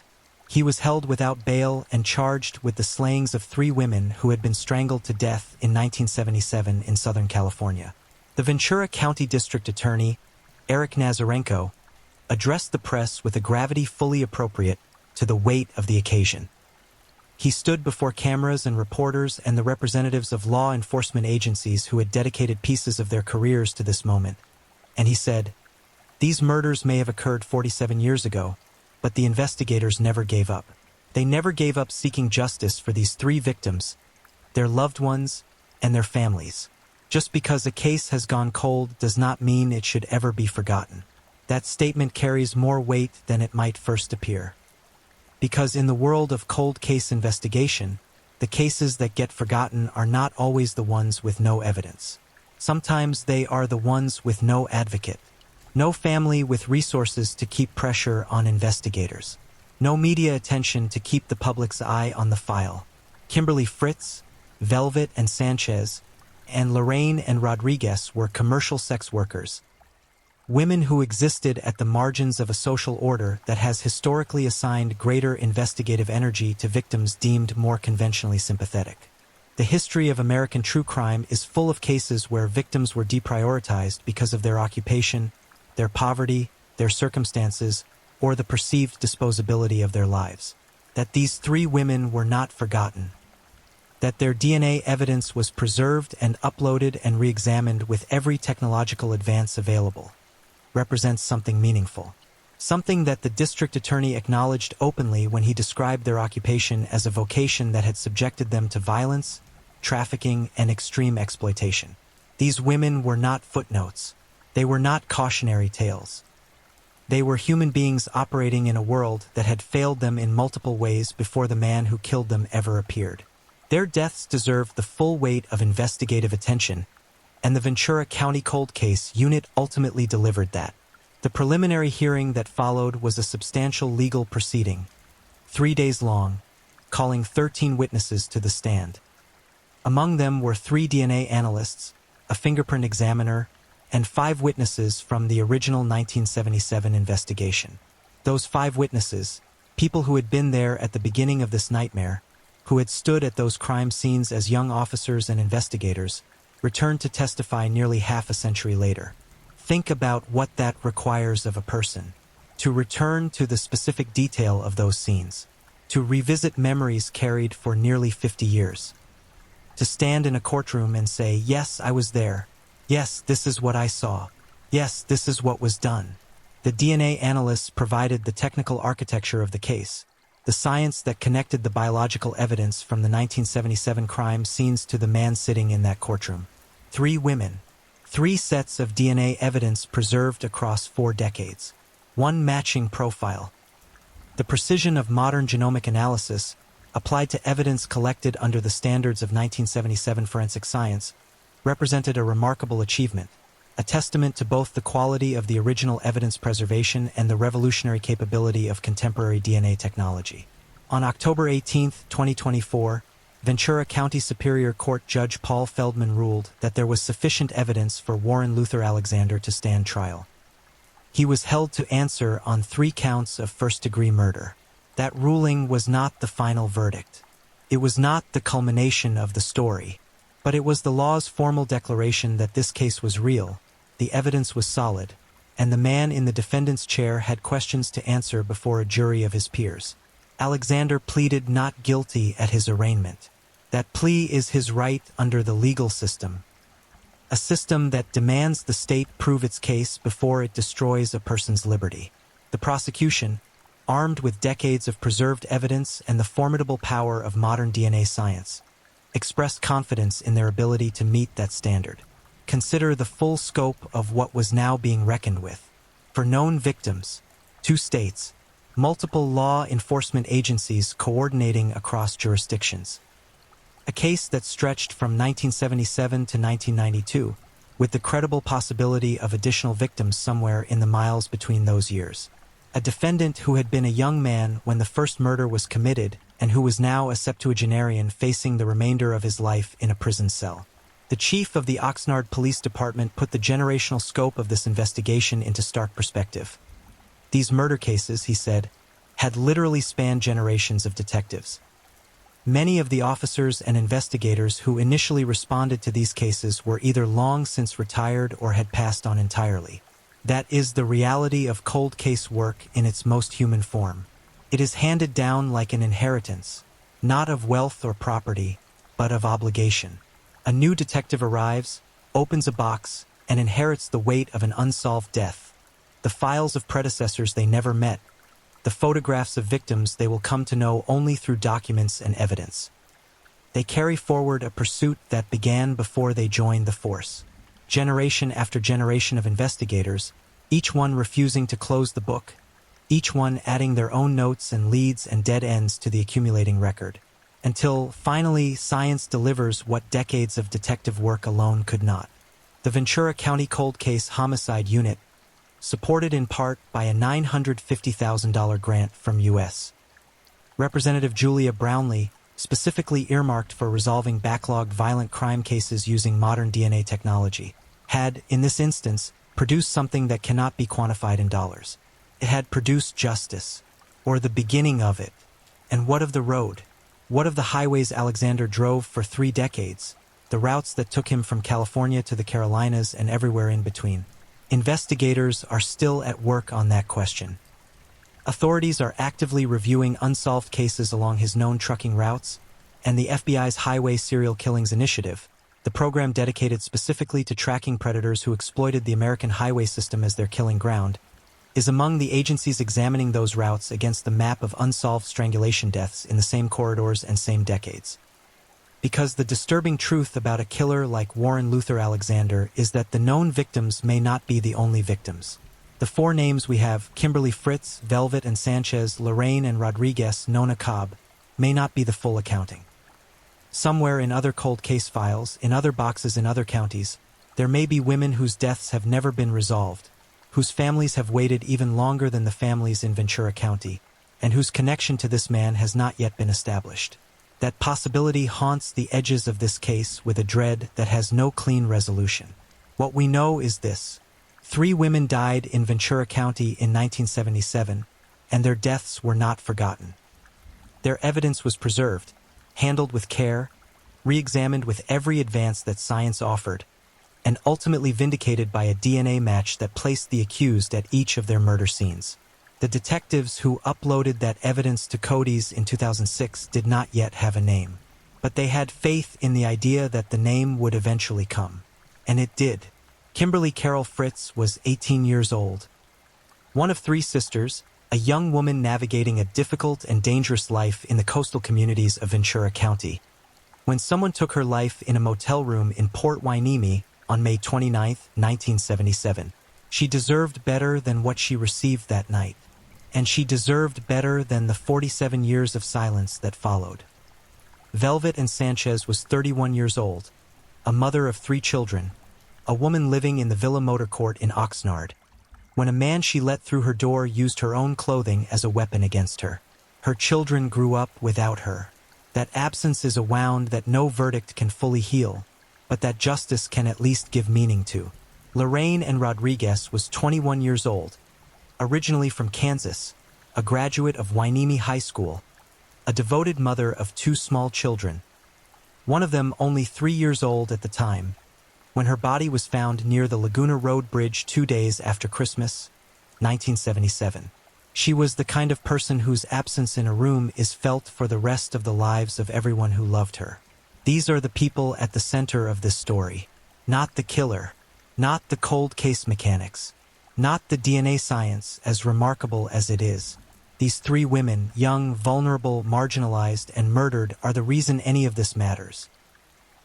He was held without bail and charged with the slayings of 3 women who had been strangled to death in 1977 in Southern California. The Ventura County District Attorney, Eric Nazarenko, addressed the press with a gravity fully appropriate to the weight of the occasion. He stood before cameras and reporters and the representatives of law enforcement agencies who had dedicated pieces of their careers to this moment, and he said, "These murders may have occurred 47 years ago, but the investigators never gave up. They never gave up seeking justice for these 3 victims, their loved ones, and their families. Just because a case has gone cold does not mean it should ever be forgotten. That statement carries more weight than it might first appear. Because in the world of cold case investigation, the cases that get forgotten are not always the ones with no evidence. Sometimes they are the ones with no advocate, no family with resources to keep pressure on investigators, no media attention to keep the public's eye on the file. Kimberly Fritz, Velvet and Sanchez, and Lorraine and Rodriguez were commercial sex workers, women who existed at the margins of a social order that has historically assigned greater investigative energy to victims deemed more conventionally sympathetic. The history of American true crime is full of cases where victims were deprioritized because of their occupation, their poverty, their circumstances, or the perceived disposability of their lives. That these three women were not forgotten. That their DNA evidence was preserved and uploaded and re-examined with every technological advance available represents something meaningful. Something that the district attorney acknowledged openly when he described their occupation as a vocation that had subjected them to violence, trafficking, and extreme exploitation. These women were not footnotes. They were not cautionary tales. They were human beings operating in a world that had failed them in multiple ways before the man who killed them ever appeared. Their deaths deserved the full weight of investigative attention, and the Ventura County Cold Case Unit ultimately delivered that. The preliminary hearing that followed was a substantial legal proceeding, 3 days long, calling 13 witnesses to the stand. Among them were 3 DNA analysts, a fingerprint examiner, and 5 witnesses from the original 1977 investigation. Those 5 witnesses, people who had been there at the beginning of this nightmare, who had stood at those crime scenes as young officers and investigators, returned to testify nearly half a century later. Think about what that requires of a person. To return to the specific detail of those scenes. To revisit memories carried for nearly 50 years. To stand in a courtroom and say, yes, I was there. Yes, this is what I saw. Yes, this is what was done. The DNA analysts provided the technical architecture of the case, the science that connected the biological evidence from the 1977 crime scenes to the man sitting in that courtroom. 3 women, 3 sets of DNA evidence preserved across 4 decades, 1 matching profile. The precision of modern genomic analysis, applied to evidence collected under the standards of 1977 forensic science, represented a remarkable achievement, a testament to both the quality of the original evidence preservation and the revolutionary capability of contemporary DNA technology. On October 18, 2024, Ventura County Superior Court Judge Paul Feldman ruled that there was sufficient evidence for Warren Luther Alexander to stand trial. He was held to answer on 3 counts of first-degree murder. That ruling was not the final verdict. It was not the culmination of the story, but it was the law's formal declaration that this case was real, the evidence was solid, and the man in the defendant's chair had questions to answer before a jury of his peers. Alexander pleaded not guilty at his arraignment. That plea is his right under the legal system, a system that demands the state prove its case before it destroys a person's liberty. The prosecution, armed with decades of preserved evidence and the formidable power of modern DNA science, expressed confidence in their ability to meet that standard. Consider the full scope of what was now being reckoned with. For known victims, 2 states, multiple law enforcement agencies coordinating across jurisdictions. A case that stretched from 1977 to 1992, with the credible possibility of additional victims somewhere in the miles between those years. A defendant who had been a young man when the first murder was committed and who was now a septuagenarian facing the remainder of his life in a prison cell. The chief of the Oxnard Police Department put the generational scope of this investigation into stark perspective. These murder cases, he said, had literally spanned generations of detectives. Many of the officers and investigators who initially responded to these cases were either long since retired or had passed on entirely. That is the reality of cold case work in its most human form. It is handed down like an inheritance, not of wealth or property, but of obligation. A new detective arrives, opens a box, and inherits the weight of an unsolved death, the files of predecessors they never met, the photographs of victims they will come to know only through documents and evidence. They carry forward a pursuit that began before they joined the force. Generation after generation of investigators, each one refusing to close the book, each one adding their own notes and leads and dead ends to the accumulating record, until, finally, science delivers what decades of detective work alone could not. The Ventura County Cold Case Homicide Unit, supported in part by a $950,000 grant from U.S. Representative Julia Brownlee, specifically earmarked for resolving backlogged violent crime cases using modern DNA technology, had, in this instance, produced something that cannot be quantified in dollars. It had produced justice, or the beginning of it. And what of the road? What of the highways Alexander drove for 3 decades, the routes that took him from California to the Carolinas and everywhere in between? Investigators are still at work on that question. Authorities are actively reviewing unsolved cases along his known trucking routes, and the FBI's Highway Serial Killings Initiative, the program dedicated specifically to tracking predators who exploited the American highway system as their killing ground, is among the agencies examining those routes against the map of unsolved strangulation deaths in the same corridors and same decades. Because the disturbing truth about a killer like Warren Luther Alexander is that the known victims may not be the only victims. The 4 names we have, Kimberly Fritz, Velvet and Sanchez, Lorraine and Rodriguez, Nona Cobb, may not be the full accounting. Somewhere in other cold case files, in other boxes in other counties, there may be women whose deaths have never been resolved, whose families have waited even longer than the families in Ventura County, and whose connection to this man has not yet been established. That possibility haunts the edges of this case with a dread that has no clean resolution. What we know is this: 3 women died in Ventura County in 1977, and their deaths were not forgotten. Their evidence was preserved, handled with care, re-examined with every advance that science offered, and ultimately vindicated by a DNA match that placed the accused at each of their murder scenes. The detectives who uploaded that evidence to Cody's in 2006 did not yet have a name, but they had faith in the idea that the name would eventually come. And it did. Kimberly Carol Fritz was 18 years old. One of 3 sisters, a young woman navigating a difficult and dangerous life in the coastal communities of Ventura County. When someone took her life in a motel room in Port Hueneme on May 29, 1977, she deserved better than what she received that night, and she deserved better than the 47 years of silence that followed. Velvet and Sanchez was 31 years old, a mother of 3 children, a woman living in the Villa Motor Court in Oxnard, when a man she let through her door used her own clothing as a weapon against her. Her children grew up without her. That absence is a wound that no verdict can fully heal, but that justice can at least give meaning to. Lorraine and Rodriguez was 21 years old, originally from Kansas, a graduate of Hueneme High School, a devoted mother of 2 small children, one of them only 3 years old at the time, when her body was found near the Laguna Road Bridge 2 days after Christmas, 1977. She was the kind of person whose absence in a room is felt for the rest of the lives of everyone who loved her. These are the people at the center of this story. Not the killer, not the cold case mechanics, not the DNA science, as remarkable as it is. These 3 women, young, vulnerable, marginalized, and murdered, are the reason any of this matters.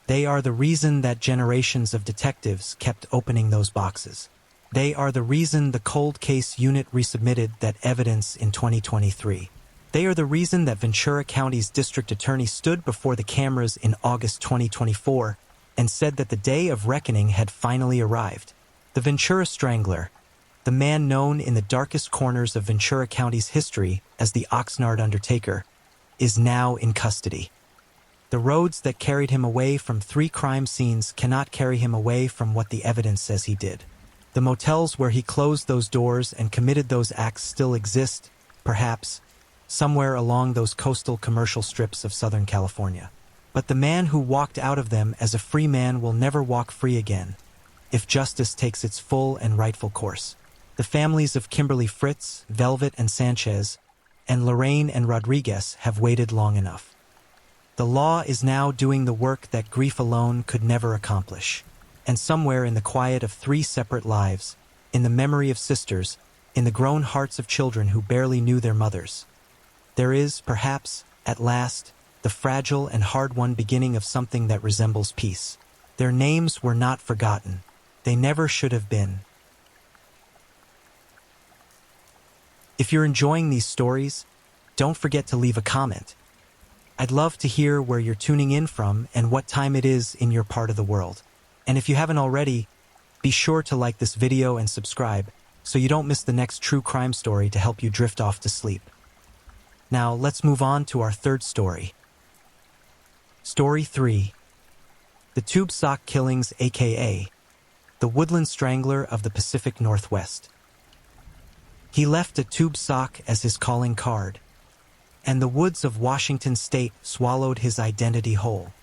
They are the reason that generations of detectives kept opening those boxes. They are the reason the cold case unit resubmitted that evidence in 2023. They are the reason that Ventura County's district attorney stood before the cameras in August 2024 and said that the day of reckoning had finally arrived. The Ventura Strangler, the man known in the darkest corners of Ventura County's history as the Oxnard Undertaker, is now in custody. The roads that carried him away from 3 crime scenes cannot carry him away from what the evidence says he did. The motels where he closed those doors and committed those acts still exist, perhaps, somewhere along those coastal commercial strips of Southern California. But the man who walked out of them as a free man will never walk free again, if justice takes its full and rightful course. The families of Kimberly Fritz, Velvet and Sanchez, and Lorraine and Rodriguez have waited long enough. The law is now doing the work that grief alone could never accomplish. And somewhere in the quiet of 3 separate lives, in the memory of sisters, in the grown hearts of children who barely knew their mothers, there is, perhaps, at last, the the fragile and hard-won beginning of something that resembles peace. Their names were not forgotten. They never should have been. If you're enjoying these stories, don't forget to leave a comment. I'd love to hear where you're tuning in from and what time it is in your part of the world. And if you haven't already, be sure to like this video and subscribe so you don't miss the next true crime story to help you drift off to sleep. Now, let's move on to our third story. Story 3. The Tube Sock Killings, aka the Woodland Strangler of the Pacific Northwest. He left a tube sock as his calling card, and the woods of Washington state swallowed his identity whole.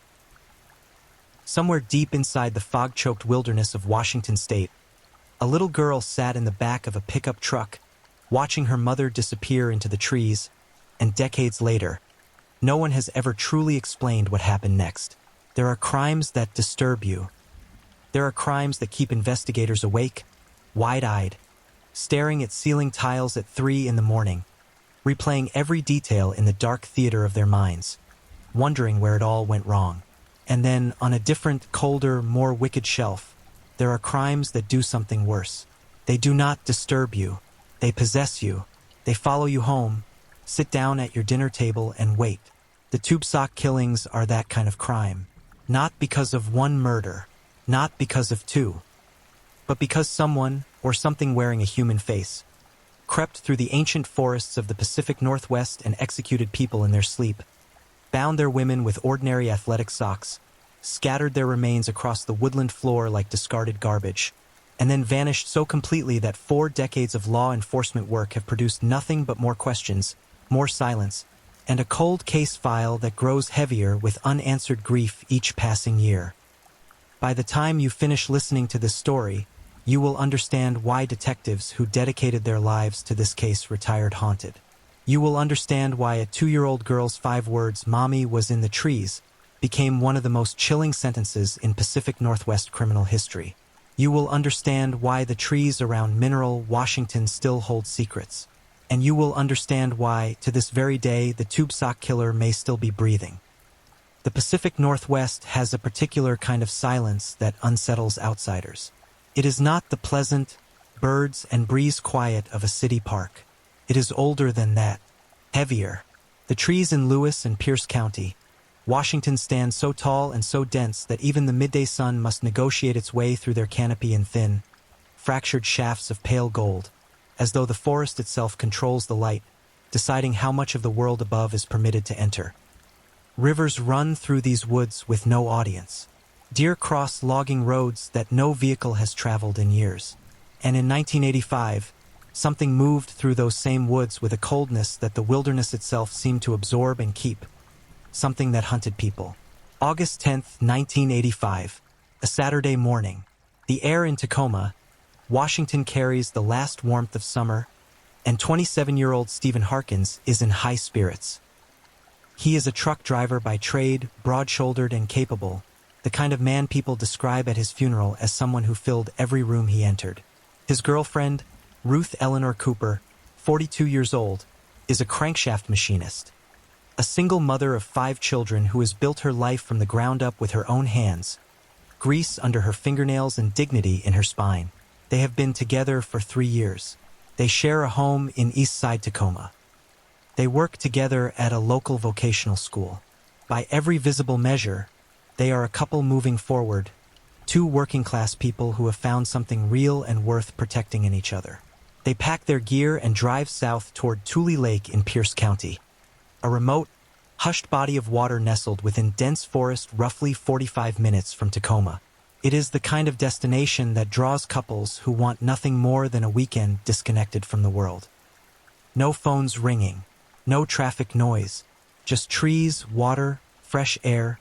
Somewhere deep inside the fog-choked wilderness of Washington state, a little girl sat in the back of a pickup truck, watching her mother disappear into the trees, and decades later, no one has ever truly explained what happened next. There are crimes that disturb you. There are crimes that keep investigators awake, wide-eyed, staring at ceiling tiles at 3 in the morning, replaying every detail in the dark theater of their minds, wondering where it all went wrong. And then, on a different, colder, more wicked shelf, there are crimes that do something worse. They do not disturb you. They possess you. They follow you home, sit down at your dinner table, and wait. The tube sock killings are that kind of crime. Not because of one murder, not because of two, but because someone, or something wearing a human face, crept through the ancient forests of the Pacific Northwest and executed people in their sleep, bound their women with ordinary athletic socks, scattered their remains across the woodland floor like discarded garbage, and then vanished so completely that 4 decades of law enforcement work have produced nothing but more questions, more silence, and a cold case file that grows heavier with unanswered grief each passing year. By the time you finish listening to this story, you will understand why detectives who dedicated their lives to this case retired haunted. You will understand why a 2-year-old girl's 5 words, "Mommy was in the trees," became one of the most chilling sentences in Pacific Northwest criminal history. You will understand why the trees around Mineral, Washington still hold secrets. And you will understand why, to this very day, the tube sock killer may still be breathing. The Pacific Northwest has a particular kind of silence that unsettles outsiders. It is not the pleasant, birds and breeze quiet of a city park. It is older than that, heavier. The trees in Lewis and Pierce County, Washington stand so tall and so dense that even the midday sun must negotiate its way through their canopy in thin, fractured shafts of pale gold, as though the forest itself controls the light, deciding how much of the world above is permitted to enter. Rivers run through these woods with no audience. Deer cross logging roads that no vehicle has traveled in years. And in 1985, something moved through those same woods with a coldness that the wilderness itself seemed to absorb and keep. Something that hunted people. August 10th, 1985, a Saturday morning. The air in Tacoma, Washington carries the last warmth of summer, and 27-year-old Stephen Harkins is in high spirits. He is a truck driver by trade, broad-shouldered and capable, the kind of man people describe at his funeral as someone who filled every room he entered. His girlfriend, Ruth Eleanor Cooper, 42 years old, is a crankshaft machinist. A single mother of 5 children who has built her life from the ground up with her own hands, grease under her fingernails and dignity in her spine. They have been together for 3 years. They share a home in East Side Tacoma. They work together at a local vocational school. By every visible measure, they are a couple moving forward, 2 working-class people who have found something real and worth protecting in each other. They pack their gear and drive south toward Tule Lake in Pierce County, a remote, hushed body of water nestled within dense forest roughly 45 minutes from Tacoma. It is the kind of destination that draws couples who want nothing more than a weekend disconnected from the world. No phones ringing, no traffic noise, just trees, water, fresh air,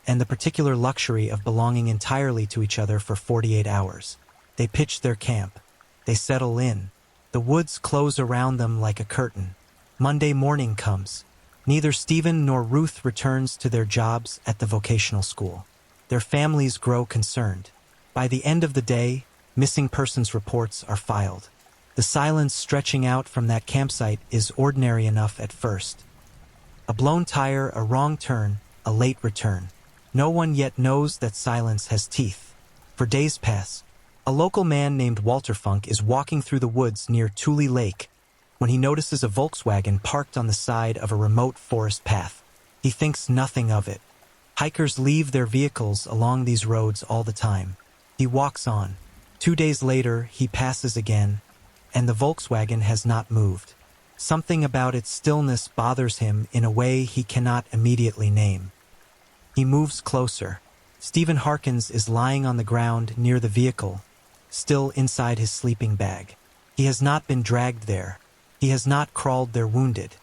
and the particular luxury of belonging entirely to each other for 48 hours. They pitch their camp. They settle in. The woods close around them like a curtain. Monday morning comes. Neither Stephen nor Ruth returns to their jobs at the vocational school. Their families grow concerned. By the end of the day, missing persons reports are filed. The silence stretching out from that campsite is ordinary enough at first. A blown tire, a wrong turn, a late return. No one yet knows that silence has teeth. For days pass. A local man named Walter Funk is walking through the woods near Tule Lake when he notices a Volkswagen parked on the side of a remote forest path. He thinks nothing of it. Hikers leave their vehicles along these roads all the time. He walks on. 2 days later, he passes again, and the Volkswagen has not moved. Something about its stillness bothers him in a way he cannot immediately name. He moves closer. Stephen Harkins is lying on the ground near the vehicle, still inside his sleeping bag. He has not been dragged there. He has not crawled there wounded.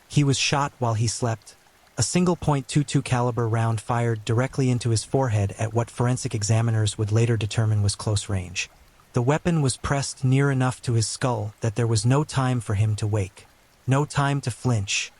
He was shot while he slept. A single .22 caliber round fired directly into his forehead at what forensic examiners would later determine was close range. The weapon was pressed near enough to his skull that there was no time for him to wake. No time to flinch.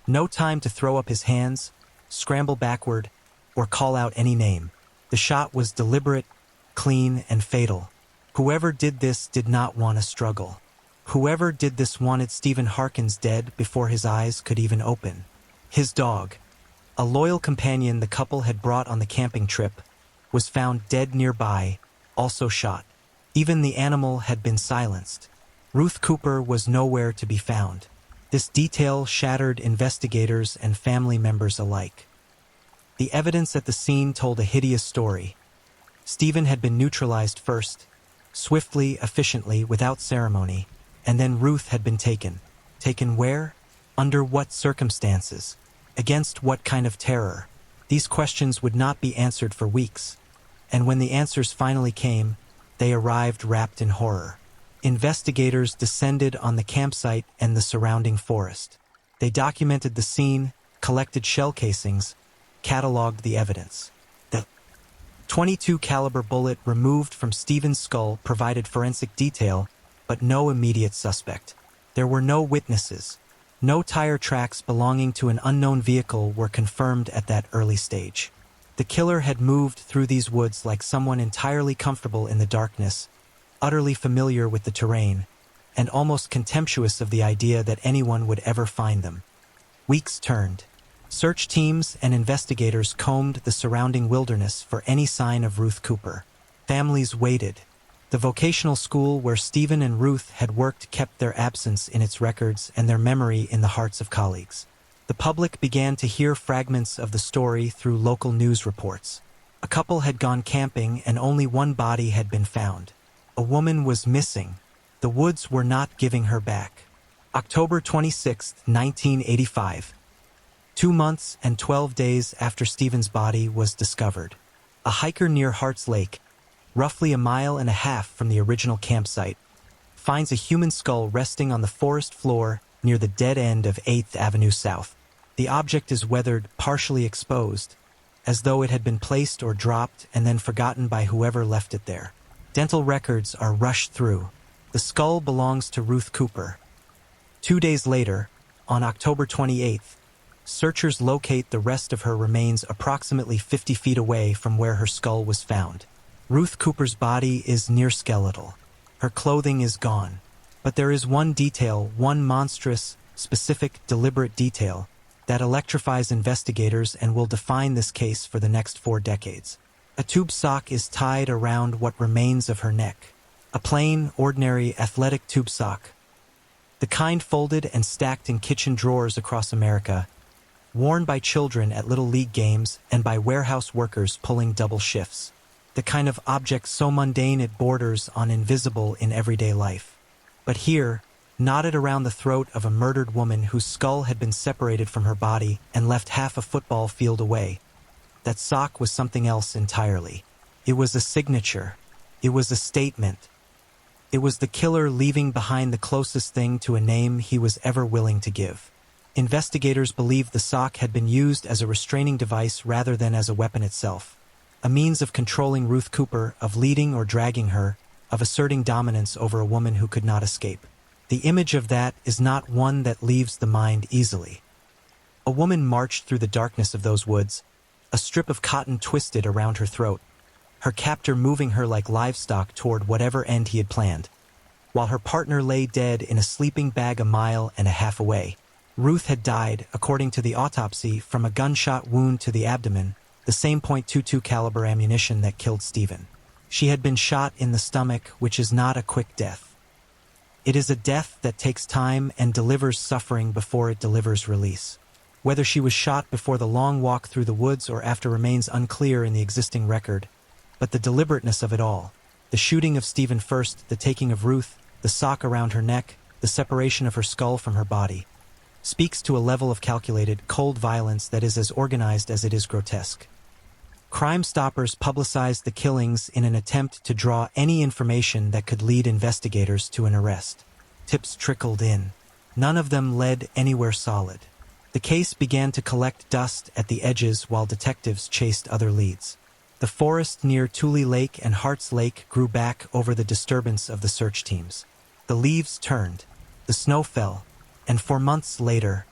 No time to throw up his hands, scramble backward, or call out any name. The shot was deliberate, clean, and fatal. Whoever did this did not want a struggle. Whoever did this wanted Stephen Harkins dead before his eyes could even open. His dog, a loyal companion the couple had brought on the camping trip, was found dead nearby, also shot. Even the animal had been silenced. Ruth Cooper was nowhere to be found. This detail shattered investigators and family members alike. The evidence at the scene told a hideous story. Stephen had been neutralized first, swiftly, efficiently, without ceremony, and then Ruth had been taken. Taken where? Under what circumstances? Against what kind of terror? These questions would not be answered for weeks, and when the answers finally came, they arrived wrapped in horror. Investigators descended on the campsite and the surrounding forest. They documented the scene, collected shell casings, cataloged the evidence. The .22 caliber bullet removed from Stephen's skull provided forensic detail, but no immediate suspect. There were no witnesses. No tire tracks belonging to an unknown vehicle were confirmed at that early stage. The killer had moved through these woods like someone entirely comfortable in the darkness, utterly familiar with the terrain, and almost contemptuous of the idea that anyone would ever find them. Weeks turned. Search teams and investigators combed the surrounding wilderness for any sign of Ruth Cooper. Families waited. The vocational school where Stephen and Ruth had worked kept their absence in its records and their memory in the hearts of colleagues. The public began to hear fragments of the story through local news reports. A couple had gone camping and only one body had been found. A woman was missing. The woods were not giving her back. October 26, 1985. 2 months and 12 days after Stephen's body was discovered. A hiker near Hearts Lake, roughly a mile and a half from the original campsite, finds a human skull resting on the forest floor near the dead end of 8th Avenue South. The object is weathered, partially exposed, as though it had been placed or dropped and then forgotten by whoever left it there. Dental records are rushed through. The skull belongs to Ruth Cooper. 2 days later, on October 28th, searchers locate the rest of her remains approximately 50 feet away from where her skull was found. Ruth Cooper's body is near skeletal. Her clothing is gone. But there is one detail, one monstrous, specific, deliberate detail, that electrifies investigators and will define this case for the next 4 decades. A tube sock is tied around what remains of her neck. A plain, ordinary, athletic tube sock. The kind folded and stacked in kitchen drawers across America, worn by children at Little League games and by warehouse workers pulling double shifts. The kind of object so mundane it borders on invisible in everyday life. But here, knotted around the throat of a murdered woman whose skull had been separated from her body and left half a football field away, that sock was something else entirely. It was a signature. It was a statement. It was the killer leaving behind the closest thing to a name he was ever willing to give. Investigators believed the sock had been used as a restraining device rather than as a weapon itself. A means of controlling Ruth Cooper, of leading or dragging her, of asserting dominance over a woman who could not escape. The image of that is not one that leaves the mind easily. A woman marched through the darkness of those woods, a strip of cotton twisted around her throat, her captor moving her like livestock toward whatever end he had planned, while her partner lay dead in a sleeping bag a mile and a half away. Ruth had died, according to the autopsy, from a gunshot wound to the abdomen, the same .22 caliber ammunition that killed Stephen. She had been shot in the stomach, which is not a quick death. It is a death that takes time and delivers suffering before it delivers release. Whether she was shot before the long walk through the woods or after remains unclear in the existing record, but the deliberateness of it all, the shooting of Stephen first, the taking of Ruth, the sock around her neck, the separation of her skull from her body, speaks to a level of calculated, cold violence that is as organized as it is grotesque. Crime Stoppers publicized the killings in an attempt to draw any information that could lead investigators to an arrest. Tips trickled in. None of them led anywhere solid. The case began to collect dust at the edges while detectives chased other leads. The forest near Tule Lake and Harts Lake grew back over the disturbance of the search teams. The leaves turned, the snow fell, and for months later,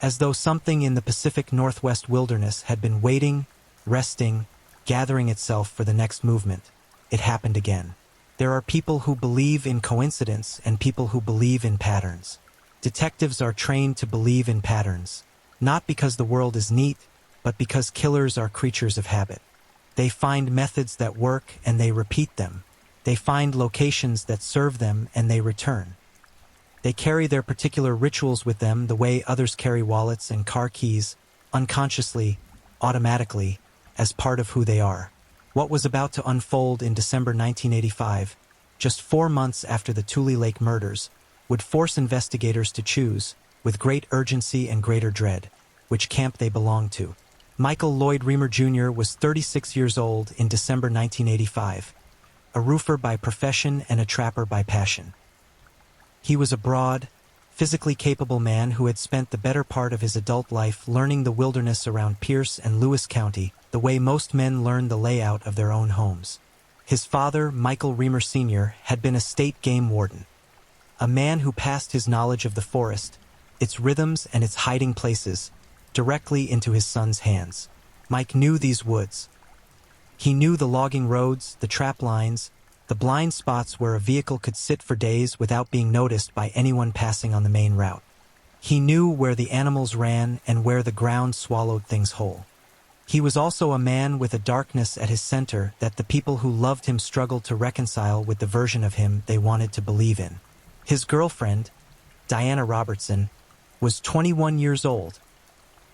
as though something in the Pacific Northwest wilderness had been waiting, resting, gathering itself for the next movement, it happened again. There are people who believe in coincidence and people who believe in patterns. Detectives are trained to believe in patterns, not because the world is neat, but because killers are creatures of habit. They find methods that work and they repeat them. They find locations that serve them and they return. They carry their particular rituals with them the way others carry wallets and car keys, unconsciously, automatically, as part of who they are. What was about to unfold in December 1985, just 4 months after the Tule Lake murders, would force investigators to choose, with great urgency and greater dread, which camp they belonged to. Michael Lloyd Reamer Jr. was 36 years old in December 1985, a roofer by profession and a trapper by passion. He was a broad, physically capable man who had spent the better part of his adult life learning the wilderness around Pierce and Lewis County the way most men learn the layout of their own homes. His father, Michael Reamer Sr., had been a state game warden, a man who passed his knowledge of the forest, its rhythms and its hiding places, directly into his son's hands. Mike knew these woods. He knew the logging roads, the trap lines, the blind spots where a vehicle could sit for days without being noticed by anyone passing on the main route. He knew where the animals ran and where the ground swallowed things whole. He was also a man with a darkness at his center that the people who loved him struggled to reconcile with the version of him they wanted to believe in. His girlfriend, Diana Robertson, was 21 years old,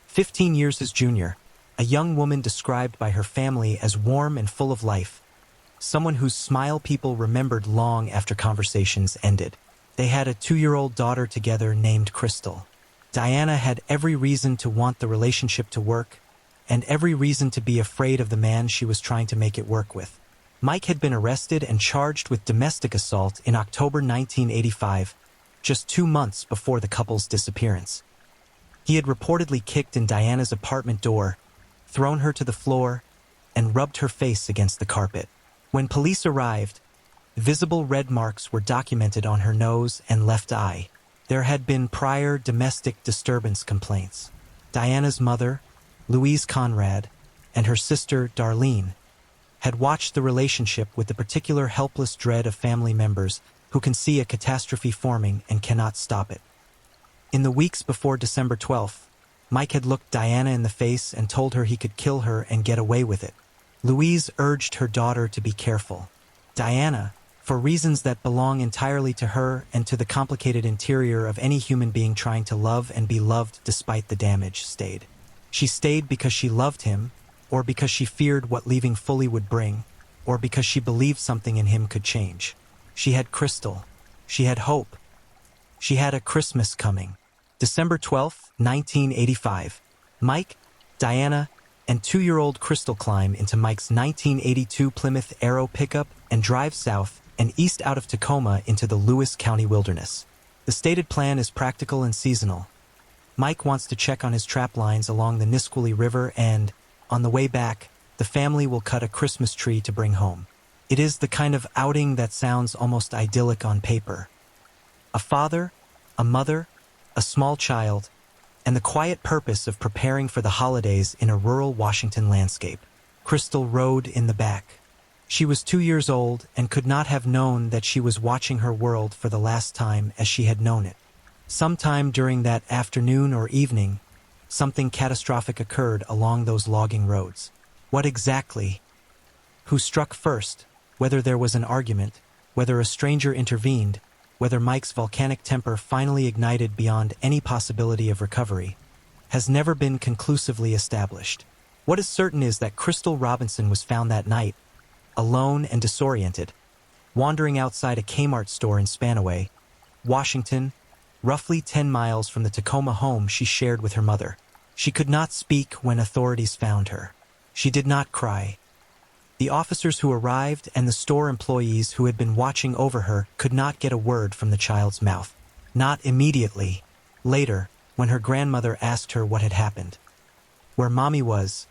15 years his junior, a young woman described by her family as warm and full of life, someone whose smile people remembered long after conversations ended. They had a 2-year-old daughter together named Crystal. Diana had every reason to want the relationship to work, and every reason to be afraid of the man she was trying to make it work with. Mike had been arrested and charged with domestic assault in October 1985, just 2 months before the couple's disappearance. He had reportedly kicked in Diana's apartment door, thrown her to the floor, and rubbed her face against the carpet. When police arrived, visible red marks were documented on her nose and left eye. There had been prior domestic disturbance complaints. Diana's mother, Louise Conrad, and her sister, Darlene, had watched the relationship with the particular helpless dread of family members who can see a catastrophe forming and cannot stop it. In the weeks before December 12th, Mike had looked Diana in the face and told her he could kill her and get away with it. Louise urged her daughter to be careful. Diana, for reasons that belong entirely to her and to the complicated interior of any human being trying to love and be loved despite the damage, stayed. She stayed because she loved him, or because she feared what leaving fully would bring, or because she believed something in him could change. She had Crystal. She had hope. She had a Christmas coming. December 12th, 1985. Mike, Diana, and 2-year-old Crystal climb into Mike's 1982 Plymouth Arrow pickup and drive south and east out of Tacoma into the Lewis County wilderness. The stated plan is practical and seasonal. Mike wants to check on his trap lines along the Nisqually River and, on the way back, the family will cut a Christmas tree to bring home. It is the kind of outing that sounds almost idyllic on paper. A father, a mother, a small child, and the quiet purpose of preparing for the holidays in a rural Washington landscape. Crystal rode in the back. She was 2 years old and could not have known that she was watching her world for the last time as she had known it. Sometime during that afternoon or evening, something catastrophic occurred along those logging roads. What exactly? Who struck first? Whether there was an argument, whether a stranger intervened, whether Mike's volcanic temper finally ignited beyond any possibility of recovery, has never been conclusively established. What is certain is that Crystal Robinson was found that night, alone and disoriented, wandering outside a Kmart store in Spanaway, Washington, roughly 10 miles from the Tacoma home she shared with her mother. She could not speak when authorities found her. She did not cry. The officers who arrived and the store employees who had been watching over her could not get a word from the child's mouth. Not immediately. Later, when her grandmother asked her what had happened. Where Mommy was,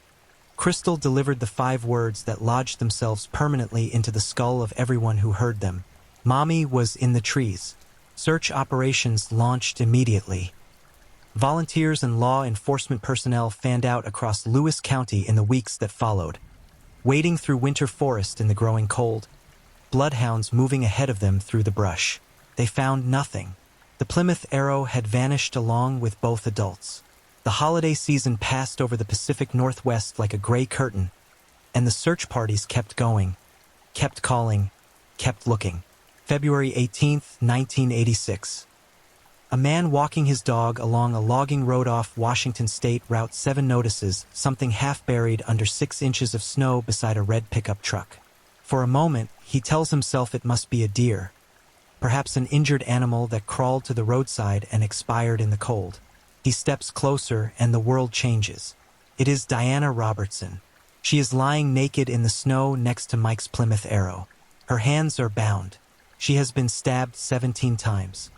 Crystal delivered the 5 words that lodged themselves permanently into the skull of everyone who heard them. Mommy was in the trees. Search operations launched immediately. Volunteers and law enforcement personnel fanned out across Lewis County in the weeks that followed, wading through winter forest in the growing cold, bloodhounds moving ahead of them through the brush. They found nothing. The Plymouth Arrow had vanished along with both adults. The holiday season passed over the Pacific Northwest like a gray curtain, and the search parties kept going, kept calling, kept looking. February 18, 1986. A man walking his dog along a logging road off Washington State Route 7 notices something half buried under 6 inches of snow beside a red pickup truck. For a moment, he tells himself it must be a deer, perhaps an injured animal that crawled to the roadside and expired in the cold. He steps closer and the world changes. It is Diana Robertson. She is lying naked in the snow next to Mike's Plymouth Arrow. Her hands are bound. She has been stabbed 17 times.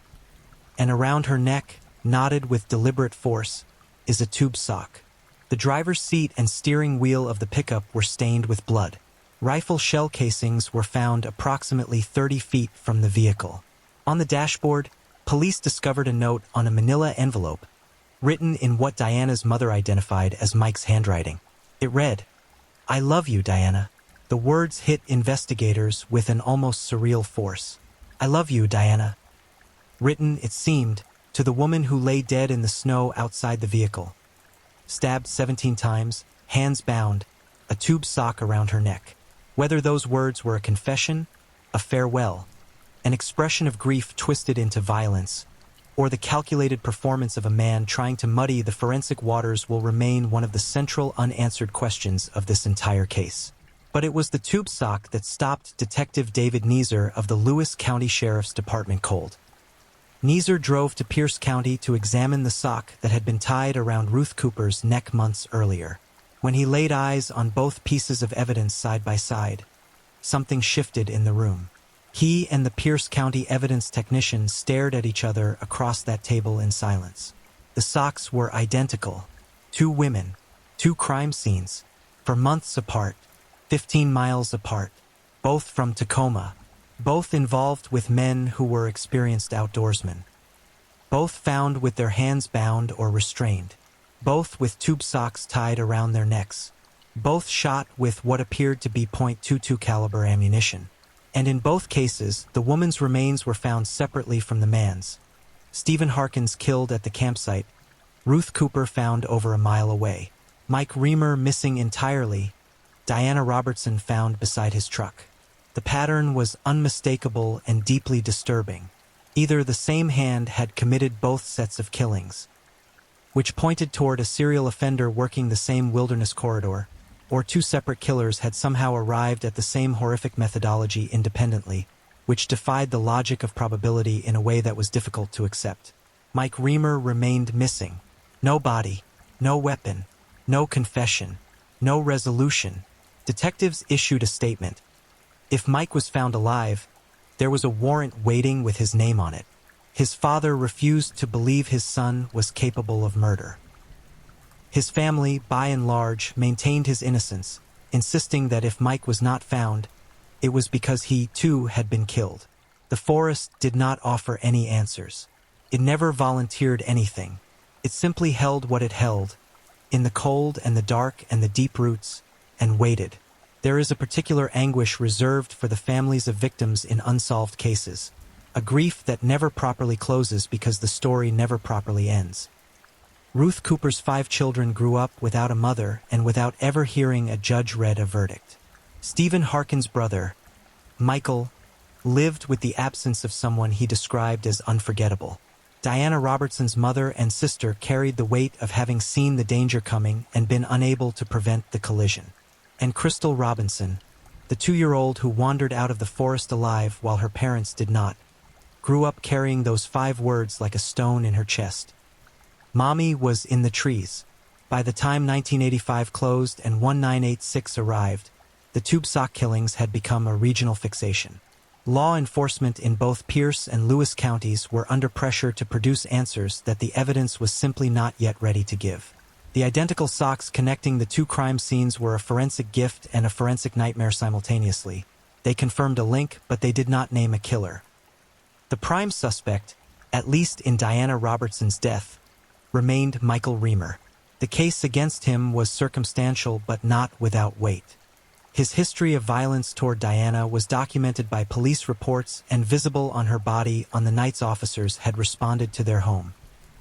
And around her neck, knotted with deliberate force, is a tube sock. The driver's seat and steering wheel of the pickup were stained with blood. Rifle shell casings were found approximately 30 feet from the vehicle. On the dashboard, police discovered a note on a manila envelope, written in what Diana's mother identified as Mike's handwriting. It read, "I love you, Diana." The words hit investigators with an almost surreal force. "I love you, Diana." Written, it seemed, to the woman who lay dead in the snow outside the vehicle. Stabbed 17 times, hands bound, a tube sock around her neck. Whether those words were a confession, a farewell, an expression of grief twisted into violence, or the calculated performance of a man trying to muddy the forensic waters will remain one of the central unanswered questions of this entire case. But it was the tube sock that stopped Detective David Neeser of the Lewis County Sheriff's Department cold. Neeser drove to Pierce County to examine the sock that had been tied around Ruth Cooper's neck months earlier. When he laid eyes on both pieces of evidence side by side, something shifted in the room. He and the Pierce County evidence technician stared at each other across that table in silence. The socks were identical. 2 women, 2 crime scenes, for months apart, 15 miles apart, both from Tacoma. Both involved with men who were experienced outdoorsmen. Both found with their hands bound or restrained. Both with tube socks tied around their necks. Both shot with what appeared to be .22 caliber ammunition. And in both cases, the woman's remains were found separately from the man's. Stephen Harkins killed at the campsite. Ruth Cooper found over a mile away. Mike Reamer missing entirely. Diana Robertson found beside his truck. The pattern was unmistakable and deeply disturbing. Either the same hand had committed both sets of killings, which pointed toward a serial offender working the same wilderness corridor, or 2 separate killers had somehow arrived at the same horrific methodology independently, which defied the logic of probability in a way that was difficult to accept. Mike Reamer remained missing. No body, no weapon, no confession, no resolution. Detectives issued a statement. If Mike was found alive, there was a warrant waiting with his name on it. His father refused to believe his son was capable of murder. His family, by and large, maintained his innocence, insisting that if Mike was not found, it was because he, too, had been killed. The forest did not offer any answers. It never volunteered anything. It simply held what it held, in the cold and the dark and the deep roots, and waited. There is a particular anguish reserved for the families of victims in unsolved cases. a grief that never properly closes because the story never properly ends. Ruth Cooper's 5 children grew up without a mother and without ever hearing a judge read a verdict. Stephen Harkin's brother, Michael, lived with the absence of someone he described as unforgettable. Diana Robertson's mother and sister carried the weight of having seen the danger coming and been unable to prevent the collision. And Crystal Robinson, the 2-year-old who wandered out of the forest alive while her parents did not, grew up carrying those 5 words like a stone in her chest. Mommy was in the trees. By the time 1985 closed and 1986 arrived, the tube sock killings had become a regional fixation. Law enforcement in both Pierce and Lewis counties were under pressure to produce answers that the evidence was simply not yet ready to give. The identical socks connecting the 2 crime scenes were a forensic gift and a forensic nightmare simultaneously. They confirmed a link, but they did not name a killer. The prime suspect, at least in Diana Robertson's death, remained Michael Reamer. The case against him was circumstantial but not without weight. His history of violence toward Diana was documented by police reports and visible on her body on the nights officers had responded to their home.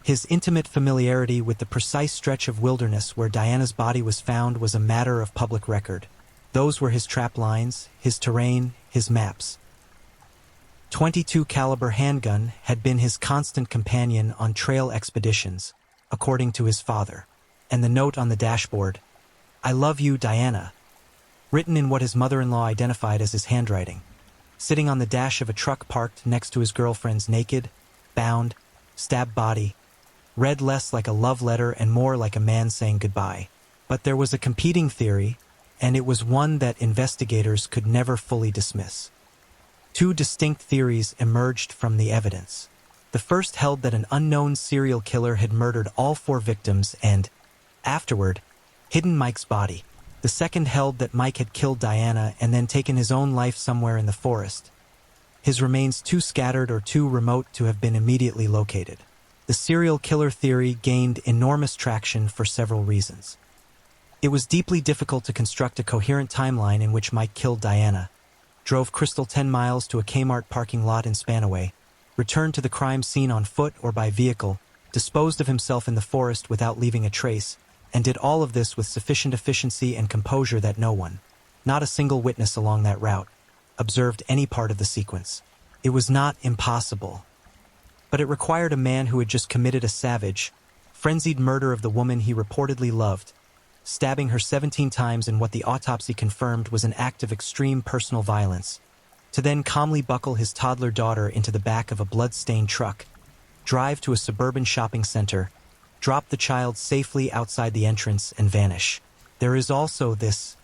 His intimate familiarity with the precise stretch of wilderness where Diana's body was found was a matter of public record. Those were his trap lines, his terrain, his maps. .22 caliber handgun had been his constant companion on trail expeditions, according to his father. And the note on the dashboard, "I love you, Diana," written in what his mother-in-law identified as his handwriting, sitting on the dash of a truck parked next to his girlfriend's naked, bound, stabbed body, read less like a love letter and more like a man saying goodbye. But there was a competing theory, and it was one that investigators could never fully dismiss. 2 distinct theories emerged from the evidence. The first held that an unknown serial killer had murdered all 4 victims and, afterward, hidden Mike's body. The second held that Mike had killed Diana and then taken his own life somewhere in the forest, his remains too scattered or too remote to have been immediately located. The serial killer theory gained enormous traction for several reasons. It was deeply difficult to construct a coherent timeline in which Mike killed Diana, drove Crystal 10 miles to a Kmart parking lot in Spanaway, returned to the crime scene on foot or by vehicle, disposed of himself in the forest without leaving a trace, and did all of this with sufficient efficiency and composure that no one, not a single witness along that route, observed any part of the sequence. It was not impossible. But it required a man who had just committed a savage, frenzied murder of the woman he reportedly loved, stabbing her 17 times in what the autopsy confirmed was an act of extreme personal violence, to then calmly buckle his toddler daughter into the back of a blood-stained truck, drive to a suburban shopping center, drop the child safely outside the entrance, and vanish. There is also this.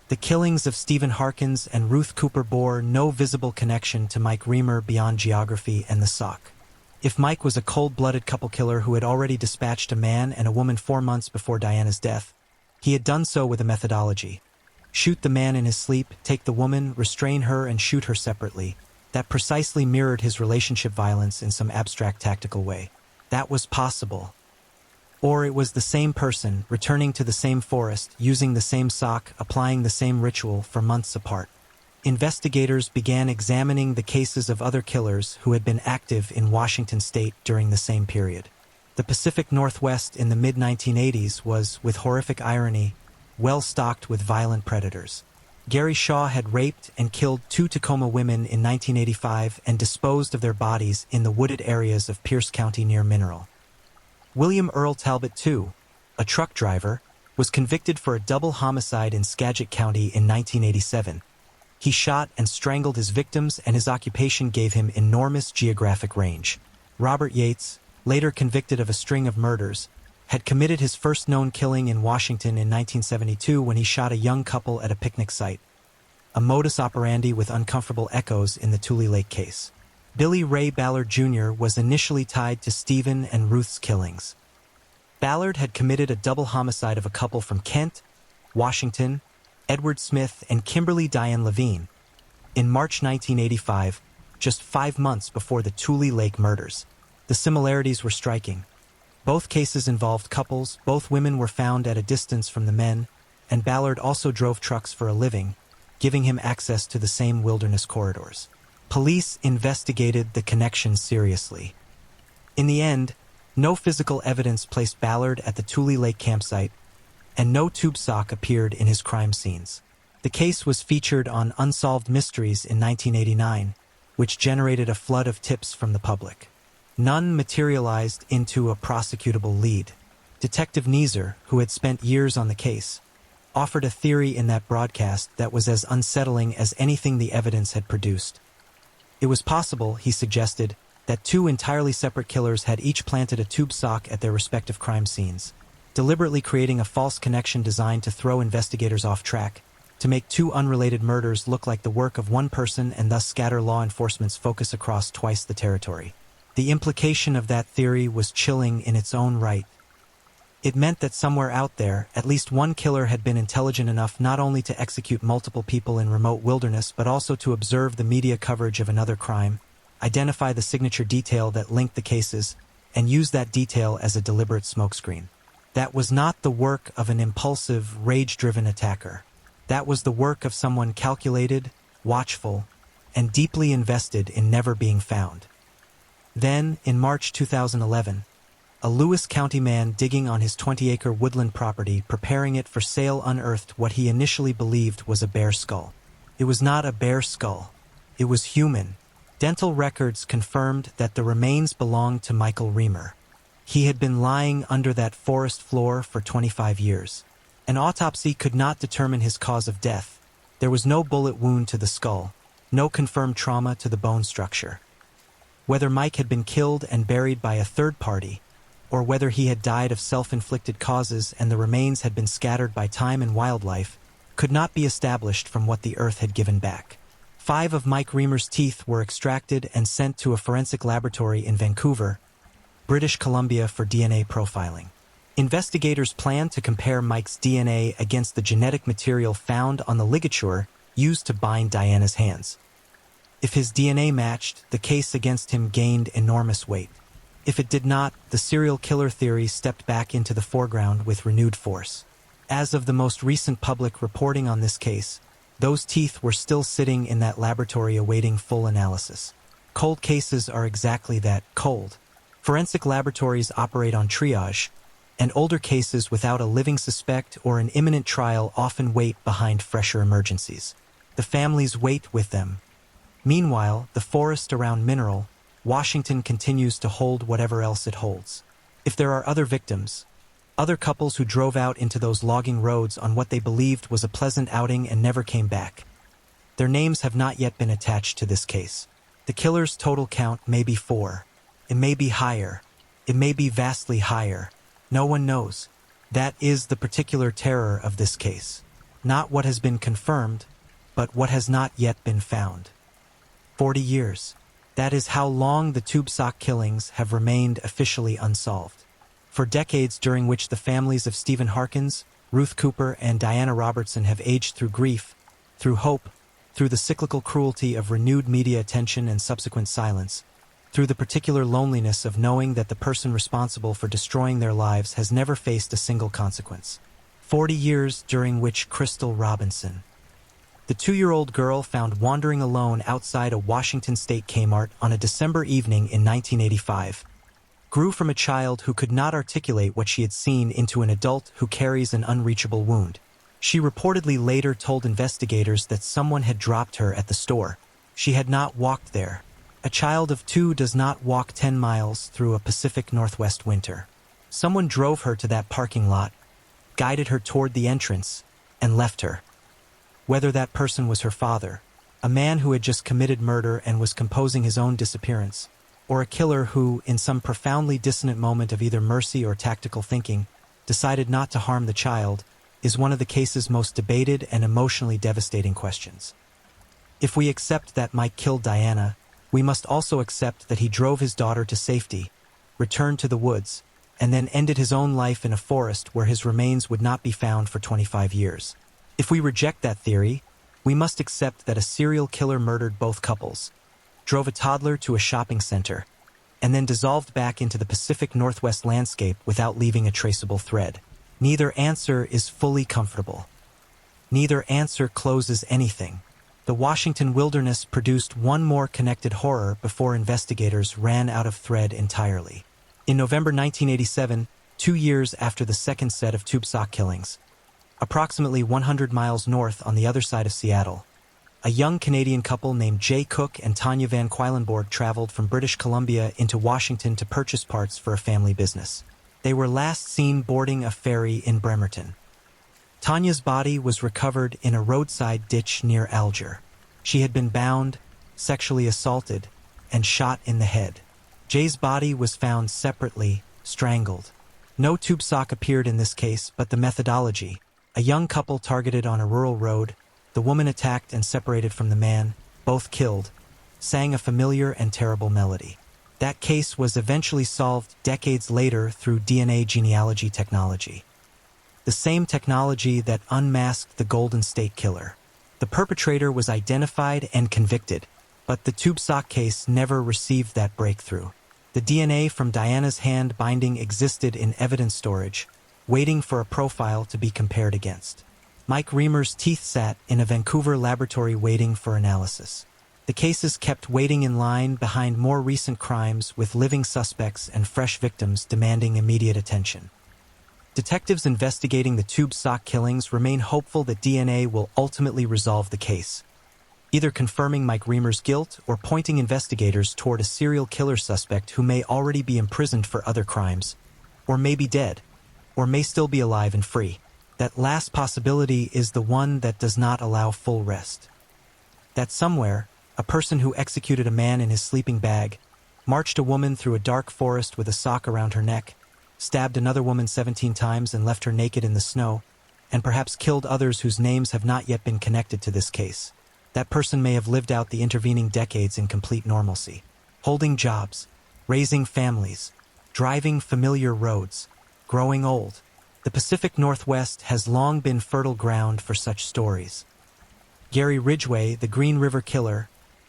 The killings of Stephen Harkins and Ruth Cooper bore no visible connection to Mike Reamer beyond geography and the sock. If Mike was a cold-blooded couple killer who had already dispatched a man and a woman 4 months before Diana's death, he had done so with a methodology. Shoot the man in his sleep, take the woman, restrain her, and shoot her separately. That precisely mirrored his relationship violence in some abstract tactical way. That was possible. Or it was the same person, returning to the same forest, using the same sock, applying the same ritual for months apart. Investigators began examining the cases of other killers who had been active in Washington state during the same period. The Pacific Northwest in the mid-1980s was, with horrific irony, well stocked with violent predators. Gary Shaw had raped and killed 2 Tacoma women in 1985 and disposed of their bodies in the wooded areas of Pierce County near Mineral. William Earl Talbot, too, a truck driver, was convicted for a double homicide in Skagit County in 1987. He shot and strangled his victims, and his occupation gave him enormous geographic range. Robert Yates, later convicted of a string of murders, had committed his first known killing in Washington in 1972 when he shot a young couple at a picnic site, a modus operandi with uncomfortable echoes in the Tule Lake case. Billy Ray Ballard Jr. was initially tied to Stephen and Ruth's killings. Ballard had committed a double homicide of a couple from Kent, Washington, Edward Smith, and Kimberly Diane Levine, in March 1985, just 5 months before the Tule Lake murders. The similarities were striking. Both cases involved couples, both women were found at a distance from the men, and Ballard also drove trucks for a living, giving him access to the same wilderness corridors. Police investigated the connection seriously. In the end, no physical evidence placed Ballard at the Tule Lake campsite, and no tube sock appeared in his crime scenes. The case was featured on Unsolved Mysteries in 1989, which generated a flood of tips from the public. None materialized into a prosecutable lead. Detective Neeser, who had spent years on the case, offered a theory in that broadcast that was as unsettling as anything the evidence had produced. It was possible, he suggested, that two entirely separate killers had each planted a tube sock at their respective crime scenes, deliberately creating a false connection designed to throw investigators off track, to make two unrelated murders look like the work of one person and thus scatter law enforcement's focus across twice the territory. The implication of that theory was chilling in its own right. It meant that somewhere out there, at least one killer had been intelligent enough not only to execute multiple people in remote wilderness but also to observe the media coverage of another crime, identify the signature detail that linked the cases, and use that detail as a deliberate smokescreen. That was not the work of an impulsive, rage-driven attacker. That was the work of someone calculated, watchful, and deeply invested in never being found. Then, in March 2011, a Lewis County man digging on his 20-acre woodland property, preparing it for sale, unearthed what he initially believed was a bear skull. It was not a bear skull. It was human. Dental records confirmed that the remains belonged to Michael Reamer. He had been lying under that forest floor for 25 years. An autopsy could not determine his cause of death. There was no bullet wound to the skull, no confirmed trauma to the bone structure. Whether Mike had been killed and buried by a third party, or whether he had died of self-inflicted causes and the remains had been scattered by time and wildlife, could not be established from what the earth had given back. 5 of Mike Reamer's teeth were extracted and sent to a forensic laboratory in Vancouver, British Columbia for DNA profiling. Investigators planned to compare Mike's DNA against the genetic material found on the ligature used to bind Diana's hands. If his DNA matched, the case against him gained enormous weight. If it did not, the serial killer theory stepped back into the foreground with renewed force. As of the most recent public reporting on this case, those teeth were still sitting in that laboratory awaiting full analysis. Cold cases are exactly that, cold. Forensic laboratories operate on triage, and older cases without a living suspect or an imminent trial often wait behind fresher emergencies. The families wait with them. Meanwhile, the forest around Mineral, Washington continues to hold whatever else it holds. If there are other victims, other couples who drove out into those logging roads on what they believed was a pleasant outing and never came back, their names have not yet been attached to this case. The killer's total count may be 4. It may be higher. It may be vastly higher. No one knows. That is the particular terror of this case. Not what has been confirmed, but what has not yet been found. 40 years. That is how long the tube sock killings have remained officially unsolved. For decades during which the families of Stephen Harkins, Ruth Cooper, and Diana Robertson have aged through grief, through hope, through the cyclical cruelty of renewed media attention and subsequent silence, through the particular loneliness of knowing that the person responsible for destroying their lives has never faced a single consequence. 40 years during which Crystal Robinson, the 2-year-old girl found wandering alone outside a Washington State Kmart on a December evening in 1985, grew from a child who could not articulate what she had seen into an adult who carries an unreachable wound. She reportedly later told investigators that someone had dropped her at the store. She had not walked there. A child of 2 does not walk 10 miles through a Pacific Northwest winter. Someone drove her to that parking lot, guided her toward the entrance, and left her. Whether that person was her father, a man who had just committed murder and was composing his own disappearance, or a killer who, in some profoundly dissonant moment of either mercy or tactical thinking, decided not to harm the child, is one of the case's most debated and emotionally devastating questions. If we accept that Mike killed Diana, we must also accept that he drove his daughter to safety, returned to the woods, and then ended his own life in a forest where his remains would not be found for 25 years. If we reject that theory, we must accept that a serial killer murdered both couples, drove a toddler to a shopping center, and then dissolved back into the Pacific Northwest landscape without leaving a traceable thread. Neither answer is fully comfortable. Neither answer closes anything. The Washington wilderness produced one more connected horror before investigators ran out of thread entirely. In November 1987, 2 years after the second set of tube sock killings, approximately 100 miles north on the other side of Seattle, a young Canadian couple named Jay Cook and Tanya Van Queilenborg traveled from British Columbia into Washington to purchase parts for a family business. They were last seen boarding a ferry in Bremerton. Tanya's body was recovered in a roadside ditch near Alger. She had been bound, sexually assaulted, and shot in the head. Jay's body was found separately, strangled. No tube sock appeared in this case, but the methodology. A young couple targeted on a rural road, the woman attacked and separated from the man, both killed, sang a familiar and terrible melody. That case was eventually solved decades later through DNA genealogy technology. The same technology that unmasked the Golden State Killer. The perpetrator was identified and convicted, but the tube sock case never received that breakthrough. The DNA from Diana's hand binding existed in evidence storage, waiting for a profile to be compared against. Mike Reamer's teeth sat in a Vancouver laboratory waiting for analysis. The cases kept waiting in line behind more recent crimes with living suspects and fresh victims demanding immediate attention. Detectives investigating the tube sock killings remain hopeful that DNA will ultimately resolve the case, either confirming Mike Reamer's guilt or pointing investigators toward a serial killer suspect who may already be imprisoned for other crimes, or may be dead, or may still be alive and free. That last possibility is the one that does not allow full rest. That somewhere, a person who executed a man in his sleeping bag, marched a woman through a dark forest with a sock around her neck, stabbed another woman 17 times and left her naked in the snow, and perhaps killed others whose names have not yet been connected to this case. That person may have lived out the intervening decades in complete normalcy, holding jobs, raising families, driving familiar roads, growing old. The Pacific Northwest has long been fertile ground for such stories. Gary Ridgway, the Green River Killer,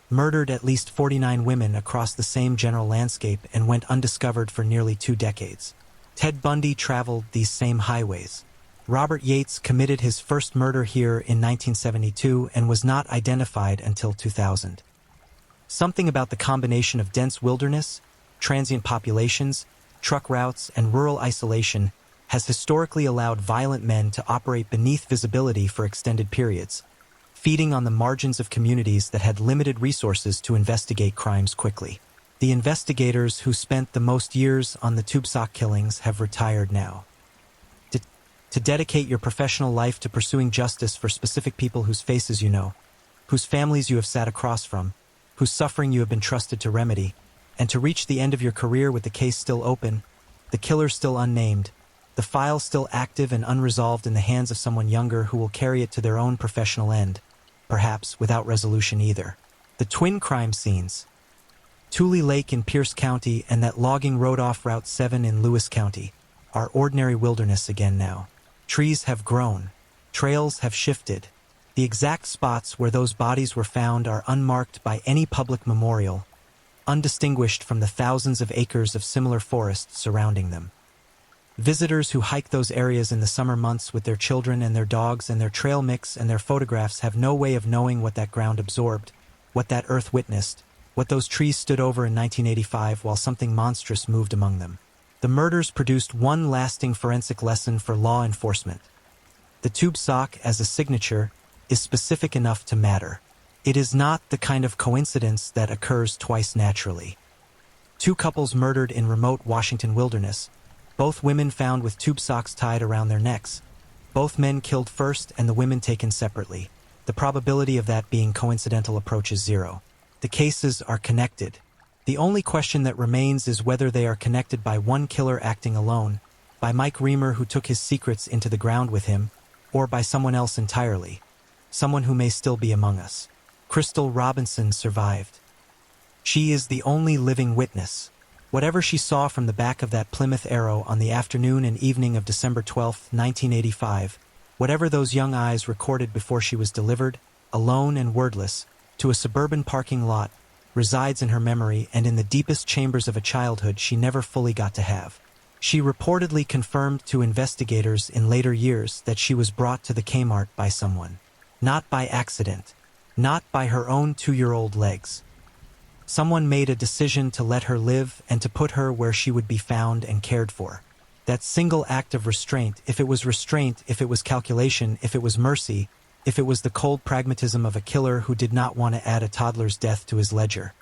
murdered at least 49 women across the same general landscape and went undiscovered for nearly 2 decades. Ted Bundy traveled these same highways. Robert Yates committed his first murder here in 1972 and was not identified until 2000. Something about the combination of dense wilderness, transient populations, truck routes, and rural isolation has historically allowed violent men to operate beneath visibility for extended periods, feeding on the margins of communities that had limited resources to investigate crimes quickly. The investigators who spent the most years on the tube sock killings have retired now. To dedicate your professional life to pursuing justice for specific people whose faces you know, whose families you have sat across from, whose suffering you have been trusted to remedy, and to reach the end of your career with the case still open, the killer still unnamed, the file still active and unresolved in the hands of someone younger who will carry it to their own professional end, perhaps without resolution either. The twin crime scenes, Tule Lake in Pierce County and that logging road off Route 7 in Lewis County, are ordinary wilderness again now. Trees have grown. Trails have shifted. The exact spots where those bodies were found are unmarked by any public memorial, undistinguished from the thousands of acres of similar forests surrounding them. Visitors who hike those areas in the summer months with their children and their dogs and their trail mix and their photographs have no way of knowing what that ground absorbed, what that earth witnessed, what those trees stood over in 1985 while something monstrous moved among them. The murders produced one lasting forensic lesson for law enforcement. The tube sock as a signature is specific enough to matter. It is not the kind of coincidence that occurs twice naturally. 2 couples murdered in remote Washington wilderness, both women found with tube socks tied around their necks, both men killed first and the women taken separately. The probability of that being coincidental approaches 0. The cases are connected. The only question that remains is whether they are connected by one killer acting alone, by Mike Reamer who took his secrets into the ground with him, or by someone else entirely, someone who may still be among us. Crystal Robinson survived. She is the only living witness. Whatever she saw from the back of that Plymouth Arrow on the afternoon and evening of December 12, 1985, whatever those young eyes recorded before she was delivered, alone and wordless, to a suburban parking lot, resides in her memory and in the deepest chambers of a childhood she never fully got to have. She reportedly confirmed to investigators in later years that she was brought to the Kmart by someone. Not by accident. not by her own 2-year-old legs. Someone made a decision to let her live and to put her where she would be found and cared for. That single act of restraint, if it was restraint, if it was calculation, if it was mercy, if it was the cold pragmatism of a killer who did not want to add a toddler's death to his ledger,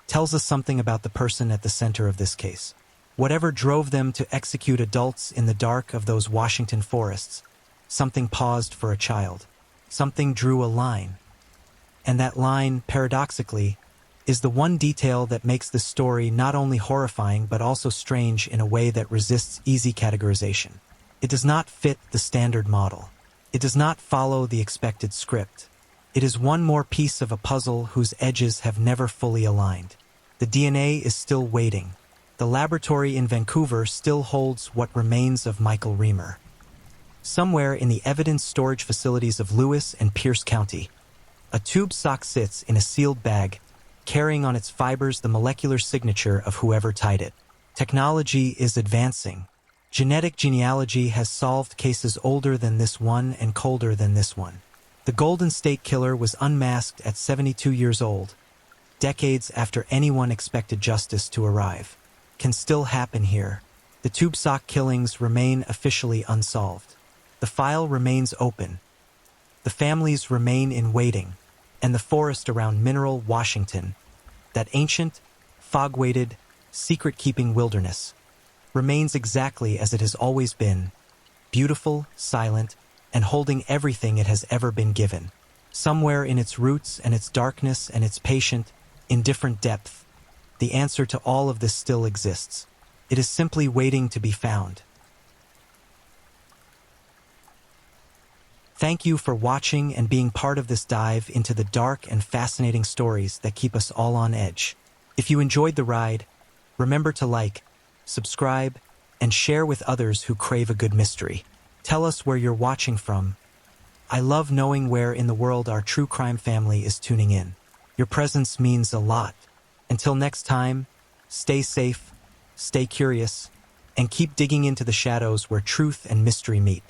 tells us something about the person at the center of this case. Whatever drove them to execute adults in the dark of those Washington forests, something paused for a child. Something drew a line. And that line, paradoxically, is the one detail that makes this story not only horrifying but also strange in a way that resists easy categorization. It does not fit the standard model. It does not follow the expected script. It is one more piece of a puzzle whose edges have never fully aligned. The DNA is still waiting. The laboratory in Vancouver still holds what remains of Michael Reamer. Somewhere in the evidence storage facilities of Lewis and Pierce County, a tube sock sits in a sealed bag, carrying on its fibers the molecular signature of whoever tied it. Technology is advancing. Genetic genealogy has solved cases older than this one and colder than this one. The Golden State Killer was unmasked at 72 years old, decades after anyone expected justice to arrive. Can still happen here. The tube sock killings remain officially unsolved. The file remains open. The families remain in waiting, and the forest around Mineral, Washington, that ancient, fog-weighted, secret-keeping wilderness, remains exactly as it has always been, beautiful, silent, and holding everything it has ever been given. Somewhere in its roots and its darkness and its patient, indifferent depth, the answer to all of this still exists. It is simply waiting to be found. Thank you for watching and being part of this dive into the dark and fascinating stories that keep us all on edge. If you enjoyed the ride, remember to like, subscribe, and share with others who crave a good mystery. Tell us where you're watching from. I love knowing where in the world our true crime family is tuning in. Your presence means a lot. Until next time, stay safe, stay curious, and keep digging into the shadows where truth and mystery meet.